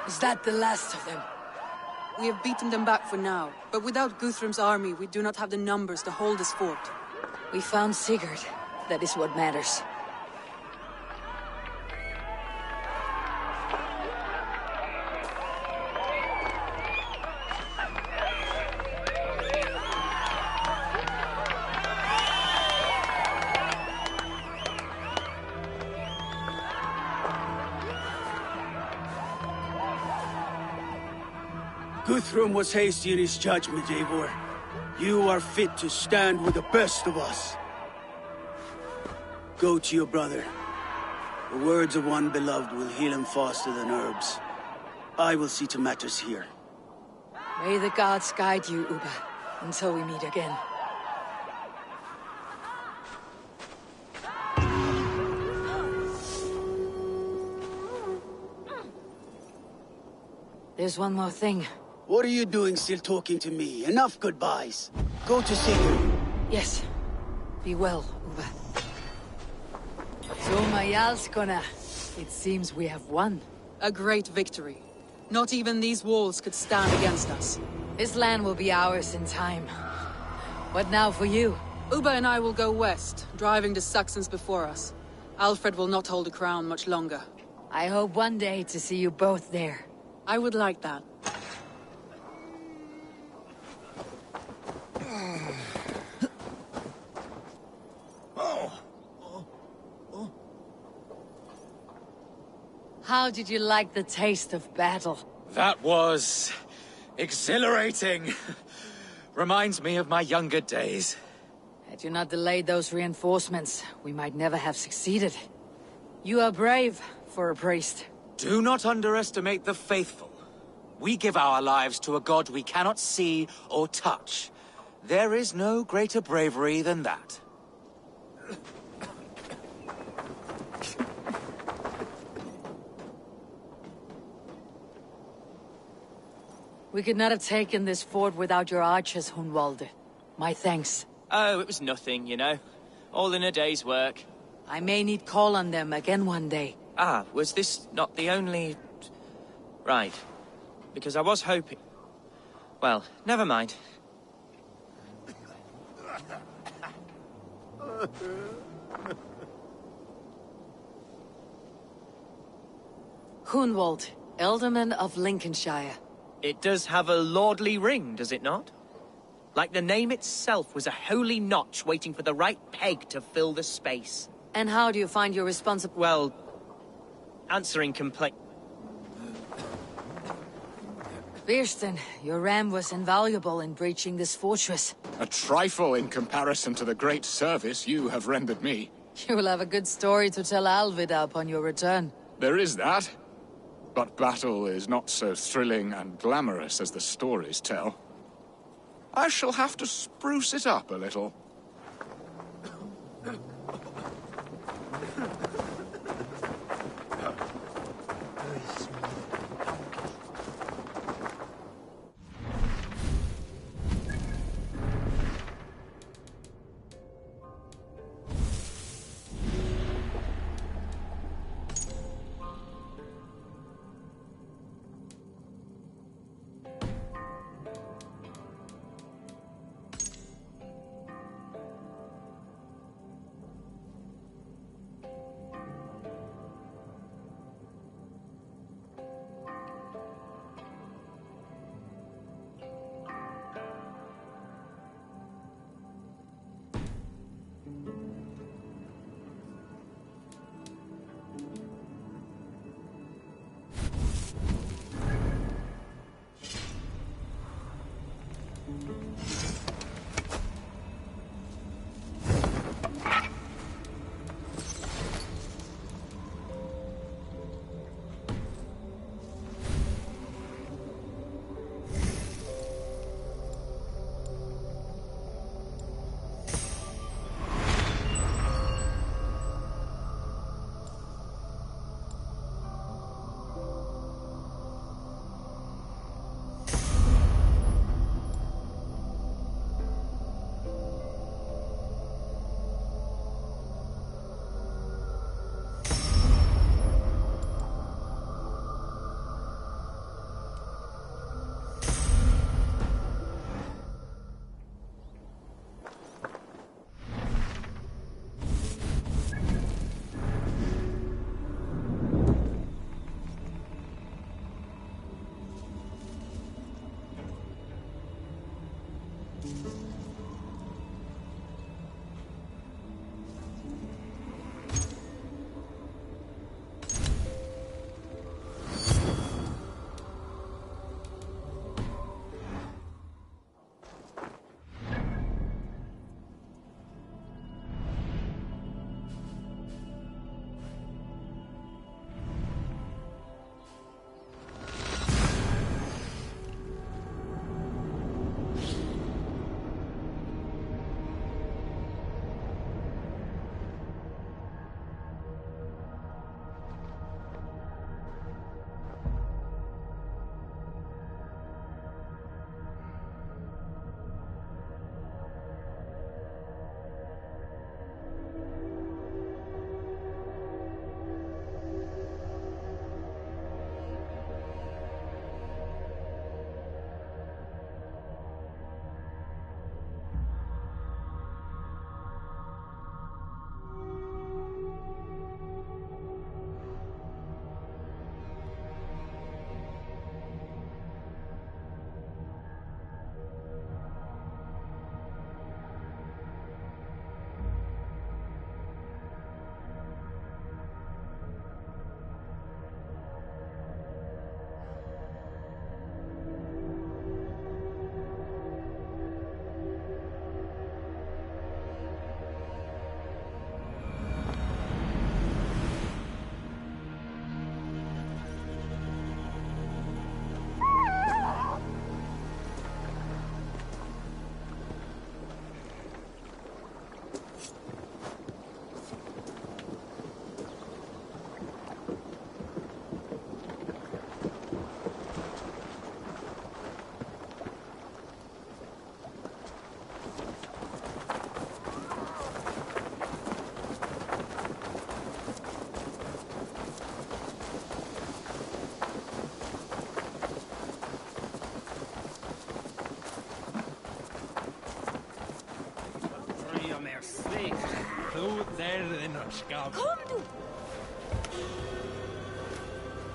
Is that the last of them? We have beaten them back for now, but without Guthrum's army, we do not have the numbers to hold this fort. We found Sigurd. That is what matters. Guthrum was hasty in his judgment, Eivor. You are fit to stand with the best of us. Go to your brother. The words of one beloved will heal him faster than herbs. I will see to matters here. May the gods guide you, Uba, until we meet again. There's one more thing. What are you doing still talking to me? Enough goodbyes. Go to Sigurd. Yes. Be well, Uba. So, Majalskona, it seems we have won. A great victory. Not even these walls could stand against us. This land will be ours in time. What now for you? Uba and I will go west, driving the Saxons before us. Alfred will not hold the crown much longer. I hope one day to see you both there. I would like that. How did you like the taste of battle? That was exhilarating. Reminds me of my younger days. Had you not delayed those reinforcements, we might never have succeeded. You are brave for a priest. Do not underestimate the faithful. We give our lives to a god we cannot see or touch. There is no greater bravery than that. We could not have taken this fort without your archers, Hunwald. My thanks. Oh, it was nothing, you know. All in a day's work. I may need call on them again one day. Ah, was this not the only... Right. Because I was hoping... Well, never mind. Hunwald, Ealdorman of Lincolnshire. It does have a lordly ring, does it not? Like the name itself was a holy notch waiting for the right peg to fill the space. And how do you find your responsible... Well, answering complaint... Birsten, your ram was invaluable in breaching this fortress. A trifle in comparison to the great service you have rendered me. You will have a good story to tell Alvida upon your return. There is that. But battle is not so thrilling and glamorous as the stories tell. I shall have to spruce it up a little.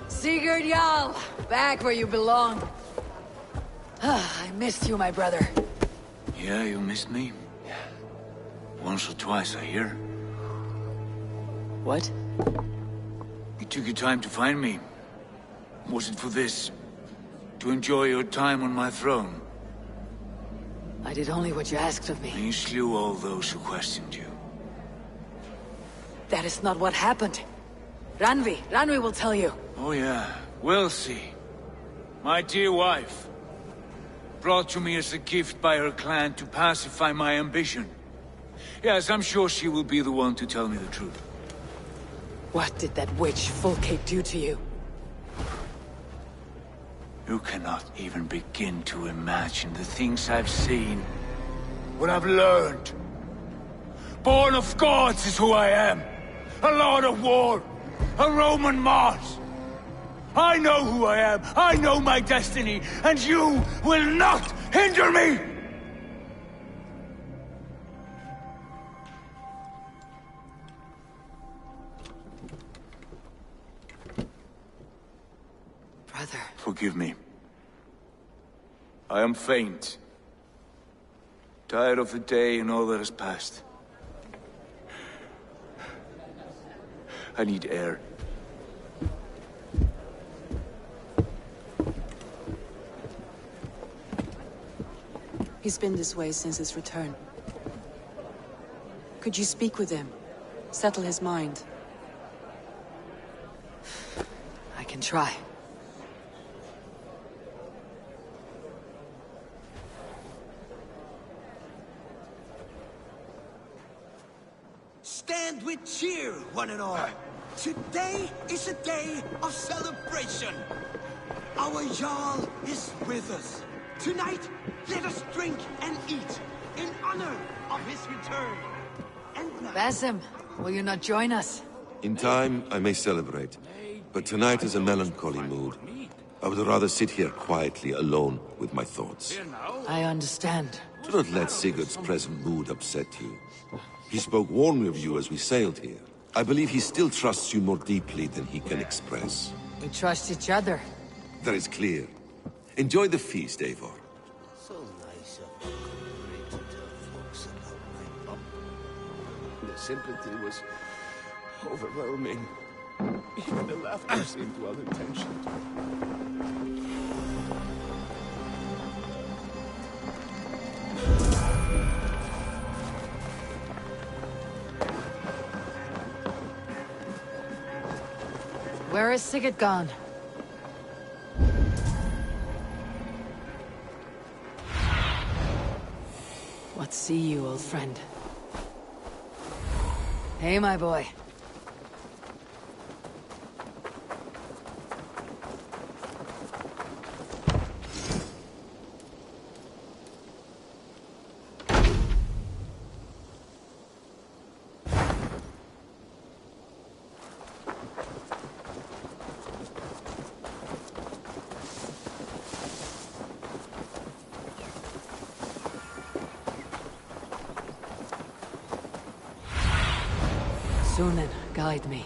Sigurd Jarl, back where you belong. I missed you, my brother. Yeah, you missed me? Yeah. Once or twice, I hear. What? You took your time to find me. Was it for this? To enjoy your time on my throne? I did only what you asked of me. And you slew all those who questioned you. That is not what happened. Ranvi will tell you. Oh yeah, we'll see. My dear wife, brought to me as a gift by her clan to pacify my ambition. Yes, I'm sure she will be the one to tell me the truth. What did that witch Fulke do to you? You cannot even begin to imagine the things I've seen. What I've learned. Born of gods is who I am. A lord of war. A Roman Mars. I know who I am. I know my destiny. And you will not hinder me! Brother. Forgive me. I am faint. Tired of the day and all that has passed. I need air. He's been this way since his return. Could you speak with him? Settle his mind? I can try. Stand with cheer, one and all. Today is a day of celebration. Our Jarl is with us. Tonight, let us drink and eat in honor of his return. And now... Basim, will you not join us? In time, I may celebrate. But tonight is a melancholy mood. I would rather sit here quietly, alone, with my thoughts. I understand. Do not let Sigurd's present mood upset you. He spoke warmly of you as we sailed here. I believe he still trusts you more deeply than he can express. We trust each other. That is clear. Enjoy the feast, Eivor. So nice of you to tell folks about my mom. The sympathy was overwhelming. Even the laughter seemed well intentioned. Where is Sigurd gone? What see you, old friend? Hey, my boy. Sunan, guide me.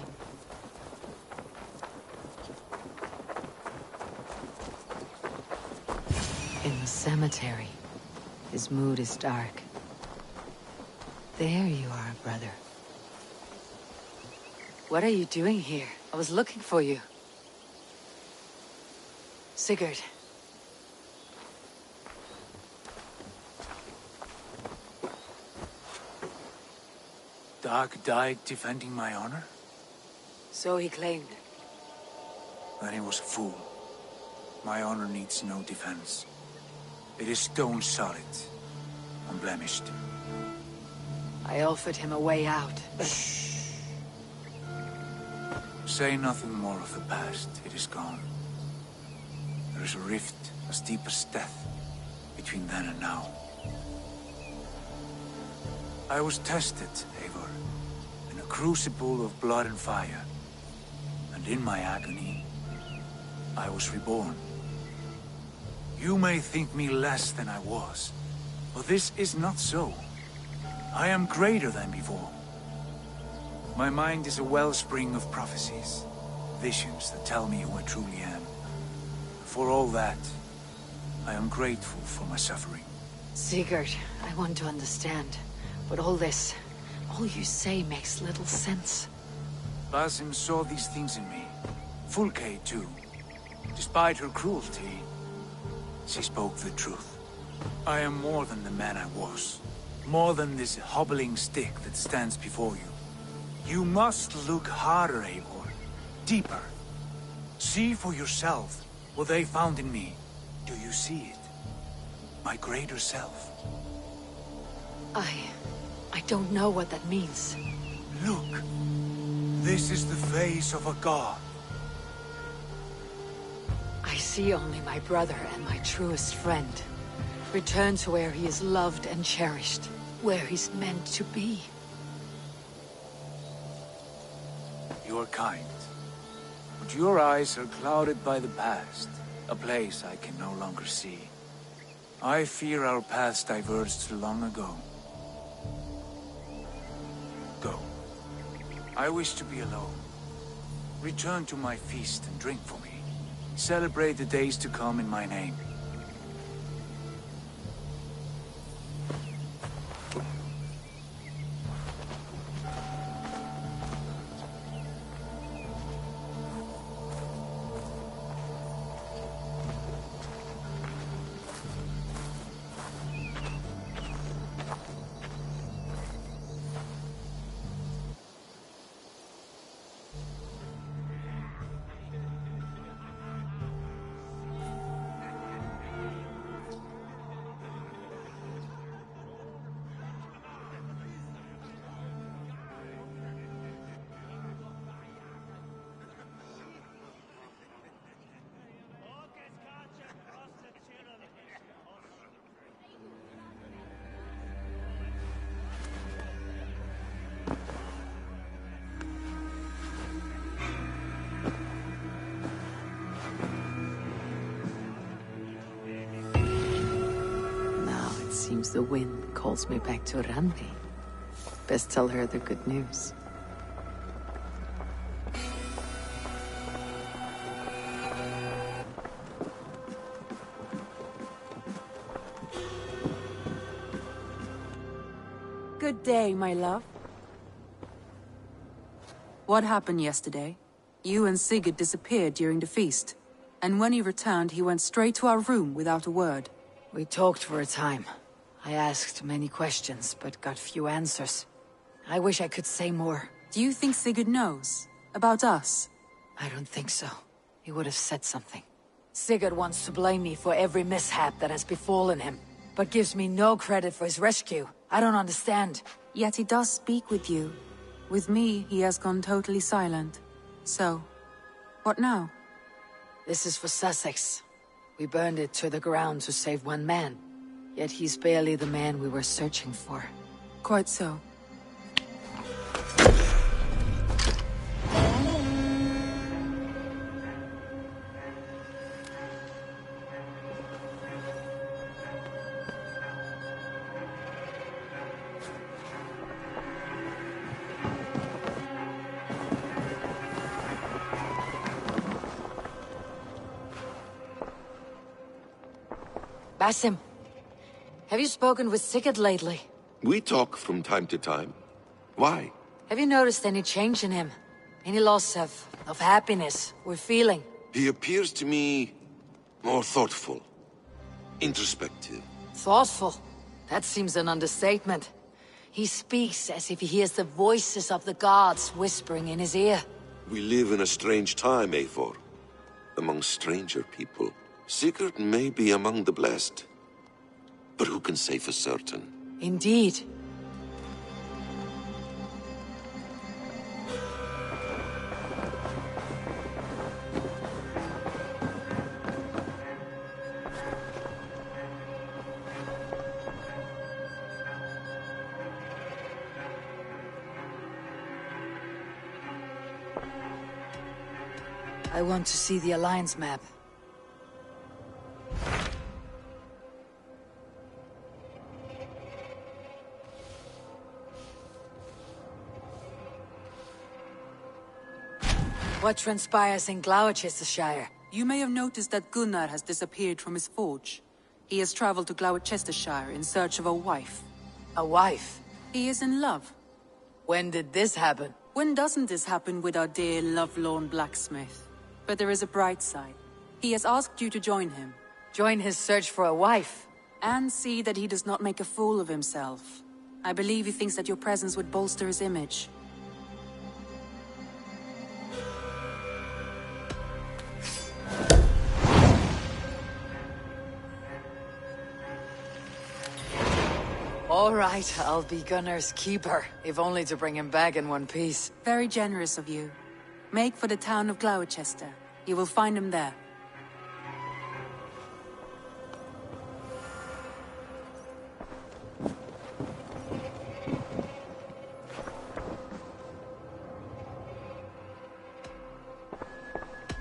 In the cemetery, his mood is dark. There you are, brother. What are you doing here? I was looking for you. Sigurd. Dag died defending my honor? So he claimed. Then he was a fool. My honor needs no defense. It is stone solid, unblemished. I offered him a way out, but... Shh. Say nothing more of the past. It is gone. There is a rift as deep as death between then and now. I was tested, Eivor, in a crucible of blood and fire. And in my agony, I was reborn. You may think me less than I was, but this is not so. I am greater than before. My mind is a wellspring of prophecies, visions that tell me who I truly am. For all that, I am grateful for my suffering. Sigurd, I want to understand, but all you say makes little sense. Basim saw these things in me. Fulke, too. Despite her cruelty, she spoke the truth. I am more than the man I was. More than this hobbling stick that stands before you. You must look harder, Eivor. Deeper. See for yourself what they found in me. Do you see it? My greater self. I don't know what that means. Look. This is the face of a god. I see only my brother and my truest friend. Return to where he is loved and cherished. Where he's meant to be. You are kind. But your eyes are clouded by the past. A place I can no longer see. I fear our paths diverged long ago. Go. I wish to be alone. Return to my feast and drink for me. Celebrate the days to come in my name. Seems the wind calls me back to Randi. Best tell her the good news. Good day, my love. What happened yesterday? You and Sigurd disappeared during the feast. And when he returned, he went straight to our room without a word. We talked for a time. I asked many questions, but got few answers. I wish I could say more. Do you think Sigurd knows? About us? I don't think so. He would have said something. Sigurd wants to blame me for every mishap that has befallen him, but gives me no credit for his rescue. I don't understand. Yet he does speak with you. With me, he has gone totally silent. So, what now? This is for Sussex. We burned it to the ground to save one man. Yet he's barely the man we were searching for. Quite so. Basim, have you spoken with Sigurd lately? We talk from time to time. Why? Have you noticed any change in him? Any loss of happiness or feeling? He appears to me more thoughtful, introspective. Thoughtful? That seems an understatement. He speaks as if he hears the voices of the gods whispering in his ear. We live in a strange time, Eivor. Among stranger people. Sigurd may be among the blessed. But who can say for certain? Indeed. I want to see the Alliance map. What transpires in Gloucestershire? You may have noticed that Gunnar has disappeared from his forge. He has traveled to Gloucestershire in search of a wife. A wife? He is in love. When did this happen? When doesn't this happen with our dear lovelorn blacksmith? But there is a bright side. He has asked you to join him. Join his search for a wife? And see that he does not make a fool of himself. I believe he thinks that your presence would bolster his image. All right, I'll be Gunnar's keeper, if only to bring him back in one piece. Very generous of you. Make for the town of Gloucester. You will find him there.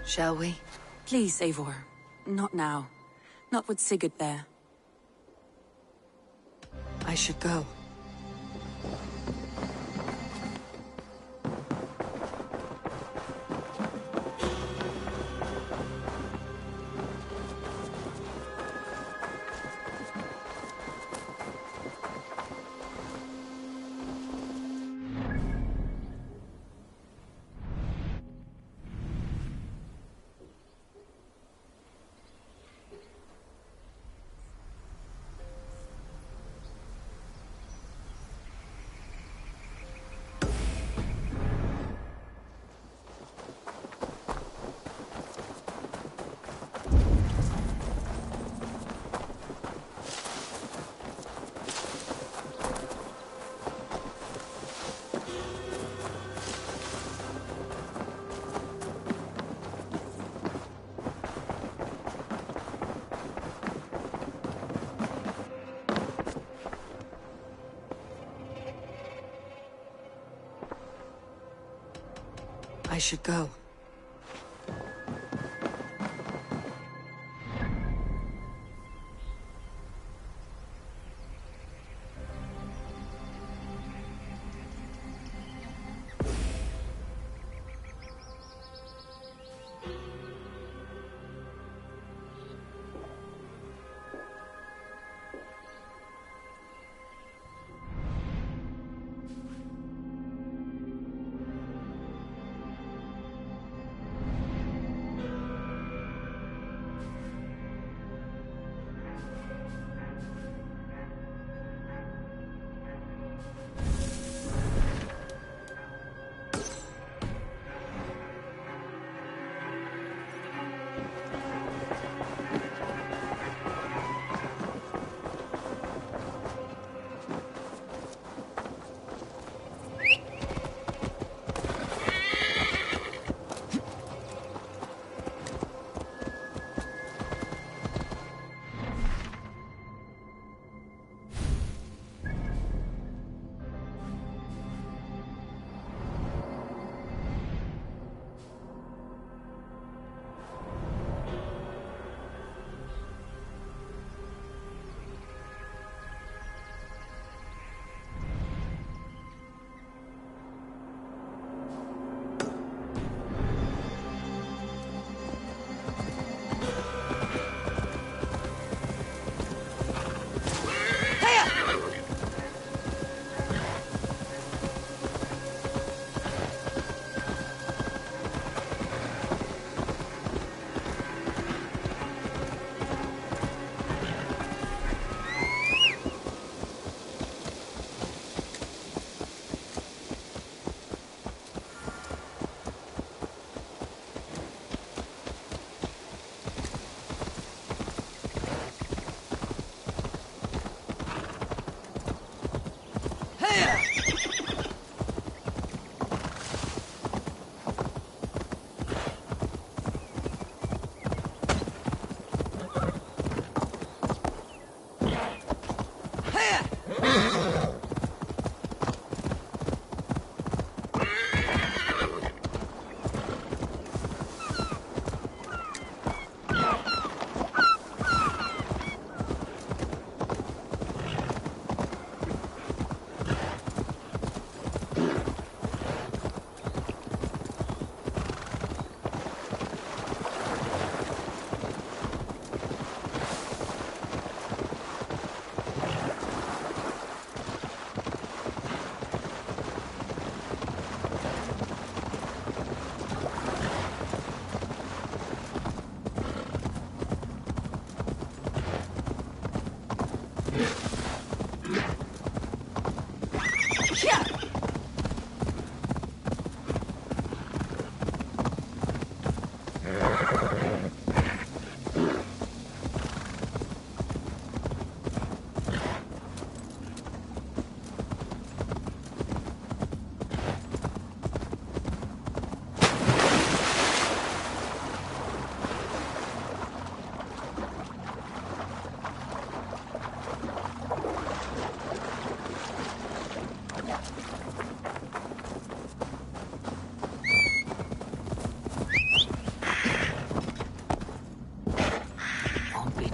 Shall we? Please, Eivor. Not now. Not with Sigurd there. I should go. I should go.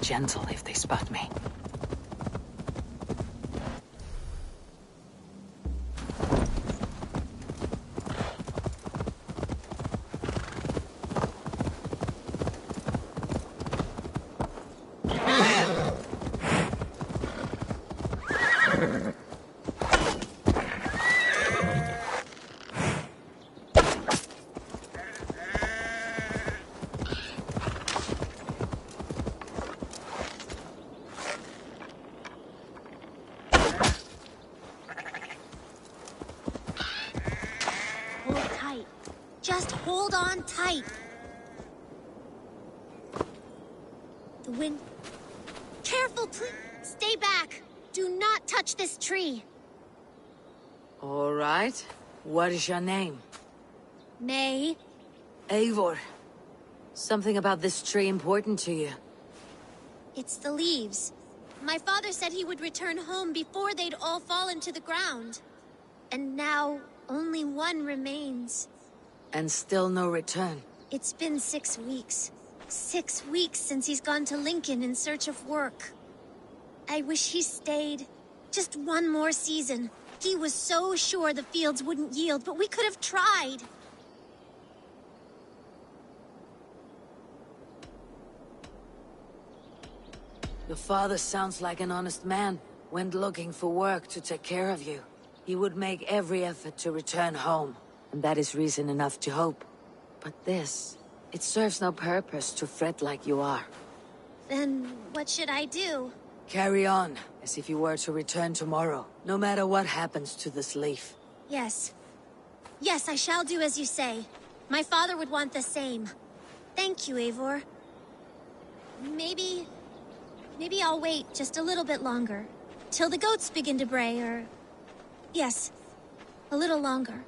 gentle if they spot me. Hold tight. Just hold on tight. The wind... Careful, please. Stay back. Do not touch this tree. All right. What is your name? May. Eivor. Something about this tree important to you? It's the leaves. My father said he would return home before they'd all fallen to the ground. And now, only one remains. And still no return? It's been 6 weeks. 6 weeks since he's gone to Lincoln in search of work. I wish he stayed. Just one more season. He was so sure the fields wouldn't yield, but we could have tried. Your father sounds like an honest man. Went looking for work to take care of you. He would make every effort to return home, and that is reason enough to hope. But this, it serves no purpose to fret like you are. Then what should I do? Carry on, as if you were to return tomorrow, no matter what happens to this leaf. Yes. Yes, I shall do as you say. My father would want the same. Thank you, Eivor. Maybe I'll wait just a little bit longer. Till the goats begin to bray, or... Yes, a little longer.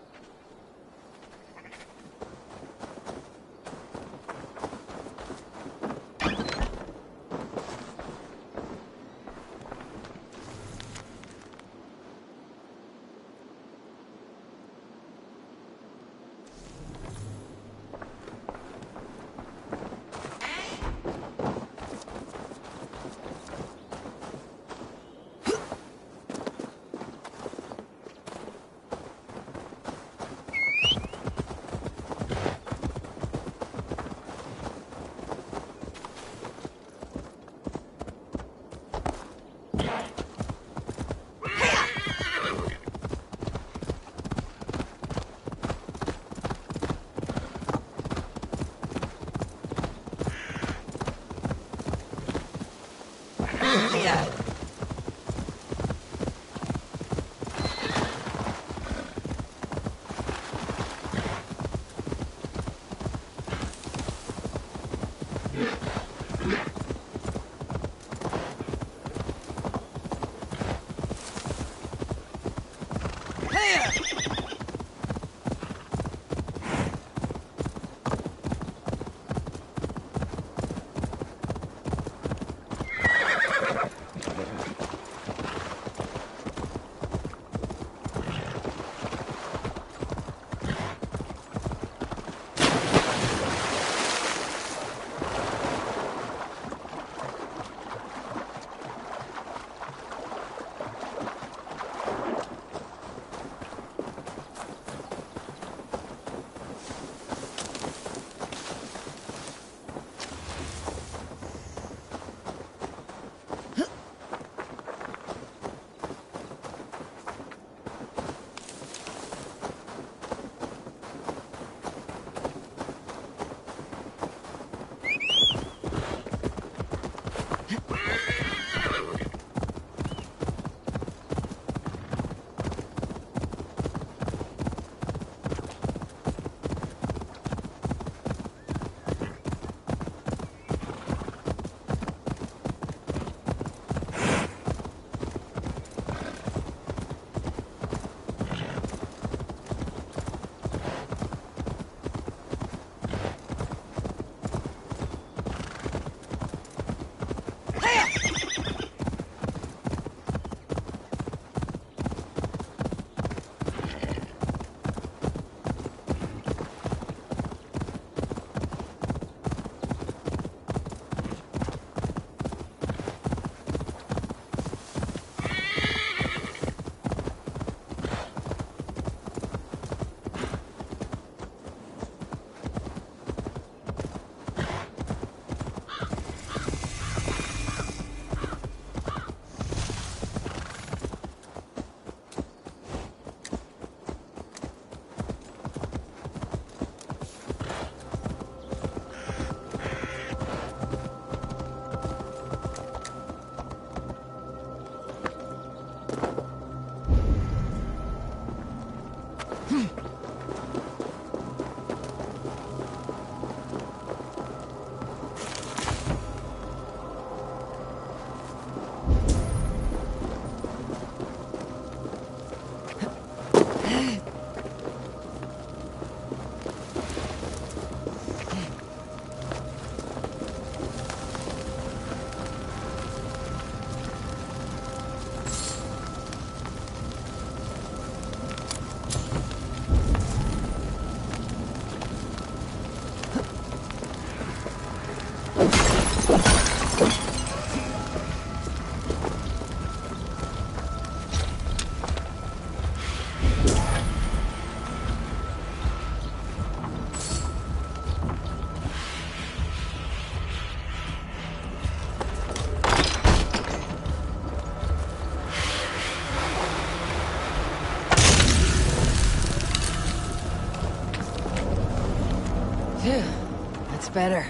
better.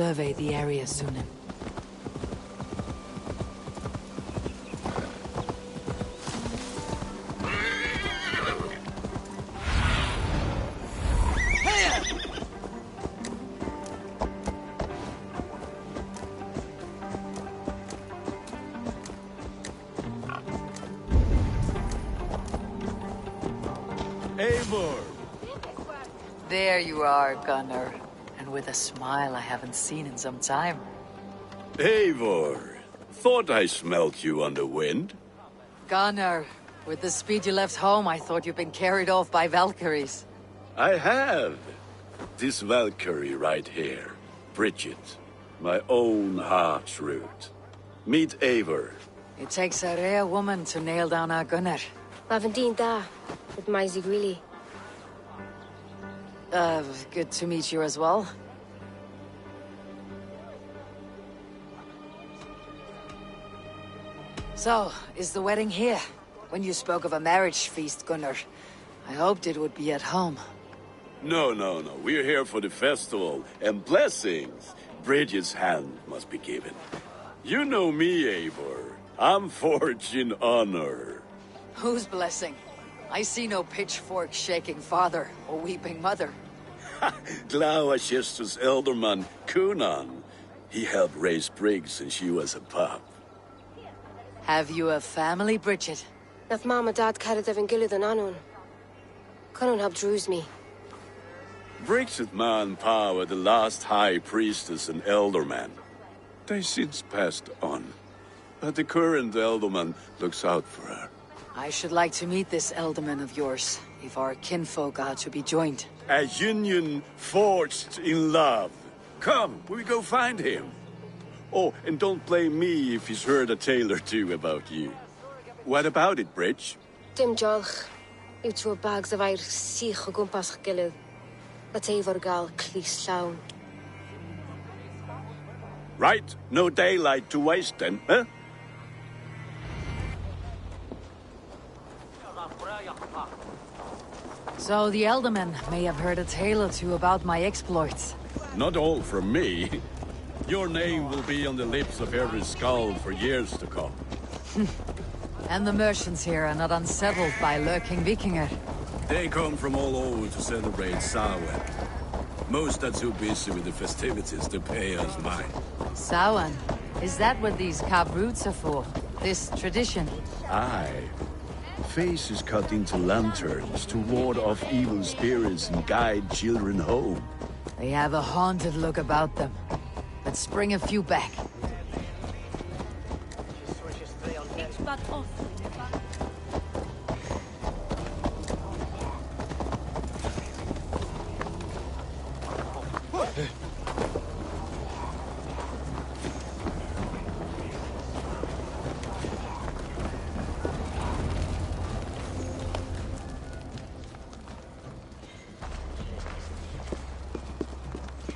Survey the area, Sunan. Eivor! There you are, Gunnar. And with a smile I haven't seen in some time. Eivor, thought I smelt you on the wind. Gunnar, with the speed you left home, I thought you'd been carried off by Valkyries. I have. This Valkyrie right here, Bridget, my own heart's root. Meet Eivor. It takes a rare woman to nail down our Gunnar. Lavendine da, with Maisie Greeley. Good to meet you as well. So, is the wedding here? When you spoke of a marriage feast, Gunnar, I hoped it would be at home. No. We're here for the festival and blessings. Bridget's hand must be given. You know me, Eivor. I'm forged in honor. Whose blessing? I see no pitchfork shaking father or weeping mother. Glauachester's elderman, Cunan. He helped raise Briggs since she was a pup. Have you a family, Bridget? Nath Mom and Dad carried Evan Gillid and Anun. Cunan helped druise me. Briggs' man Pa were the last high priestess and elderman. They since passed on. But the current elderman looks out for her. I should like to meet this elderman of yours, if our kinfolk are to be joined. A union forged in love. Come, we go find him. Oh, and don't blame me if he's heard a tale or two about you. What about it, Bridge? Dim Jolch. You two bags of air sich o gwmpas gilydd. Let Eivor gal clis llawn. Right, no daylight to waste then, huh? So the Elderman may have heard a tale or two about my exploits. Not all from me. Your name will be on the lips of every skald for years to come. And the merchants here are not unsettled by lurking Vikinger. They come from all over to celebrate Samhain. Most are too busy with the festivities to pay us mind. Samhain? Is that what these carved roots are for? This tradition? Aye. Faces cut into lanterns to ward off evil spirits and guide children home. They have a haunted look about them. Let's bring a few back.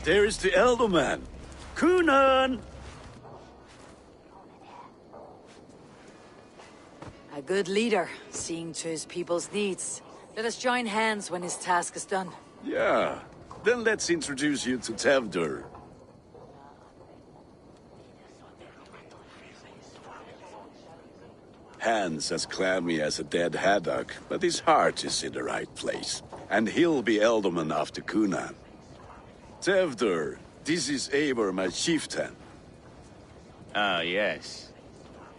There is the elder man. Kunan! A good leader, seeing to his people's needs. Let us join hands when his task is done. Yeah. Then let's introduce you to Tevdur. Hands as clammy as a dead haddock, but his heart is in the right place. And he'll be Elderman after Kunan. Tevdur, this is Eivor, my chieftain. Ah, yes.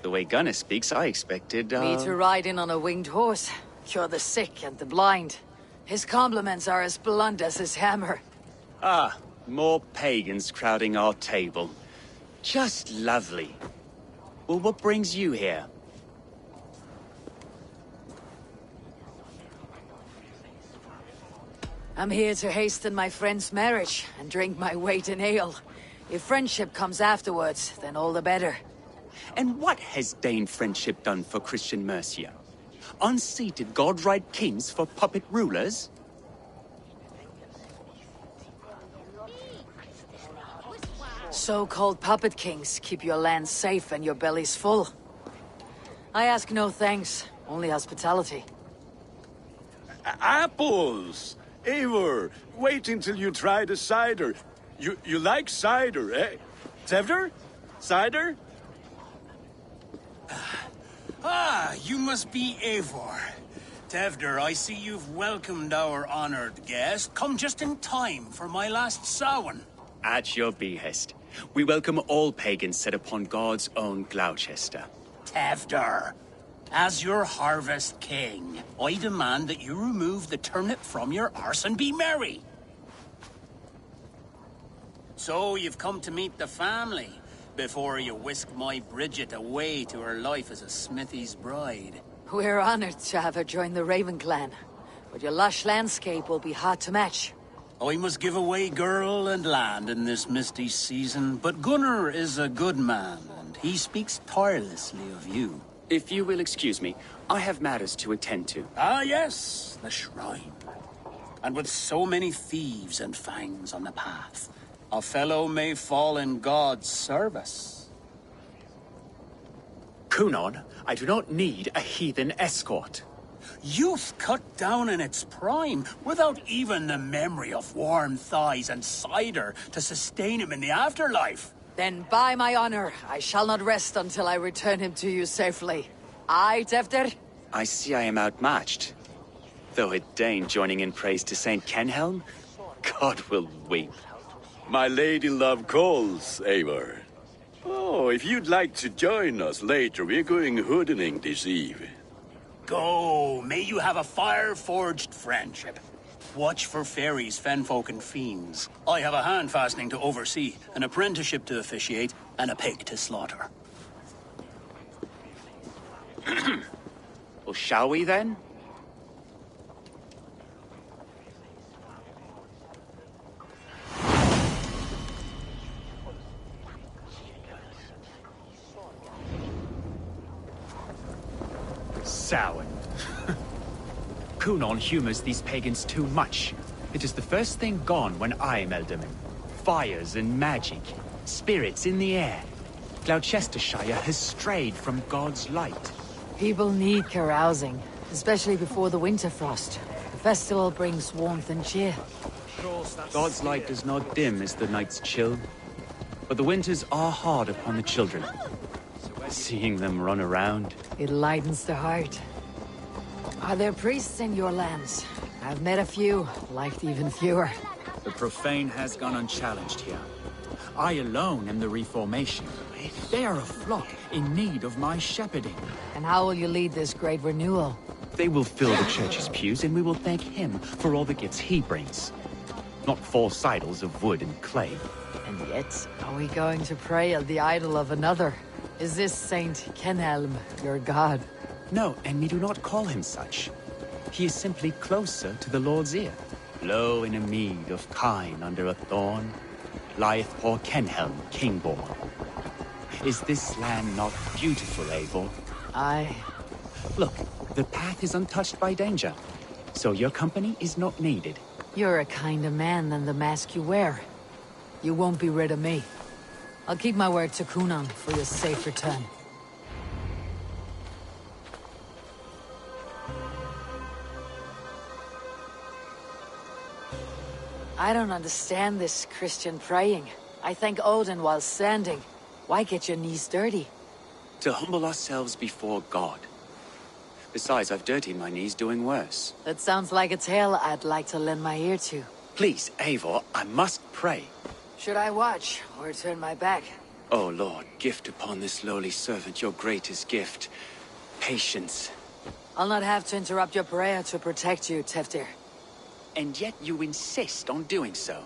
The way Gunnar speaks, I expected, Me to ride in on a winged horse, cure the sick and the blind. His compliments are as blunt as his hammer. Ah, more pagans crowding our table. Just lovely. Well, what brings you here? I'm here to hasten my friend's marriage and drink my weight in ale. If friendship comes afterwards, then all the better. And what has Dane friendship done for Christian Mercia? Unseated godright kings for puppet rulers? So-called puppet kings keep your lands safe and your bellies full. I ask no thanks, only hospitality. Apples! Eivor, wait until you try the cider. You like cider, eh? Tevdur? Cider? Ah, you must be Eivor. Tevdur, I see you've welcomed our honored guest. Come just in time for my last Samhain. At your behest. We welcome all pagans set upon God's own Gloucester. Tevdur, as your harvest king, I demand that you remove the turnip from your arse and be merry. So you've come to meet the family before you whisk my Bridget away to her life as a smithy's bride. We're honored to have her join the Raven clan, but your lush landscape will be hard to match. I must give away girl and land in this misty season, but Gunnar is a good man, and he speaks tirelessly of you. If you will excuse me, I have matters to attend to. Ah, yes, the shrine. And with so many thieves and fangs on the path, a fellow may fall in God's service. Kunan, I do not need a heathen escort. Youth cut down in its prime, without even the memory of warm thighs and cider to sustain him in the afterlife. Then by my honor, I shall not rest until I return him to you safely. Aye, Tevdur? I see I am outmatched. Though a Dane joining in praise to Saint Kenhelm, God will weep. My lady love calls, Eivor. Oh, if you'd like to join us later, we're going hoodening this eve. Go, may you have a fire-forged friendship. Watch for fairies, fenfolk, and fiends. I have a hand fastening to oversee, an apprenticeship to officiate, and a pig to slaughter. Well, shall we then? Samhain. Kunan humors these pagans too much. It is the first thing gone when I am Elderman. Fires and magic, spirits in the air. Gloucestershire has strayed from God's light. People need carousing, especially before the winter frost. The festival brings warmth and cheer. God's light does not dim as the nights chill, but the winters are hard upon the children. Seeing them run around. It lightens the heart. Are there priests in your lands? I've met a few, liked even fewer. The profane has gone unchallenged here. I alone am the reformation. They are a flock in need of my shepherding. And how will you lead this great renewal? They will fill the church's pews, and we will thank him for all the gifts he brings. Not false idols of wood and clay. And yet, are we going to pray at the idol of another? Is this Saint Kenelm your god? No, and we do not call him such. He is simply closer to the Lord's ear. Lo, in a mead of kine under a thorn, lieth poor Kenhelm, king-born. Is this land not beautiful, Eivor? Aye. Look, the path is untouched by danger, so your company is not needed. You're a kinder man than the mask you wear. You won't be rid of me. I'll keep my word to Kunan for your safe return. I don't understand this Christian praying. I thank Odin while standing. Why get your knees dirty? To humble ourselves before God. Besides, I've dirtied my knees doing worse. That sounds like a tale I'd like to lend my ear to. Please, Eivor, I must pray. Should I watch, or turn my back? Oh Lord, gift upon this lowly servant your greatest gift. Patience. I'll not have to interrupt your prayer to protect you, Teftir. And yet you insist on doing so.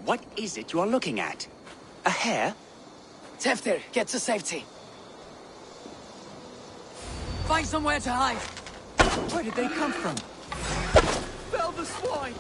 What is it you are looking at? A hare? Teftir, get to safety. Find somewhere to hide. Where did they come from? Fell the swine!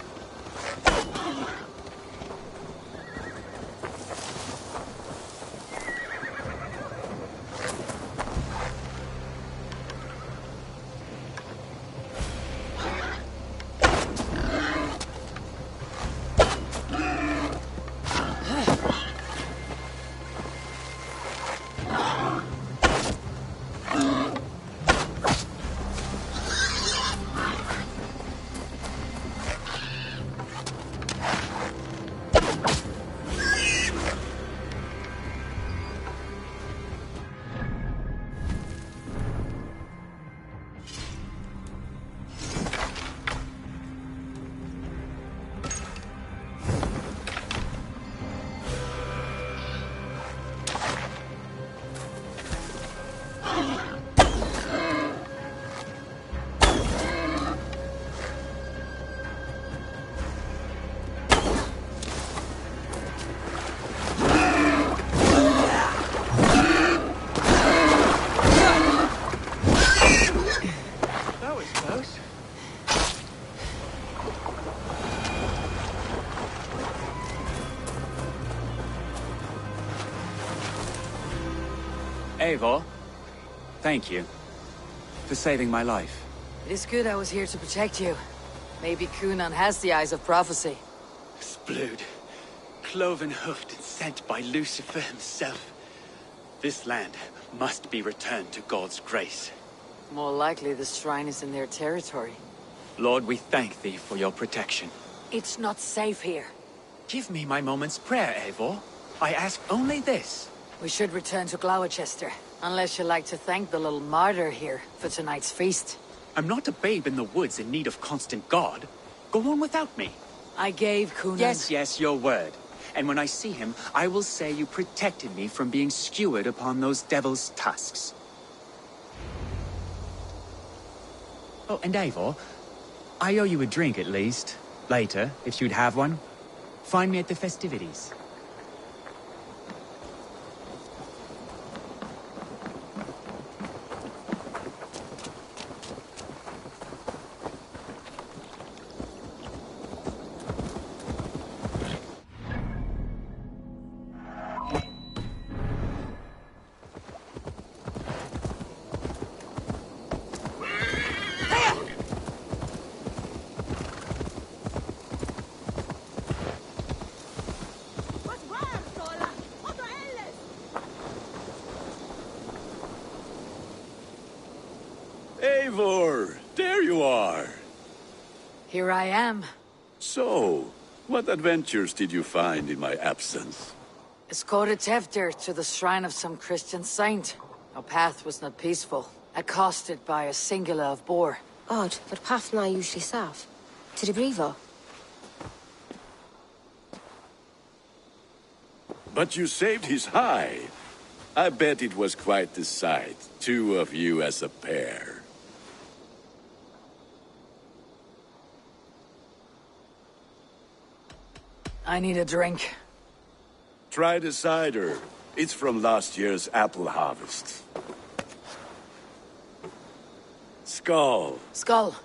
Eivor, thank you for saving my life. It is good I was here to protect you. Maybe Kunan has the eyes of prophecy. Splood, cloven-hoofed and sent by Lucifer himself. This land must be returned to God's grace. More likely the shrine is in their territory. Lord, we thank thee for your protection. It's not safe here. Give me my moment's prayer, Eivor. I ask only this. We should return to Gloucester, unless you'd like to thank the little martyr here for tonight's feast. I'm not a babe in the woods in need of constant guard. Go on without me. I gave Kunan... Yes, your word. And when I see him, I will say you protected me from being skewered upon those devil's tusks. Oh, and Eivor, I owe you a drink at least. Later, if you'd have one. Find me at the festivities. Eivor, there you are. Here I am. So, what adventures did you find in my absence? Escorted Teftir to the shrine of some Christian saint. Our path was not peaceful, accosted by a singular of boar. Odd, but pathna usually safe. To the Brivo. But you saved his hide. I bet it was quite the sight. Two of you as a pair. I need a drink. Try the cider. It's from last year's apple harvest. Skull. Skull.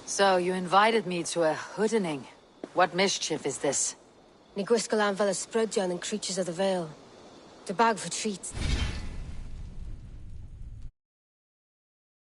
So, you invited me to a hoodening. What mischief is this? Ni gwisgal anfel ysbrydion and creatures of the Vale. The bag for treats.